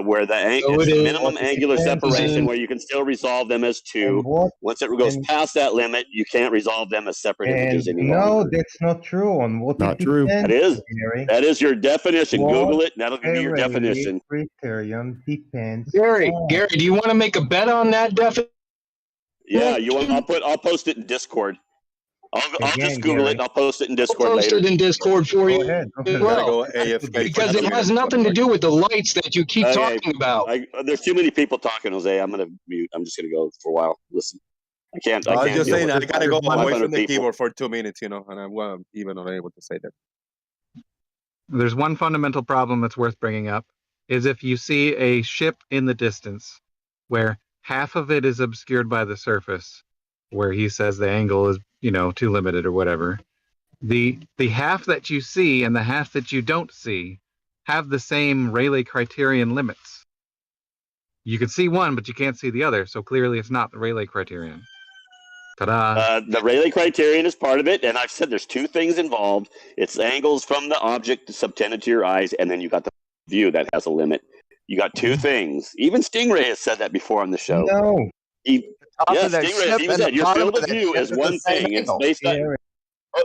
where the So it's it is- minimum angular depends separation, on- where you can still resolve them as two. And what? Once it goes and- past that limit, you can't resolve them as separate And images any no, longer. that's not true. On what Not it true. depends, That is Gary. that is your definition. What Google it, and that'll give you your Rayleigh definition. criterion depends. Gary, on. Gary, do you want to make a bet on that definition? Yeah, you want? I'll post it in Discord. I'll Again, just Google Gary. it and I'll post it in Discord Post later. it in Discord for you Go ahead. as Gotta well, go AFK because for it 2 has minutes. nothing to do with the lights that you keep Okay. talking about. There's too many people talking, Jose. I'm gonna mute. I'm just gonna go for a while. Listen, I can't. I was can't just deal saying, with I gotta go away 500 from the people. keyboard for 2 minutes, and I wasn't even unable to say that. There's one fundamental problem that's worth bringing up, is if you see a ship in the distance where half of it is obscured by the surface, where he says the angle is, too limited or whatever, the half that you see and the half that you don't see have the same Rayleigh criterion limits. You can see one, but you can't see the other, so clearly it's not the Rayleigh criterion. Ta-da! The Rayleigh criterion is part of it, and I've said there's two things involved. It's angles from the object subtended to your eyes, and then you got the view that has a limit. You got two things. Even Stingray has said that before on the show. No. Top Yeah, of that Stingray ship has even and the said your bottom field of of that view ship is is the one same thing. It's angle. based on. Gary.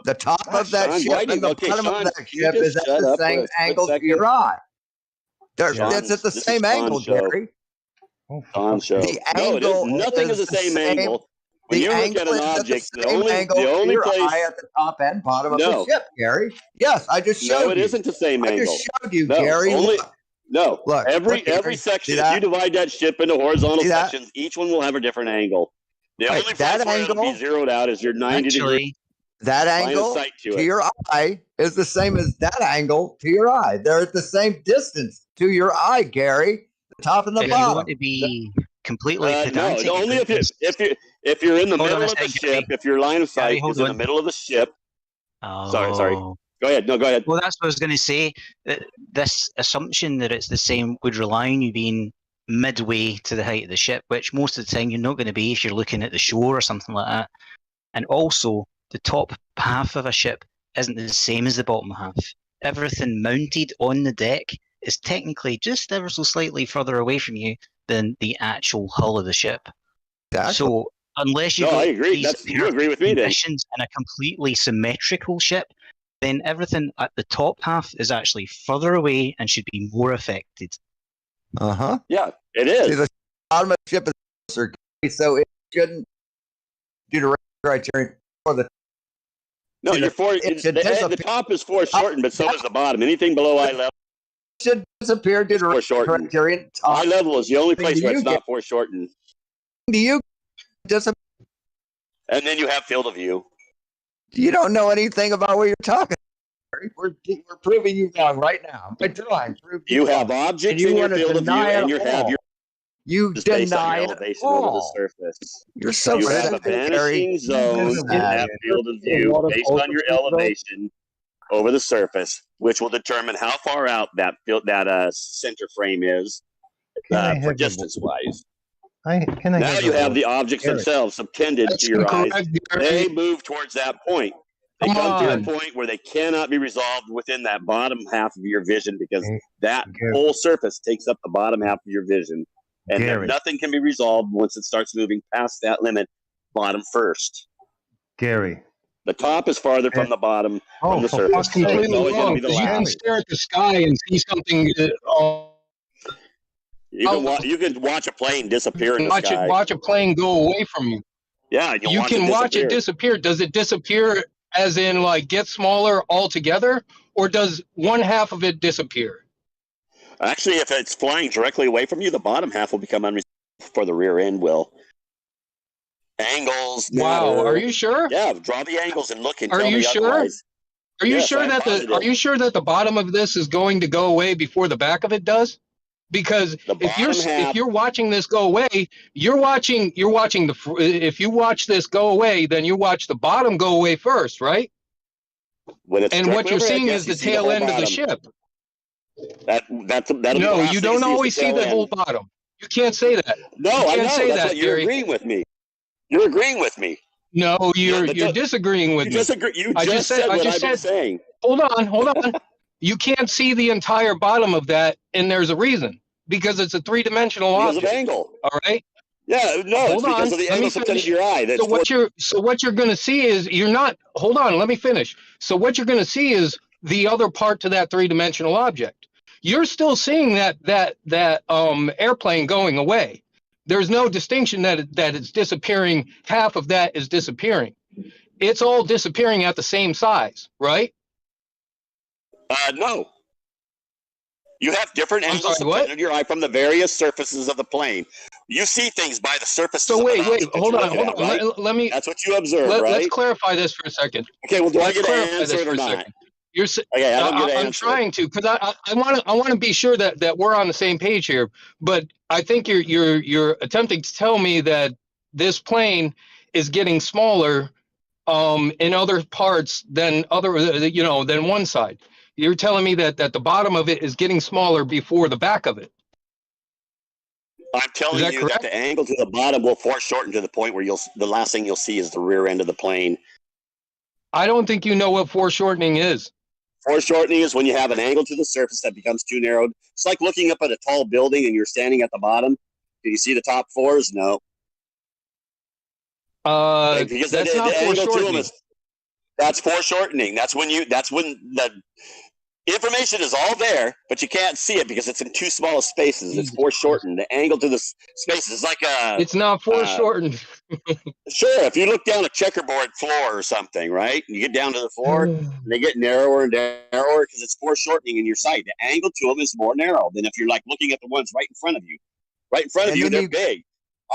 The top of that Sean's ship writing. and the Okay, bottom Sean, of that you ship just is at shut the up same for a quick angle to second. your eye. Sean's- It's at the this is same Sean's angle, show. Gary. On show. The No, it is. angle Nothing is is the same the same- angle. When The you look angle at an is at object, the the same only angle to only your place. eye at the top and bottom of No. the ship, Gary. Yes, I just showed No, it you. isn't the same I angle. just showed you, No, Gary. only Look. no. Look, every look, Gary. every section. See If that? you divide that ship into horizontal See that? sections, each one will have a different angle. The Right, only that place where it'll be angle- zeroed out is your 90 degree Actually, That line of angle sight to to it. your eye is the same as that angle to your eye. They're at the same distance to your eye, Gary. The top and the if you want bottom. to be completely No, pedantic, only if you're in the Hold on middle a of the second, Gary. ship. If your line of Gary, sight hold is in the on. middle of the ship. Sorry. Oh. Go ahead. No, go ahead. Well, that's what I was going to say. This assumption that it's the same would rely on you being midway to the height of the ship, which most of the time you're not going to be if you're looking at the shore or something like that. And also, the top half of a ship isn't the same as the bottom half. Everything mounted on the deck is technically just ever so slightly further away from you than the actual hull of the ship. Exactly. So unless you've No, I got agree. these You agree with me then. conditions in a completely symmetrical ship, then everything at the top half is actually further away and should be more affected. Uh-huh. Yeah, it See, is. the bottom of the ship is closer, so it shouldn't do the criterion for the. No, See, you're for it should the disappear. top is foreshortened, but so is the bottom. Anything below eye level Should disappear due is to foreshortened. criterion. Eye level is the only place where Do it's you not foreshortened. Do you disappear? And then you have field of view. You don't know anything about what you're talking about. We're proving you wrong right now. By drawing, prove You have wrong. And objects you in your wanna field of view, deny and it you have all. your You just based on deny your it elevation over the all. surface. You're so You have a sad, Gary. vanishing zone in that field of view based on your elevation over the surface, which will determine how far out that center frame is for distance wise. Now you have the objects themselves subtended to your eyes. They move towards that point. They come to a point where they cannot be resolved within that bottom half of your vision because that whole surface takes up the bottom half of your vision. And then Gary. nothing can be resolved once it starts moving past that limit, bottom first. Gary. The top is farther from the bottom from the That's surface. So it's completely always going wrong to be the because you can last. stare at the sky and see something. You can watch a plane disappear in the Watch sky. it. Watch a plane go away from you. Yeah, and you'll You watch can it watch it disappear. disappear. Does it disappear as in like get smaller altogether, or does one half of it disappear? Actually, if it's flying directly away from you, the bottom half will become unresolved before the rear end will. Angles. Wow, matter. are you sure? Yeah, draw the angles and look and Are tell you me sure? otherwise. Are you Yes, sure I'm that positive. Are you sure that the bottom of this is going to go away before the back of it does? Because if you're watching this go away, you're watching if you watch this go away, then you watch the bottom go away first, right? When it's And what directly you're overhead, seeing yes, is you the see tail whole end of the bottom. ship. That'll be the No, last you thing don't is the always see tail the end. whole bottom. You can't say that. No, you I can't know. say That's that, what you're Gary. agreeing with me. You're agreeing with me. No, you're disagreeing with You me. disagree. You I just said what I I've been saying. Hold on. You can't see the entire bottom of that, and there's a reason. because it's a three-dimensional Because object. of angle. All right. Yeah, no, it's because of the angle subtended to your eye. That's So what you're going to see is you're not. Hold on, let me finish. So what you're going to see is the other part to that three-dimensional object. You're still seeing that airplane going away. There's no distinction that it's disappearing. Half of that is disappearing. It's all disappearing at the same size, right? No. You have different angles subtended to your eye from the various surfaces of the plane. You see things by the surfaces. So wait, hold on. Right? Let me. That's what you observe, right? Let's clarify this for a second. Okay, well, do I get to clarify answer this it for or a not? second. You're Okay, I don't get to I'm answer trying to, because I want to be sure that we're on the same page here. But I think you're attempting to tell me that this plane is getting smaller in other parts than than one side. You're telling me that the bottom of it is getting smaller before the back of it. I'm telling you that the angle to the bottom will foreshorten to the point where the last thing you'll see is the rear end of the plane. I don't think you know what foreshortening is. Foreshortening is when you have an angle to the surface that becomes too narrowed. It's like looking up at a tall building and you're standing at the bottom. Do you see the top floors? No. Because that's not foreshortening. That's foreshortening. That's when the information is all there, but you can't see it because it's in too small of spaces. It's foreshortened. The angle to the spaces is like a. It's not foreshortened. Sure, if you look down a checkerboard floor or something, right? And you get down to the floor, and they get narrower and narrower because it's foreshortening in your sight. The angle to them is more narrow than if you're like looking at the ones right in front of you. Right in front of you, they're big.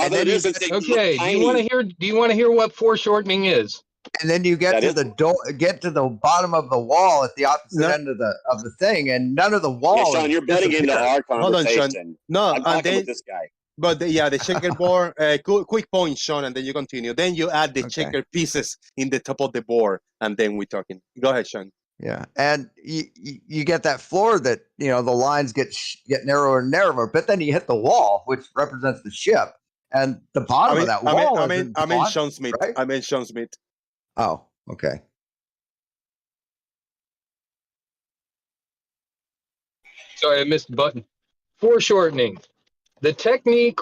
Okay, do you want to hear what foreshortening is? And then you get to the door, get to the bottom of the wall at the opposite end of the thing, and none of the wall. Yeah, Sean, you're betting into our Hold on, conversation. Sean. No, I'm and talking then with this guy. but the checkerboard. Quick point, Sean, and then you continue. Then you add the checker pieces in the top of the board, and then we're talking. Go ahead, Sean. Yeah, and you get that floor that the lines get narrower and narrower, but then you hit the wall, which represents the ship, and the bottom of that wall. I mean Sean Smith. Right? I mean Sean Smith. Oh, okay. Sorry, I missed the button. Foreshortening, the technique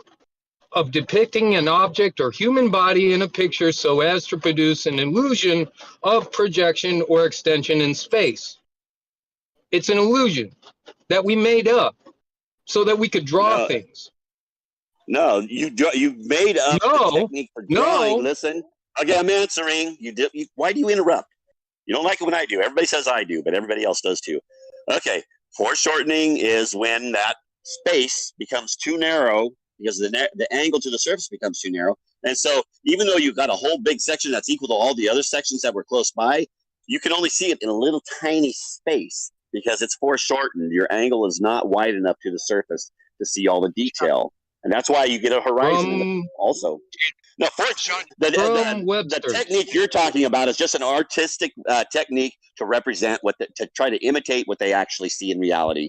of depicting an object or human body in a picture so as to produce an illusion of projection or extension in space. It's an illusion that we made up so that we could draw things. No, you made up the technique for drawing. Listen, okay, I'm answering. Why do you interrupt? You don't like it when I do. Everybody says I do, but everybody else does too. Okay, foreshortening is when that space becomes too narrow because the angle to the surface becomes too narrow. And so even though you've got a whole big section that's equal to all the other sections that were close by, you can only see it in a little tiny space because it's foreshortened. Your angle is not wide enough to the surface to see all the detail. And that's why you get a horizon also. No, the technique you're talking about is just an artistic technique to represent to try to imitate what they actually see in reality.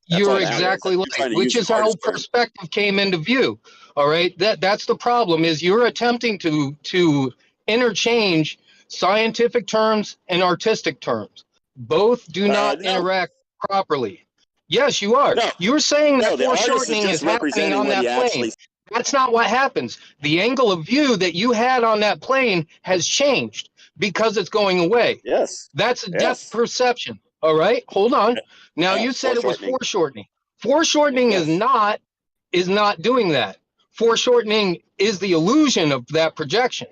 You're exactly right, which is how perspective came into view. All right, that's the problem. Is you're attempting to interchange scientific terms and artistic terms. Both do not interact properly. Yes, you are. No, you're saying that foreshortening is happening on that plane. That's not what happens. The angle of view that you had on that plane has changed because it's going away. Yes. That's a depth perception. All right, hold on. Now you said it was foreshortening. Foreshortening is not doing that. Foreshortening is the illusion of that projection.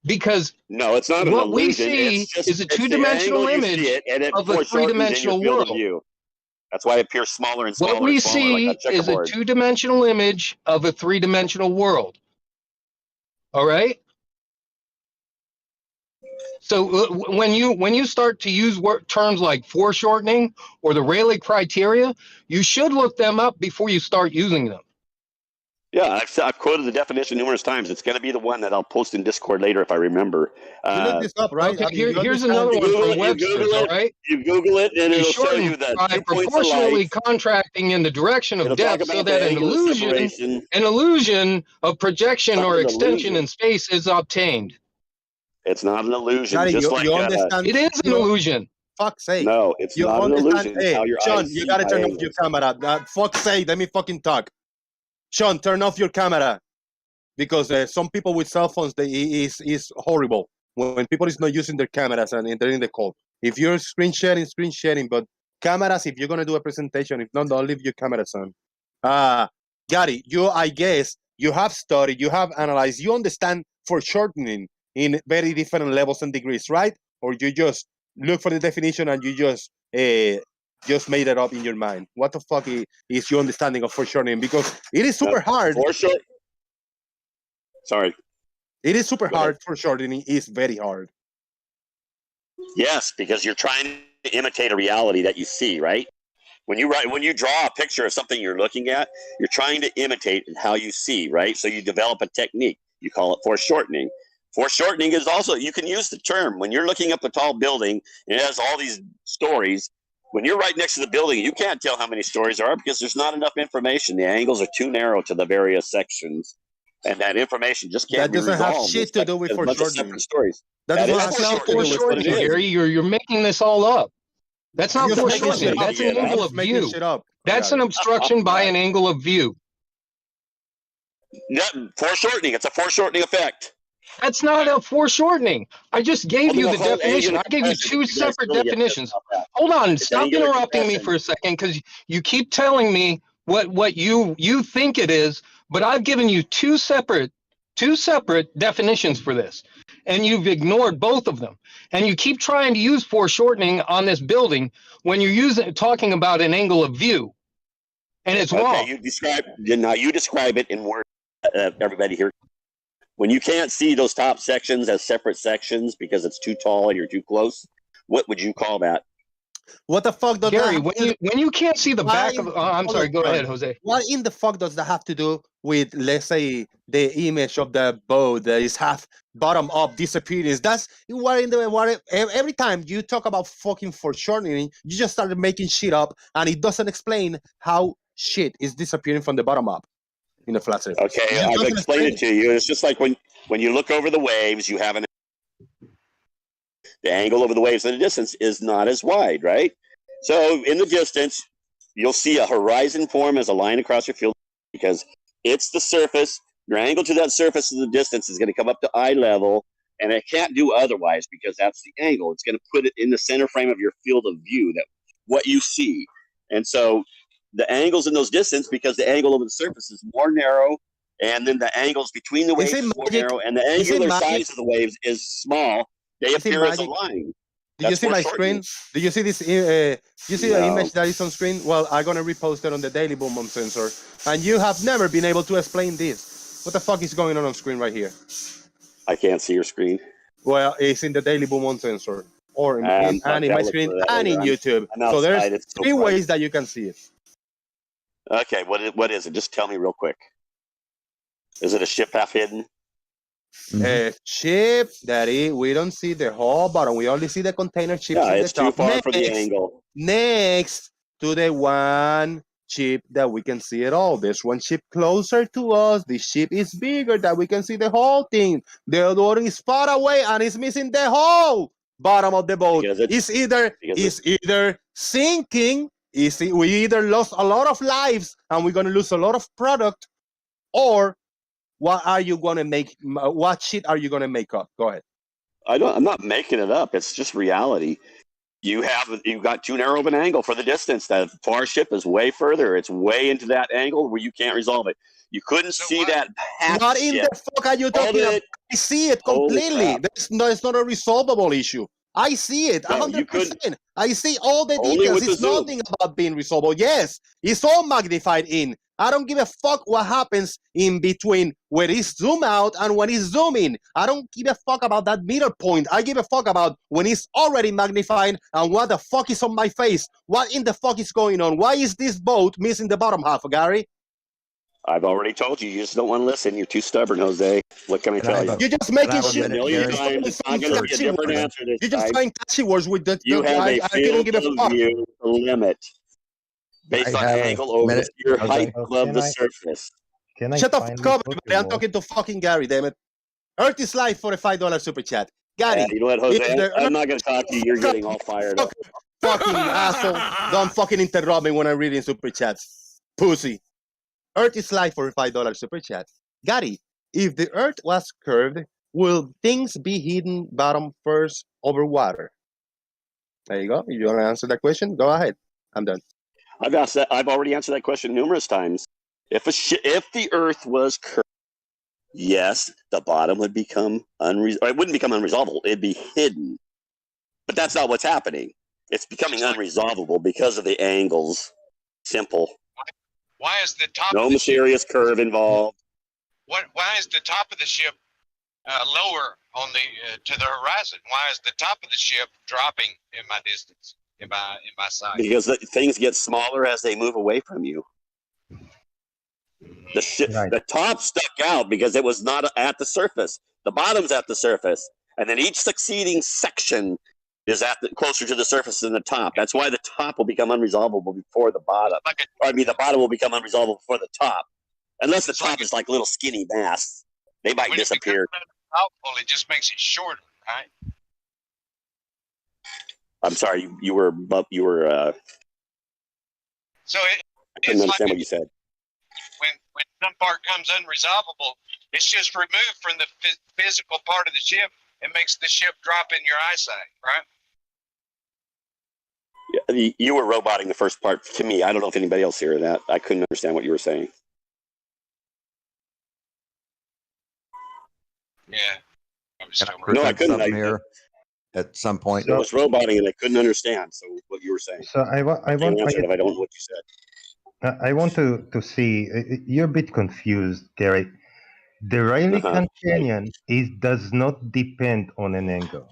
Because no, it's not what an we illusion. see is a two-dimensional image of a three-dimensional world. That's why it appears smaller and smaller. What we see is a two-dimensional image of a three-dimensional world. All right. So when you start to use terms like foreshortening or the Rayleigh criteria, you should look them up before you start using them. Yeah, I've quoted the definition numerous times. It's going to be the one that I'll post in Discord later if I remember. You look this up, right? Okay, here's another one from Webster's, all right? You Google it, and it'll show you that by proportionally contracting in the direction of depth so that an illusion of projection or extension in space is obtained. It's not an illusion. Johnny, just you understand? It is an illusion. fuck's sake. No, it's You not an understand? illusion. It's Hey, how your Sean, eyes you see gotta high turn off angles. your camera. Fuck's sake, let me fucking talk. Sean, turn off your camera because some people with cell phones, is horrible when people is not using their cameras and they're in the call. If you're screen sharing, but cameras, if you're gonna do a presentation, if not, don't leave your cameras on. Gary, I guess you have studied, you have analyzed, you understand foreshortening in very different levels and degrees, right? Or you just look for the definition and you just made it up in your mind. What the fuck is your understanding of foreshortening? Because it is super hard. Sorry. It is super hard. Foreshortening is very hard. Yes, because you're trying to imitate a reality that you see, right? When you draw a picture of something you're looking at, you're trying to imitate how you see, right? So you develop a technique. You call it foreshortening. Foreshortening is also, you can use the term when you're looking up a tall building and it has all these stories. When you're right next to the building, you can't tell how many stories there are because there's not enough information. The angles are too narrow to the various sections, and that information just can't be resolved. That doesn't have shit to do with foreshortening. Stories. That's not foreshortening, Gary. You're making this all up. That's not foreshortening. That's an angle of view. That's an obstruction by an angle of view. Yeah, foreshortening. It's a foreshortening effect. That's not a foreshortening. I just gave you the definition. I gave you two separate definitions. Hold on. Stop interrupting me for a second because you keep telling me what you think it is, but I've given you two separate definitions for this, and you've ignored both of them. And you keep trying to use foreshortening on this building when you're talking about an angle of view, and it's wrong. Okay, you describe it in words. Everybody here. When you can't see those top sections as separate sections because it's too tall and you're too close, what would you call that? What the fuck does Gary, that when you can't see the back of I'm sorry, go ahead, Jose. What in the fuck does that have to do with, let's say, the image of the boat that is half bottom up disappearance? That's every time you talk about fucking foreshortening, you just started making shit up and it doesn't explain how shit is disappearing from the bottom up in the flat surface. Okay, I've explained it to you. It's just like when you look over the waves, you have the angle over the waves in the distance is not as wide, right? So in the distance, you'll see a horizon form as a line across your field because it's the surface. Your angle to that surface of the distance is going to come up to eye level, and it can't do otherwise because that's the angle. It's going to put it in the center frame of your field of view, that what you see. And so the angles in those distance, because the angle over the surface is more narrow, and then the angles between the waves is more narrow, and the angular size of the waves is small, they appear as a line. Do you see my screen? Do you see this? You see the image that is on screen? Well, I'm gonna repost it on the Daily Boom Boom sensor, and you have never been able to explain this. What the fuck is going on screen right here? I can't see your screen. Well, it's in the Daily Boom Boom sensor, or in my screen, and in YouTube. So there's three ways that you can see it. Okay, what is it? Just tell me real quick. Is it a ship half hidden? Ship, Daddy, we don't see the whole bottom. We only see the container chips. Yeah, in it's the top. too far for the angle. Next to the one chip that we can see it all. There's one chip closer to us. The ship is bigger that we can see the whole thing. The other one is far away and it's missing the whole bottom of the boat. It's either sinking. We either lost a lot of lives and we're gonna lose a lot of product, or what are you gonna make? What shit are you gonna make up? Go ahead. I'm not making it up. It's just reality. You've got too narrow of an angle for the distance. That far ship is way further. It's way into that angle where you can't resolve it. You couldn't see that half What in ship. the fuck are you talking about? I see it completely. It's not a resolvable issue. I see it 100%. I see all the details. It's nothing about being resolvable. Yes, it's all magnified in. I don't give a fuck what happens in between when it's zoom out and when it's zoom in. I don't give a fuck about that middle point. I give a fuck about when it's already magnified and what the fuck is on my face. What in the fuck is going on? Why is this boat missing the bottom half, Gary? I've already told you. You just don't want to listen. You're too stubborn, Jose. What can I tell you? You're just making shit. You're going to be a different answer this You're just trying catchy words with the. You have a field of view limit based on angle over your height above the surface. Shut the fuck up, everybody. I'm talking to fucking Gary, damn it. Earth is Life for a $5 super chat. Gotti, you know what, Jose? if the I'm not going to talk to you. You're getting all fired up. fucking asshole. Don't fucking interrupt me when I'm reading super chats. Pussy. Earth is life for $5 super chat. Gotti, if the earth was curved, will things be hidden bottom first over water? There you go. You want to answer that question? Go ahead. I'm done. I've asked that. I've already answered that question numerous times. If the earth was curved, yes, the bottom would become it wouldn't become unresolvable. It'd be hidden. But that's not what's happening. It's becoming unresolvable because of the angles. Simple. Why is the top? No mysterious curve involved. Why is the top of the ship lower on the to the horizon? Why is the top of the ship dropping in my distance, in my sight? Because things get smaller as they move away from you. The top stuck out because it was not at the surface. The bottom's at the surface, and then each succeeding section is closer to the surface than the top. That's why the top will become unresolvable before the bottom. The bottom will become unresolvable before the top, unless the top is like little skinny mass. They might disappear. It just makes it shorter, right? I'm sorry, you were. So I couldn't understand what you said. When some part comes unresolvable, it's just removed from the physical part of the ship and makes the ship drop in your eyesight, right? Yeah, you were roboting the first part to me. I don't know if anybody else heard that. I couldn't understand what you were saying. Yeah. No, I couldn't. Here at some point. I was roboting and I couldn't understand. So what you were saying. So I want if I don't know what you said. I want to see. You're a bit confused, Gary. The Rayleigh Canyon does not depend on an angle.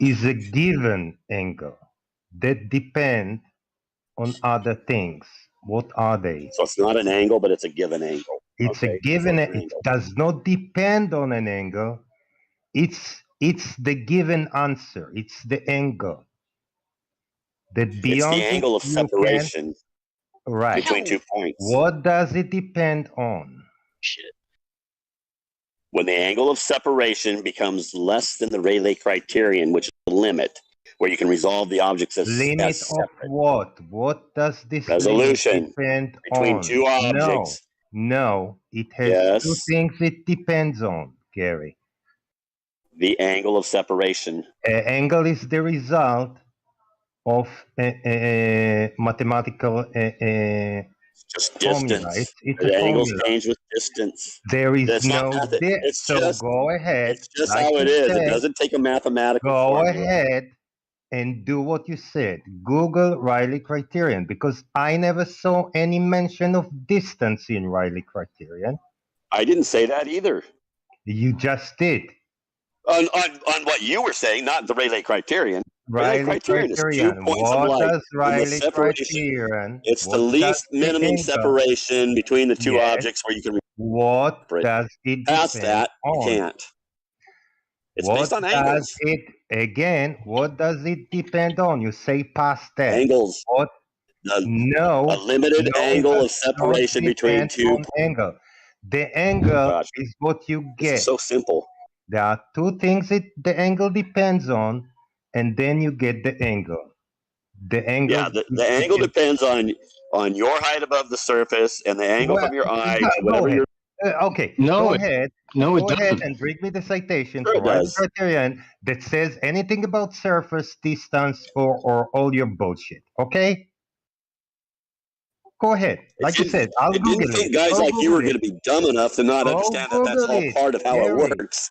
It's a given angle that depend on other things. What are they? So it's not an angle, but it's a given angle. It's a given. It does not depend on an angle. It's the given answer. It's the angle. That beyond it's the angle of separation between 2 points. What does it depend on? Shit. When the angle of separation becomes less than the Rayleigh criterion, which is the limit, where you can resolve the objects as limit separate. Of what? What does this resolution depend between on? two objects? No, it has two things it depends on, Gary. The angle of separation. Angle is the result of mathematical just formula. distance. It's the a angles formula. change with distance. There is It's no not depth. So just, go ahead. It's just like how it you is. said, It doesn't take a mathematical Go formula. ahead and do what you said. Google Rayleigh criterion, because I never saw any mention of distance in Rayleigh criterion. I didn't say that either. You just did. On what you were saying, not the Rayleigh criterion. Rayleigh criterion is 2 points of What light. does And the Rayleigh separation, criterion? it's the what least does the minimum angle- separation between the two Yes. objects where you can What separate. does it Past depend that, you on? can't. It's What based on does angles. it again? What does it depend on? You say past that. Angles. What? No. A limited no, it angle of does not separation between depend two. on angle. The angle is what you This get. is so simple. There are two things the angle depends on, and then you get the angle. The angle. Yeah, the angle depends on your height above the surface and the angle from your eye to whatever you're. Okay. No, go it- ahead. no, it Go ahead doesn't. and bring me the citation Sure for it Rayleigh does. criterion that says anything about surface distance or all your bullshit. Okay. Go ahead. Like you said, I'll It Google didn't think it. guys Go like you were Google going it. to be dumb enough to not Go understand that that's Google all it, part of how Gary. it works.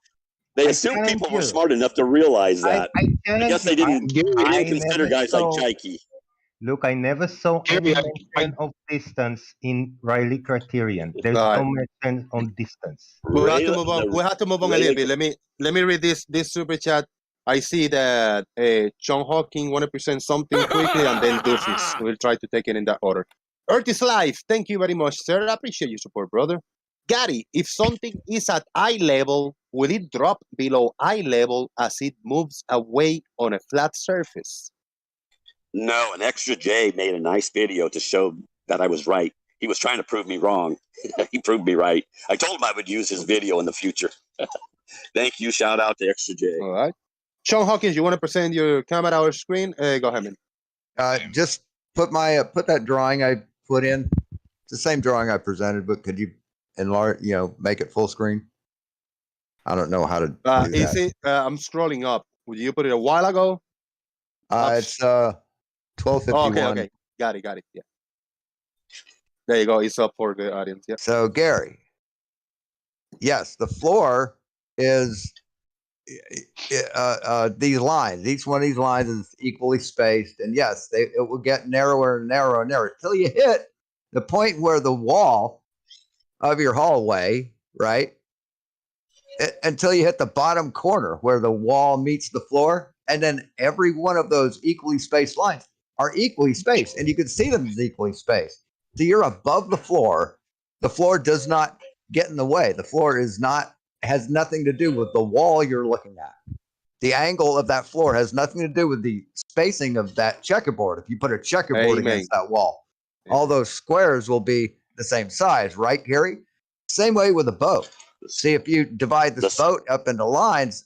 They I assumed people were guarantee you. smart enough to realize that. I guarantee guess they you, didn't. They I didn't consider never guys saw- like Chaiki. Look, I never saw any mention of distance in Rayleigh criterion. There's no mention on distance. We have to move on. We have to move on a little bit. Let me read this super chat. I see that John Hawking want to present something quickly, and then Doofus. We'll try to take it in that order. Earth is life. Thank you very much, sir. I appreciate your support, brother. Gary, if something is at eye level, will it drop below eye level as it moves away on a flat surface? No, an Extra J made a nice video to show that I was right. He was trying to prove me wrong. He proved me right. I told him I would use his video in the future. Thank you. Shout out to Extra J. All right. Sean Hawkins, you want to present your camera or screen? Go ahead, man. Just put my put that drawing I put in. It's the same drawing I presented, but could you enlarge? Make it full screen. I don't know how to. Do Is that. it? I'm scrolling up. Would you put it a while ago? It's 12:51. Okay. Got it. Yeah. There you go. It's up for the audience. Yeah. So Gary, yes, the floor is these lines. Each one of these lines is equally spaced, and yes, it will get narrower and narrower and narrower until you hit the point where the wall of your hallway, right? Until you hit the bottom corner where the wall meets the floor, and then every one of those equally spaced lines are equally spaced, and you can see them as equally spaced. So you're above the floor. The floor does not get in the way. The floor has nothing to do with the wall you're looking at. The angle of that floor has nothing to do with the spacing of that checkerboard. If you put a checkerboard against that wall, all those squares will be the same size, right, Gary? Same way with a boat. See, if you divide this boat up into lines,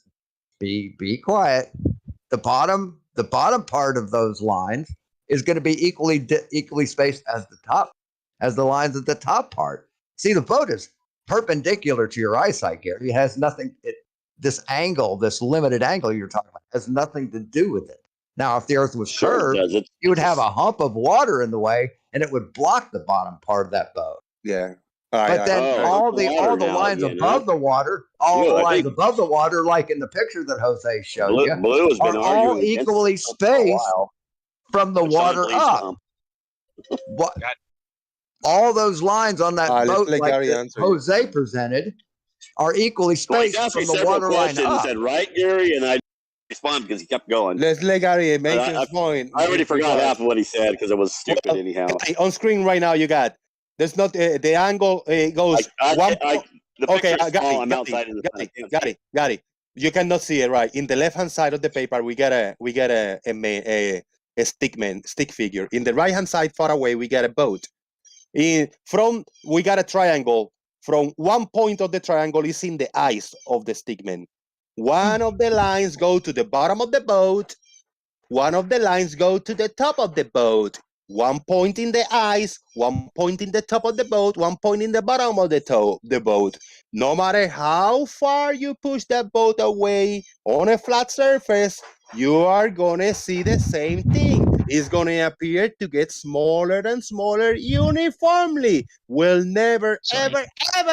be quiet. The bottom part of those lines is going to be equally spaced as the lines at the top part. See, the boat is perpendicular to your eyesight, Gary. It has nothing. This angle, this limited angle you're talking about, has nothing to do with it. Now, if the Earth was curved, you would have a hump of water in the way, and it would block the bottom part of that boat. Yeah. But then all the lines above the water, above the water, like in the picture that Jose showed you, Blue has been are all arguing equally spaced from the water up. What? All those lines on that boat, like that Jose presented, are equally spaced from the water line up. Said, right, Gary? And I responded because he kept going. Let's let Gary make his point. I already forgot half of what he said because it was stupid anyhow. On screen right now, you got. There's not the angle goes. Got it. You cannot see it right. In the left hand side of the paper, we get a stick figure. In the right hand side, far away, we get a boat. We got a triangle. From one point of the triangle is in the eyes of the stickman. One of the lines go to the bottom of the boat. One of the lines go to the top of the boat. 1 point in the eyes, 1 point in the top of the boat, 1 point in the bottom of the boat. No matter how far you push that boat away on a flat surface, you are gonna see the same thing. It's gonna appear to get smaller and smaller uniformly. Will never, ever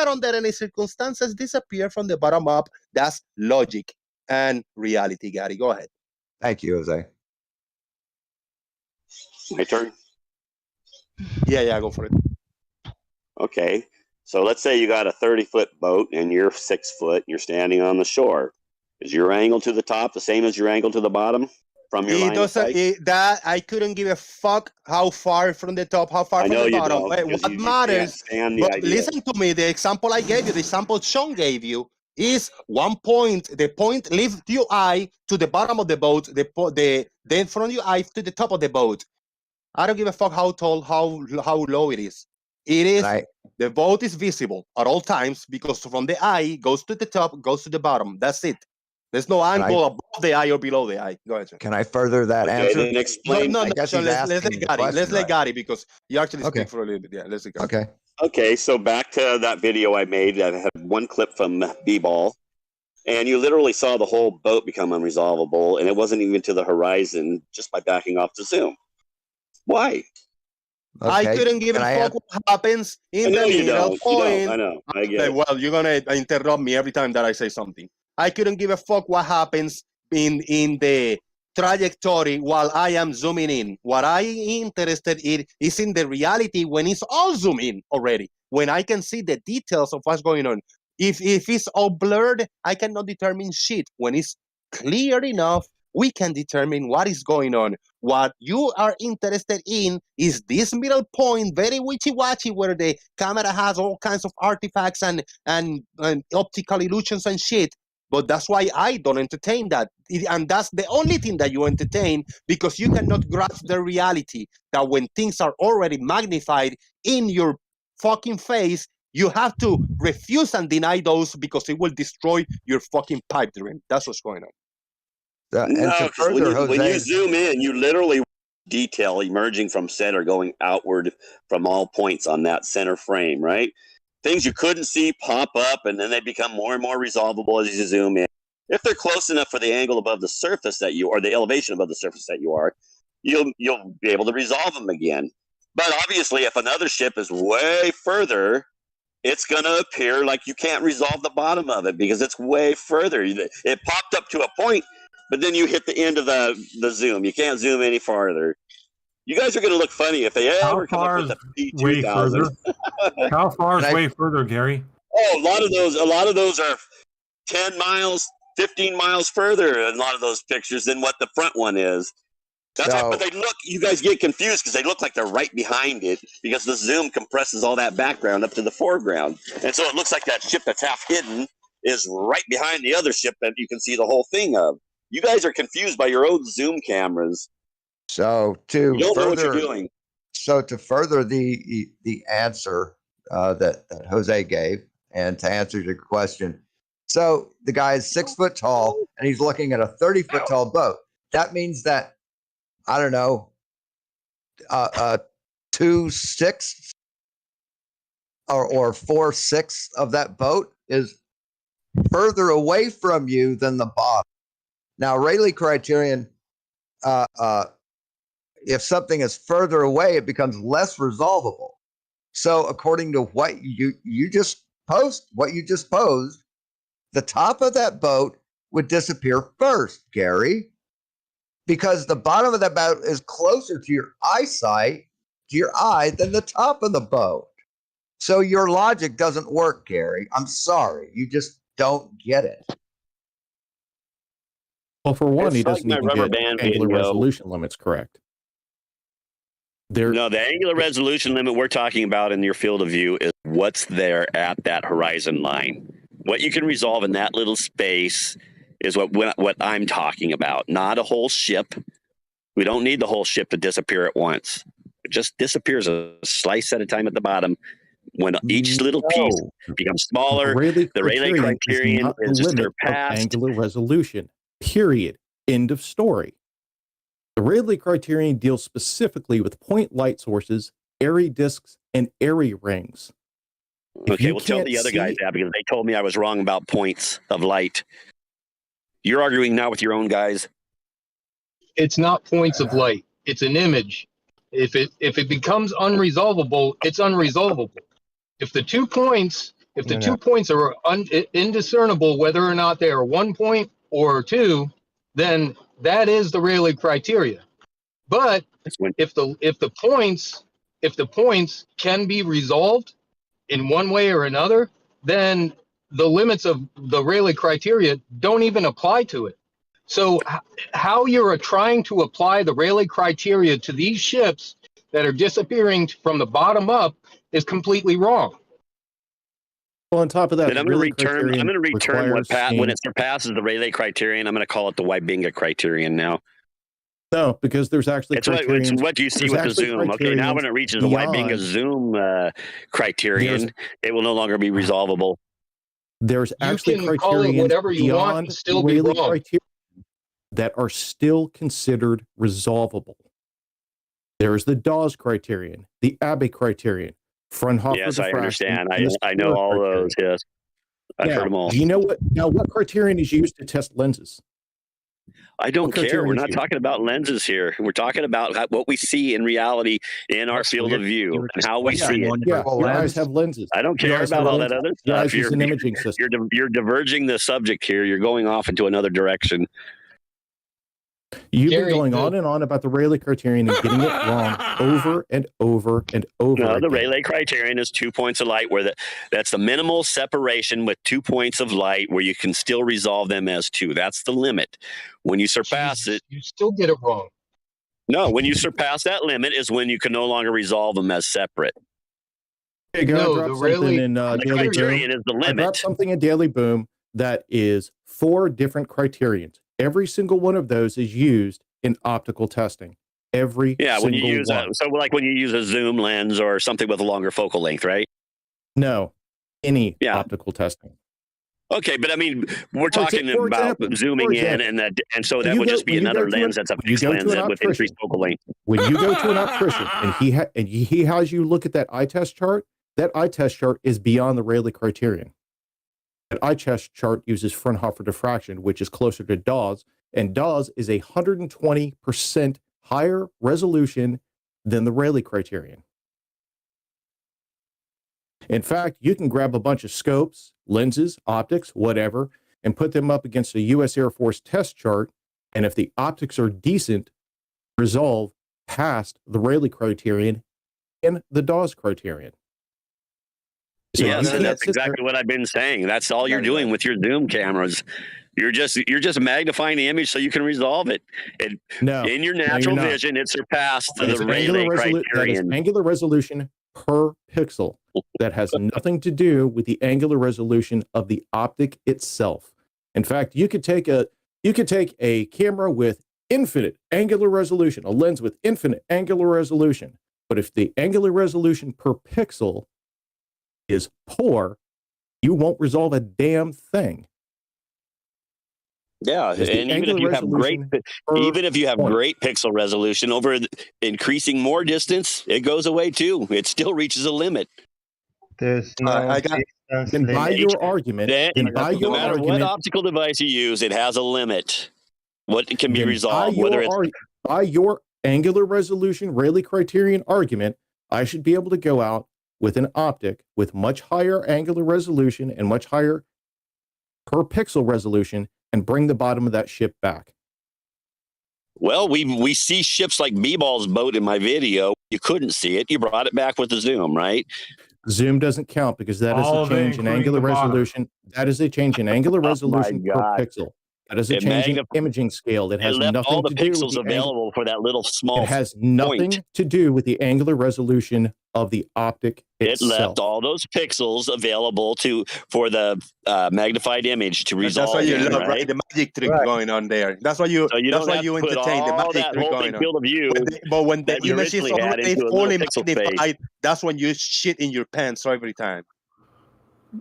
under any circumstances disappear from the bottom up. That's logic and reality, Gary. Go ahead. Thank you, Jose. My turn. Yeah, go for it. Okay, so let's say you got a 30-foot boat and you're 6 foot. And you're standing on the shore. Is your angle to the top the same as your angle to the bottom from your line of sight? That I couldn't give a fuck how far from the top, how far from the bottom. What matters? But listen to me. The example I gave you, the example Sean gave you, is 1 point. The point lift your eye to the bottom of the boat. Then from your eye to the top of the boat. I don't give a fuck how tall, how low it is. It is the boat is visible at all times because from the eye goes to the top, goes to the bottom. That's it. There's no angle above the eye or below the eye. Go ahead, John. Can I further that answer? Then explain. No, John, let's let Gary because you actually speak for a little bit. Yeah, let's let Gary. Okay, so back to that video I made. I had one clip from B-Ball, and you literally saw the whole boat become unresolvable, and it wasn't even to the horizon just by backing off the zoom. Why? I couldn't give a fuck what happens in the middle point. I know. I get it. Well, you're gonna interrupt me every time that I say something. I couldn't give a fuck what happens in the trajectory while I am zooming in. What I interested in is in the reality when it's all zoomed in already. When I can see the details of what's going on. If it's all blurred, I cannot determine shit. When it's clear enough, we can determine what is going on. What you are interested in is this middle point, very witchy-watchy, where the camera has all kinds of artifacts and optical illusions and shit. But that's why I don't entertain that. And that's the only thing that you entertain because you cannot grasp the reality that when things are already magnified in your fucking face, You have to refuse and deny those because it will destroy your fucking pipe dream. That's what's going on. No, because when you zoom in, you literally detail emerging from center, going outward from all points on that center frame, right? Things you couldn't see pop up, and then they become more and more resolvable as you zoom in. If they're close enough for the angle above the surface that you, or the elevation above the surface that you are, you'll be able to resolve them again. But obviously, if another ship is way further, it's going to appear like you can't resolve the bottom of it because it's way further. It popped up to a point, but then you hit the end of the zoom. You can't zoom any farther. You guys are going to look funny if they ever come up with a P2000. How far is way further, Gary? Oh, a lot of those are 10 miles, 15 miles further in a lot of those pictures than what the front one is. That's why, but you guys get confused because they look like they're right behind it because the zoom compresses all that background up to the foreground. And so it looks like that ship that's half hidden is right behind the other ship that you can see the whole thing of. You guys are confused by your own zoom cameras. So you don't know what you're doing. So to further the answer that Jose gave, and to answer your question, so the guy is 6 foot tall and he's looking at a 30-foot tall boat. That means that, I don't know, 2/6 or 4/6 of that boat is further away from you than the bottom. Now, Rayleigh criterion, if something is further away, it becomes less resolvable. So, according to what you just posed, the top of that boat would disappear first, Gary, because the bottom of that boat is closer to your eyesight, to your eye, than the top of the boat. So your logic doesn't work, Gary. I'm sorry, you just don't get it. Well, for one, It's he like doesn't my even rubber get band angular video. resolution limits correct. No, the angular resolution limit we're talking about in your field of view is what's there at that horizon line. What you can resolve in that little space is what I'm talking about, not a whole ship. We don't need the whole ship to disappear at once. It just disappears a slice at a time at the bottom. When each little piece becomes smaller, the Rayleigh criterion not the is limit of surpassed. angular resolution. Period. End of story. The Rayleigh criterion deals specifically with point light sources, airy disks, and airy rings. Okay, well, tell the other guys that because they told me I was wrong about points of light. You're arguing now with your own guys. It's not points of light. It's an image. If it becomes unresolvable, it's unresolvable. If the 2 points, two points are indiscernible whether or not they are 1 point or 2, then that is the Rayleigh criteria. But if the points can be resolved in one way or another, then the limits of the Rayleigh criteria don't even apply to it. So how you're trying to apply the Rayleigh criteria to these ships that are disappearing from the bottom up is completely wrong. Well, on top of that, Then I'm going to return when it surpasses the Rayleigh criterion. I'm going to call it the Wybinga criterion now. No, because there's actually it's what you see with the zoom. Okay, now when it reaches the Wybinga zoom criterion, it will no longer be resolvable. There's actually you can call it whatever you want beyond and still be Rayleigh wrong. criterion that are still considered resolvable. There's the Dawes criterion, the Abbey criterion, Fraunhofer Yes, I diffraction, understand. and the I know Spiller all criterion. those. Yes, I've heard them all. Do you know what criterion is used to test lenses? I don't What care. criterion We're is not used? talking about lenses here. We're talking about what we see in reality in our field of view and how we see it. Yeah, your eyes have lenses. I don't Your care eyes about have all that lenses. other Your stuff. eyes is an imaging system. You're diverging the subject here. You're going off into another direction. You've Gary, been going on and on about the Rayleigh criterion and getting it wrong over and over and over No, the again. Rayleigh criterion is 2 points of light where that's the minimal separation with 2 points of light where you can still resolve them as 2. That's the limit. When you surpass it, You still get it wrong. no, when you surpass that limit is when you can no longer resolve them as separate. Hey, Gary, No, I dropped the something Rayleigh in The Daily criterion Boom. is the I dropped limit. something in Daily Boom that is 4 different criterions. Every single one of those is used in optical testing. Every Yeah, when you single use one. so like when you use a zoom lens or something with a longer focal length, right? No, any Yeah. optical testing. Okay, but I mean, we're For exa- talking for about example- zooming for in, example, and so when that you would go- just be when you go another to an- lens that's a when you fixed go lens to an that with increased optician, focal length. when you go to an optician and he has you look at that eye test chart, that eye test chart is beyond the Rayleigh criterion. That eye test chart uses Fraunhofer diffraction, which is closer to Dawes, and Dawes is 120% higher resolution than the Rayleigh criterion. In fact, you can grab a bunch of scopes, lenses, optics, whatever, and put them up against a U.S. Air Force test chart, and if the optics are decent, resolve past the Rayleigh criterion and the Dawes criterion. So Yes, you and can't that's sit there- exactly what I've been saying. That's all you're doing with your zoom cameras. You're just magnifying the image so you can resolve it. And No, in your no, you're natural not. vision, it surpassed That is the Rayleigh that is criterion. angular resolution per pixel. That has nothing to do with the angular resolution of the optic itself. In fact, you could take a camera with infinite angular resolution, a lens with infinite angular resolution, but if the angular resolution per pixel is poor, you won't resolve a damn thing. Yeah, Is the and even if angular you have great, resolution per even if you have point. great pixel resolution over increasing more distance, it goes away too. It still reaches a limit. There's no I got- distance Then by limit. your argument, then by no your matter what argument, optical device you use, it has a limit. What can be then resolved, whether it's by your angular resolution Rayleigh criterion argument, I should be able to go out with an optic with much higher angular resolution and much higher per pixel resolution and bring the bottom of that ship back. well, we see ships like B-Ball's boat in my video. You couldn't see it. You brought it back with the zoom, right? Zoom doesn't count because that is All a of it, change in including angular the bottom. resolution. That is a change in angular resolution per God. pixel. That is a It change in magnif- imaging scale. That It has left nothing all the to do with pixels the available for that little small It has nothing point. to do with the angular resolution of the optic It itself. left all those pixels available for the magnified image to That's resolve. what you in, love, right? right? The magic trick going on there. That's why you. So you that's don't why have you to put entertain the all magic that trick whole going big on. field of view But when the that you image is originally had already into a fully little pixel space. magnified, that's when you shit in your pants every time.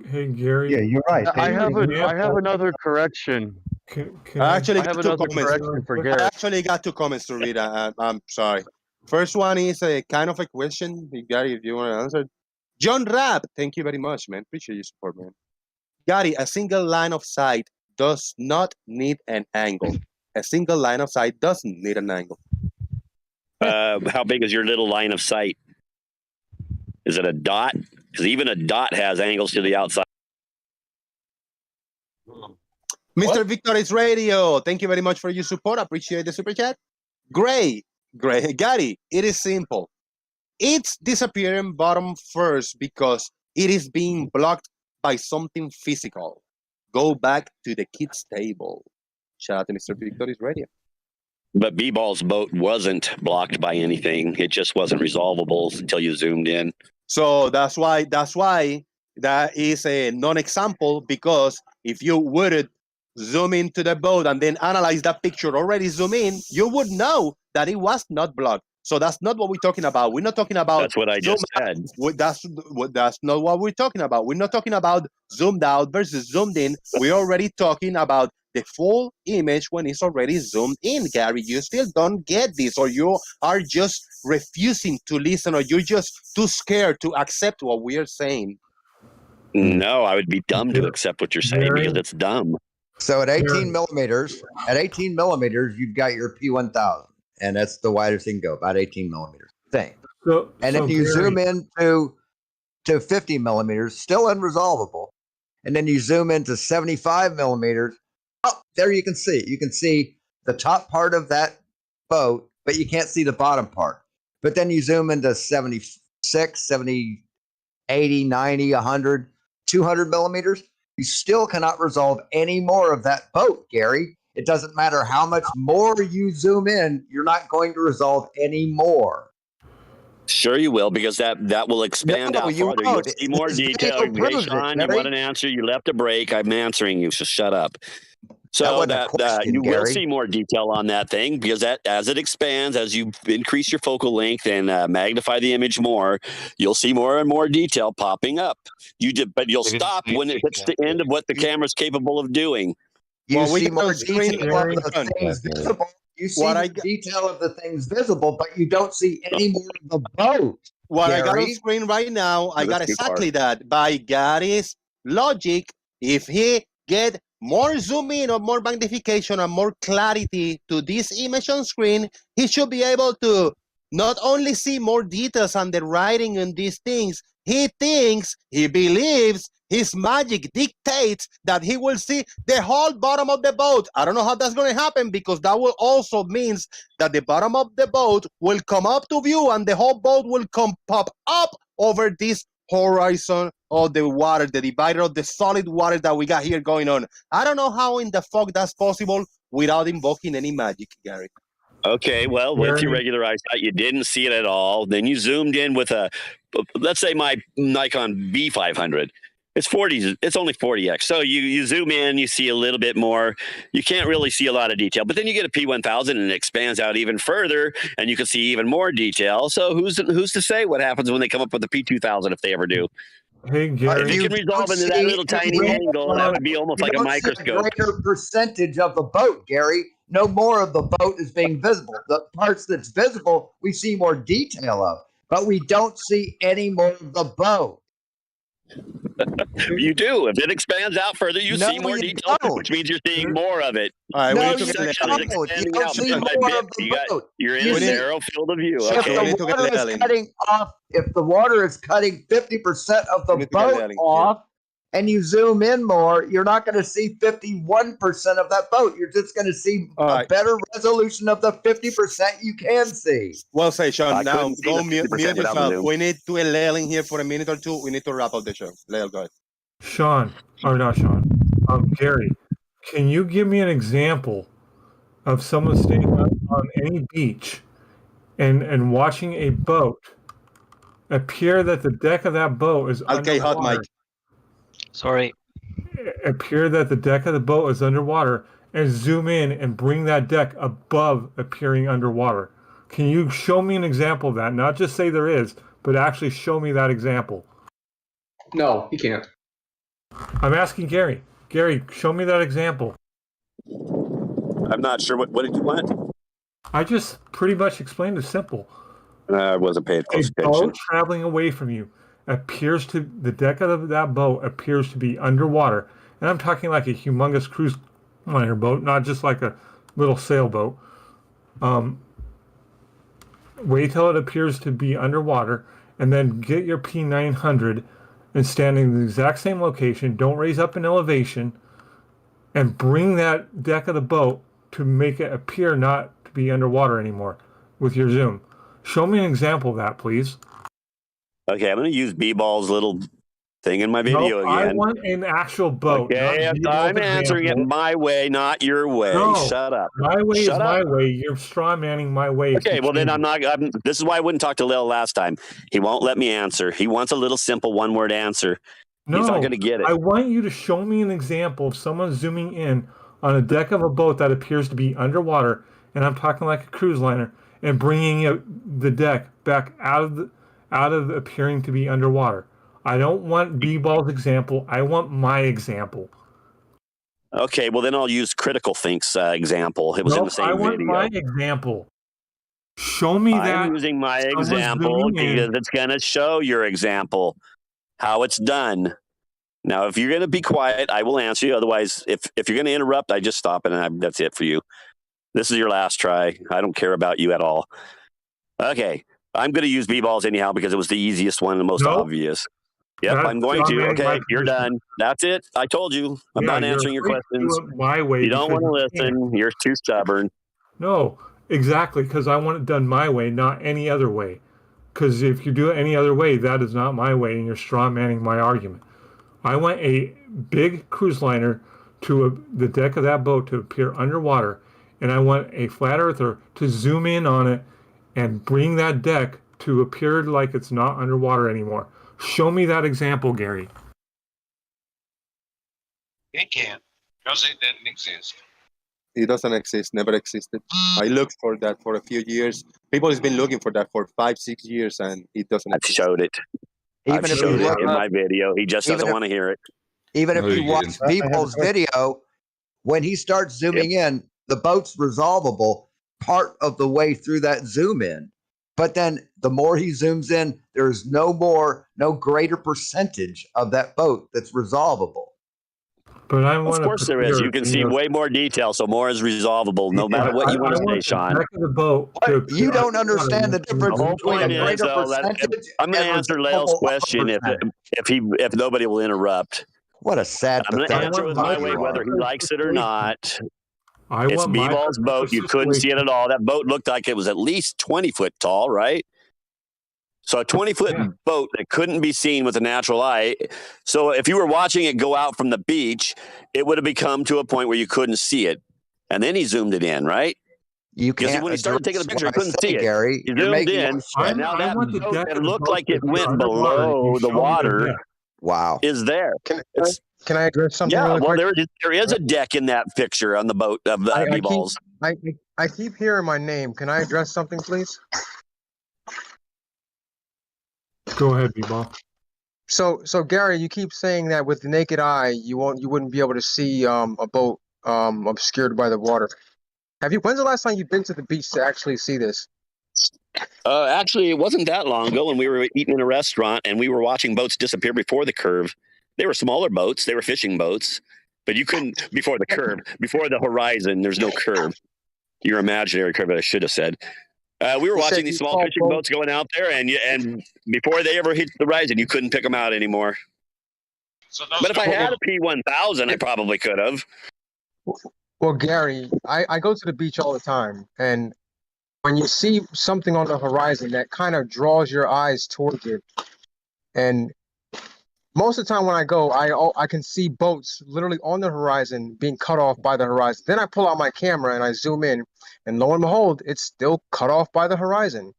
Hey Gary. Yeah, you're right. I have Example. another correction. Can I actually I have got two another comments. correction for I Garrett. actually got two comments to read. I'm sorry. First one is a kind of a question, Gary, if you want to answer. John Rapp, thank you very much, man. Appreciate your support, man. Gary, a single line of sight does not need an angle. A single line of sight doesn't need an angle. How big is your little line of sight? Is it a dot? Because even a dot has angles to the outside. Mr. Victoris Radio, thank you very much for your support. Appreciate the super chat. Gray, Gary, it is simple. It's disappearing bottom first because it is being blocked by something physical. Go back to the kids' table. Shout out to Mr. Victoris Radio. But B-Ball's boat wasn't blocked by anything. It just wasn't resolvable until you zoomed in. So that's why that is a non-example, because if you would zoom into the boat and then analyze that picture already zoom in, you would know that it was not blocked. So that's not what we're talking about. We're not talking about. That's what I just said. That's not what we're talking about. We're not talking about zoomed out versus zoomed in. We're already talking about the full image when it's already zoomed in. Gary, you still don't get this, or you are just refusing to listen, or you're just too scared to accept what we are saying. No, I would be dumb to accept what you're saying because it's dumb. So at 18 millimeters, you've got your P1000, and that's the widest you can go, about 18 millimeters. Thing. And if you zoom in to 50 millimeters, still unresolvable, and then you zoom into 75 millimeters, oh, there you can see. You can see the top part of that boat, but you can't see the bottom part. But then you zoom into 76, 70, 80, 90, 100, 200 millimeters, you still cannot resolve any more of that boat, Gary. It doesn't matter how much more you zoom in, you're not going to resolve any more. Sure you will, because that will expand No, out you farther. You'll won't. see more This detail. video Hey, proves it, Sean, you Gary. want an answer? You left a break. I'm answering you, so shut up. So wasn't a question, you will Gary. see more detail on that thing because that as it expands, as you increase your focal length and magnify the image more, you'll see more and more detail popping up. But you'll stop when it hits the end of what the camera's capable of doing. You Well, we see got more a screen detail here in of the front. things visible. You see What the I got- detail of the things visible, but you don't see any more of the boat. What I got on Gary. screen right now, I got That's too far. exactly that. By Gary's logic, if he get more zoom in or more magnification and more clarity to this image on screen, he should be able to not only see more details on the writing and these things, he believes his magic dictates that he will see the whole bottom of the boat. I don't know how that's going to happen because that will also means that the bottom of the boat will come up to view and the whole boat will come pop up over this horizon of the water, the divider of the solid water that we got here going on. I don't know how in the fuck that's possible without invoking any magic, Gary. Okay, well, with your regular eyesight, you didn't see it at all. Then you zoomed in with let's say my Nikon B500. It's only 40x. So you zoom in, you see a little bit more. You can't really see a lot of detail, but then you get a P1000 and it expands out even further and you can see even more detail. So who's to say what happens when they come up with the P2000 if they ever do? Hey, Gary. If you can resolve into that little tiny angle, that would be almost like a microscope. A greater percentage of the boat, Gary. No more of the boat is being visible. The parts that's visible, we see more detail of, but we don't see any more of the boat. You do. If it expands out further, you see more detail, which means you're seeing more of it. All right, No, we you need to get don't. Lely. You don't see more of the boat. You're in You a see- narrow field of view. If Okay. the water is cutting off, if the water is cutting 50% of the boat off, and you zoom in more, you're not going to see 51% of that boat. You're just going to see a better resolution of the 50% you can see. Well said, Sean. I Now couldn't see go the mute 50% without yourself. zoom. We need to let Lely in here for a minute or two. We need to wrap up the show. Lely, go ahead. Sean, or not Sean, Gary, can you give me an example of someone staying on any beach and watching a boat appear that the deck of that boat is Okay, hot underwater? mic. Sorry. Appear that the deck of the boat is underwater and zoom in and bring that deck above appearing underwater. Can you show me an example of that? Not just say there is, but actually show me that example. No, he can't. I'm asking Gary. Gary, show me that example. I'm not sure what did you want? I just pretty much explained it's simple. I wasn't paying close A attention. boat traveling away from you the deck of that boat appears to be underwater. And I'm talking like a humongous cruise liner boat, not just like a little sailboat. Wait till it appears to be underwater and then get your P900 and stand in the exact same location. Don't raise up in elevation and bring that deck of the boat to make it appear not to be underwater anymore with your zoom. Show me an example of that, please. Okay, I'm going to use B-Ball's little thing in my video No, I again. want an actual boat. Okay, not B-Ball's I'm answering it example. my way, not your way. No, Shut up. My way Shut is up. my way. You're straw manning my way. Okay, well then this is why I wouldn't talk to Lil last time. He won't let me answer. He wants a little simple one-word answer. No, He's not going to get it. I want you to show me an example of someone zooming in on a deck of a boat that appears to be underwater, and I'm talking like a cruise liner, and bringing the deck back out of appearing to be underwater. I don't want B-Ball's example. I want my example. Okay, well then I'll use Critical Think's example. It was in the same I want video. my example. Show me that. I'm using my someone's example zooming in. because it's going to show your example, how it's done. Now, if you're going to be quiet, I will answer you. Otherwise, if you're going to interrupt, I just stop and that's it for you. This is your last try. I don't care about you at all. Okay, I'm going to use B-Balls anyhow because it was the easiest one and the most obvious. Yep, I'm going to. Okay, you're done. That's it. I told you. I'm not answering your questions. My way. You don't want to because you can't. listen. You're too stubborn. No, exactly, because I want it done my way, not any other way. Because if you do it any other way, that is not my way, and you're straw manning my argument. I want a big cruise liner to the deck of that boat to appear underwater, and I want a flat earther to zoom in on it and bring that deck to appear like it's not underwater anymore. Show me that example, Gary. He can't. Because it didn't exist. It doesn't exist, never existed. I looked for that for a few years. People has been looking for that for 5-6 years, and it doesn't I've exist. showed it. Even I've if you showed it look, in my video. He just even doesn't if- want to hear it. even if No, you you watch didn't. I have a Beeble's question. video, when he starts zooming in, the boat's resolvable part of the way through that zoom in. But then the more he zooms in, there's no greater percentage of that boat that's resolvable. But I Of want course there is. You can see way more detail, so more is resolvable, no matter what you want to say, Sean. Back of the boat. You don't understand the difference The whole between a point is, greater though, that percentage. I'm going to and answer resolvable Lael's question percentage. if nobody will interrupt. What a sad, I'm going to pathetic answer it my way, whether he likes it or not. I It's want my B-Ball's boat. You couldn't see it at all. That boat looked like it was at least 20 foot tall, right? So a 20-foot boat that couldn't be seen with the natural eye. So if you were watching it go out from the beach, it would have become to a point where you couldn't see it. And then he zoomed it in, right? You Because can't when he started taking the address picture, he what I couldn't say, see it. Gary. He You're zoomed making in, no and now that want the boat deck that of the looked boat like it to be went underwater. below You the show me water deck. Wow. is there. It's, Can I address something yeah, really well, quick? there is a deck in that picture on the boat of I keep B-Balls. I keep hearing my name. Can I address something, please? Go ahead, B-Ball. So Gary, you keep saying that with the naked eye, you wouldn't be able to see a boat obscured by the water. When's the last time you've been to the beach to actually see this? Actually, it wasn't that long ago when we were eating in a restaurant and we were watching boats disappear before the curve. They were smaller boats. They were fishing boats, but you couldn't before the curve, before the horizon. There's no curve. Your imaginary curve, I should have said. We were You watching said these you small saw fishing boats going out there, and before they ever hit the horizon, you couldn't pick them out anymore. So those But if I don't- had a P1000, I probably could have. Well, Gary, I go to the beach all the time, and when you see something on the horizon that kind of draws your eyes towards it, and most of the time when I go, I can see boats literally on the horizon being cut off by the horizon. Then I pull out my camera and I zoom in, and lo and behold, it's still cut off by the horizon.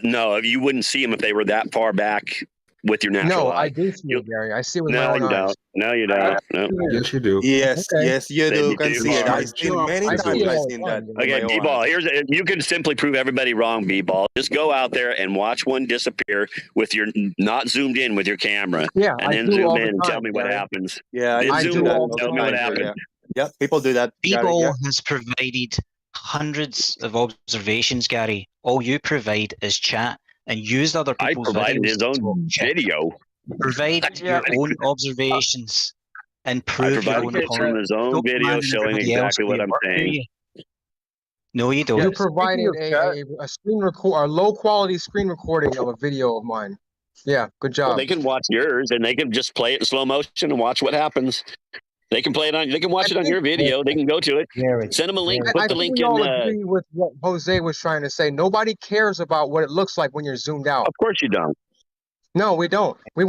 No, you wouldn't see them if they were that far back with your natural No, eye. I do see it, Gary. I see it with my No, own you eyes. don't. No, you don't. No. Yes, you do. Yes, Okay. yes, you Then do. you Can do. see it. I've Sure. seen many I times. see it I've all the seen time, that. Gary. Okay, with my own B-Ball, eyes. you can simply prove everybody wrong, B-Ball. Just go out there and watch one disappear with your not zoomed in with your camera. Yeah, And I then do zoom all in the and tell time, me what Gary. happens. Yeah, Then I zoom do in all and the tell me what time, happened. yeah. Yeah, people do that. Gary, B-Ball yeah. has provided hundreds of observations, Gary. All you provide is chat and used other I people's provided videos his to own check. video. Provide your own observations and I prove your provided own it from point. his own Don't video demand showing everybody else exactly do what your I'm work, do saying. you? No, you don't. You provided a screen record, a low quality screen recording of a video of mine. Yeah, good Well, job. they can watch yours and they can just play it in slow motion and watch what happens. They can play it on. They can watch it on your video. They can go to it. Send them a link. I Put the think link we in. all agree with what Jose was trying to say. Nobody cares about what it looks like when you're zoomed out. Of course you don't. No, we don't. We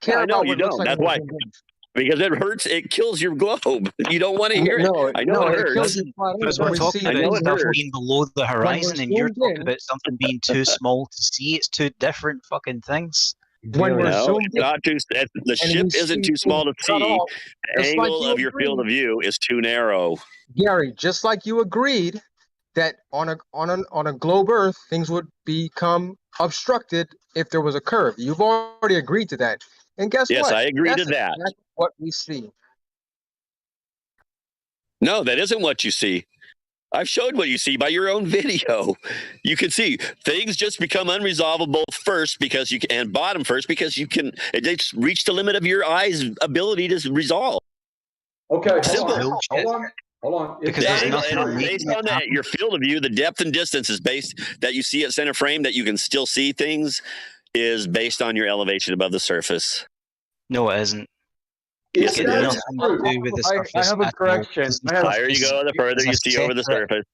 care I know about you what it looks don't. like. That's when why. you're zoomed in. Because it hurts. It kills your globe. You don't want to hear it. No, I know no, it it kills hurts. your flat Because earth when we're we talking see I it know about it stuff hurts. being below the horizon, and you're zoomed talking in- about something being too small to see. It's two different fucking things. When we're No, zoomed it's in not too. The and ship we isn't see too small to things cut see. off, The just like angle you of your field of agreed, view is too narrow. Gary, just like you agreed that on a globe Earth things would become obstructed if there was a curve. You've already agreed to that. And guess Yes, what? I agree That's to that. exactly what we see. No, that isn't what you see. I've showed what you see by your own video. You can see things just become unresolvable first because you can, and bottom first because you can. They just reach the limit of your eye's ability to resolve. Okay, Simple. hold on. Because The there's angle, nothing and making based it on that, happen. your field of view, the depth and distance is based that you see at center frame that you can still see things is based on your elevation above the surface. No, it isn't. Yes, it It's is. nothing to do with the surface. I have a at all. correction. Because I the have- The higher you surface go, the further is you a see over the separate- surface.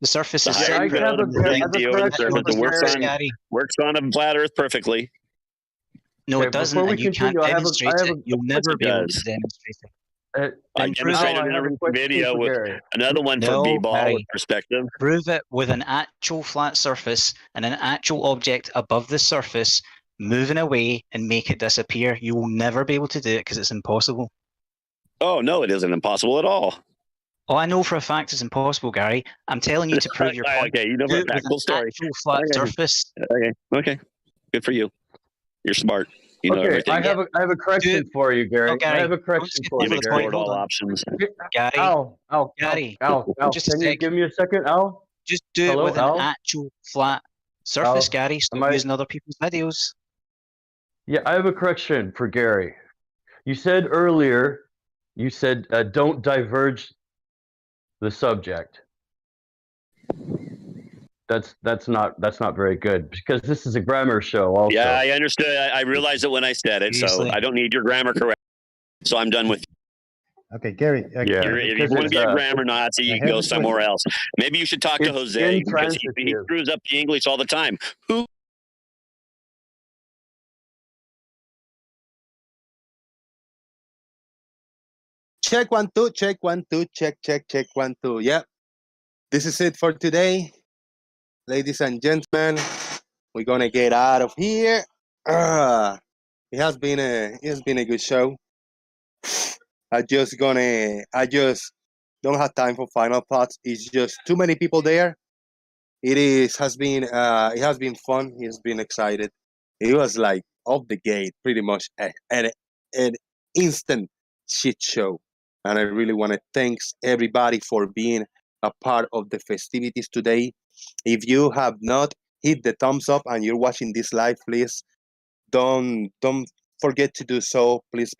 The surface The is higher you separate. go, the from further the you see over the thing surface. that It works goes on Gary. a flat Earth perfectly. No, Okay, it doesn't, before we and you can't continue, I have a- demonstrate I have it. a- You'll never it be able does. to demonstrate it. I Then prove demonstrated it. in I have a a question video for with Gary. another one for No, B-ball Gary. with perspective. Prove it with an actual flat surface and an actual object above the surface moving away and make it disappear. You will never be able to do it because it's impossible. Oh no, it isn't impossible at all. Oh, I know for a fact it's impossible, Gary. I'm telling you to prove your point. Okay, you know Do for a it with fact. an Cool story. actual flat Okay. surface. Okay. Good for you. You're smart. You know Okay, everything. I have a correction for you, Gary. Gary, I have a don't correction skip for You've you, over the Gary. point. explored Hold all on. options. Gary, Al, Gary, just just a can you sec. give me a second, Al? Just do it Hello, with an Al? actual flat surface, Al, Gary. am Stop I? using other people's videos. Yeah, I have a correction for Gary. You said earlier, don't diverge the subject. That's not very good because this is a grammar show also. Yeah, I understood. I realized it when I said it, so Seriously. I don't need your grammar correct. So I'm done with you. Okay, Gary. Yeah, If you because want to it's be a grammar Nazi, you I can have go a somewhere question. else. Maybe you should talk to it's Jose because he intransitive. screws up the English all the time. Who? Check 1 2, check 1 2, check 1 2. Yep. This is it for today, ladies and gentlemen. We're gonna get out of here. It has been a good show. I just don't have time for final thoughts. It's just too many people there. It has been fun. He's been excited. It was like off the gate, pretty much an instant shit show. And I really want to thank everybody for being a part of the festivities today. If you have not hit the thumbs up and you're watching this live, please don't forget to do so. Please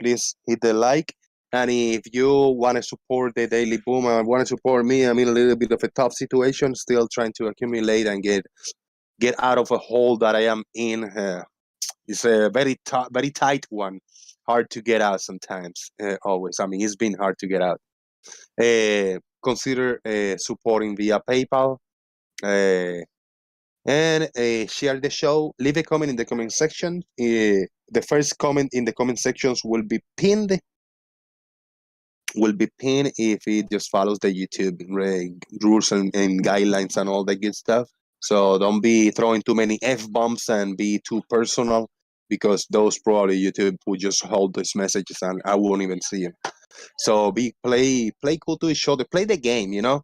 hit the like. And if you want to support the Daily Boom and want to support me, I'm in a little bit of a tough situation, still trying to accumulate and get out of a hole that I am in. It's a very tight one, hard to get out sometimes. Always, I mean, it's been hard to get out. Consider supporting via PayPal. And share the show. Leave a comment in the comment section. The first comment in the comment sections will be pinned. If it just follows the YouTube rules and guidelines and all that good stuff. So don't be throwing too many F-bombs and be too personal, because those probably YouTube will just hold those messages and I won't even see them. So play cool to each other. Play the game, you know.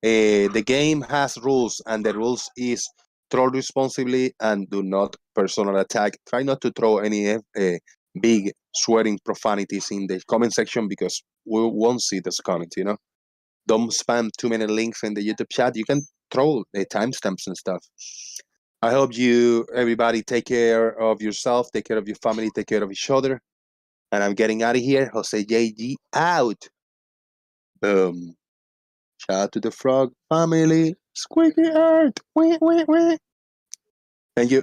The game has rules, and the rules is throw responsibly and do not personal attack. Try not to throw any big swearing profanities in the comment section, because we won't see those comments, you know. Don't spam too many links in the YouTube chat. You can throw the timestamps and stuff. I hope everybody take care of yourself, take care of your family, take care of each other. And I'm getting out of here. Jose JG out. Boom. Shout out to the frog family. Squeaky Earth. Wee, wee, wee. Thank you.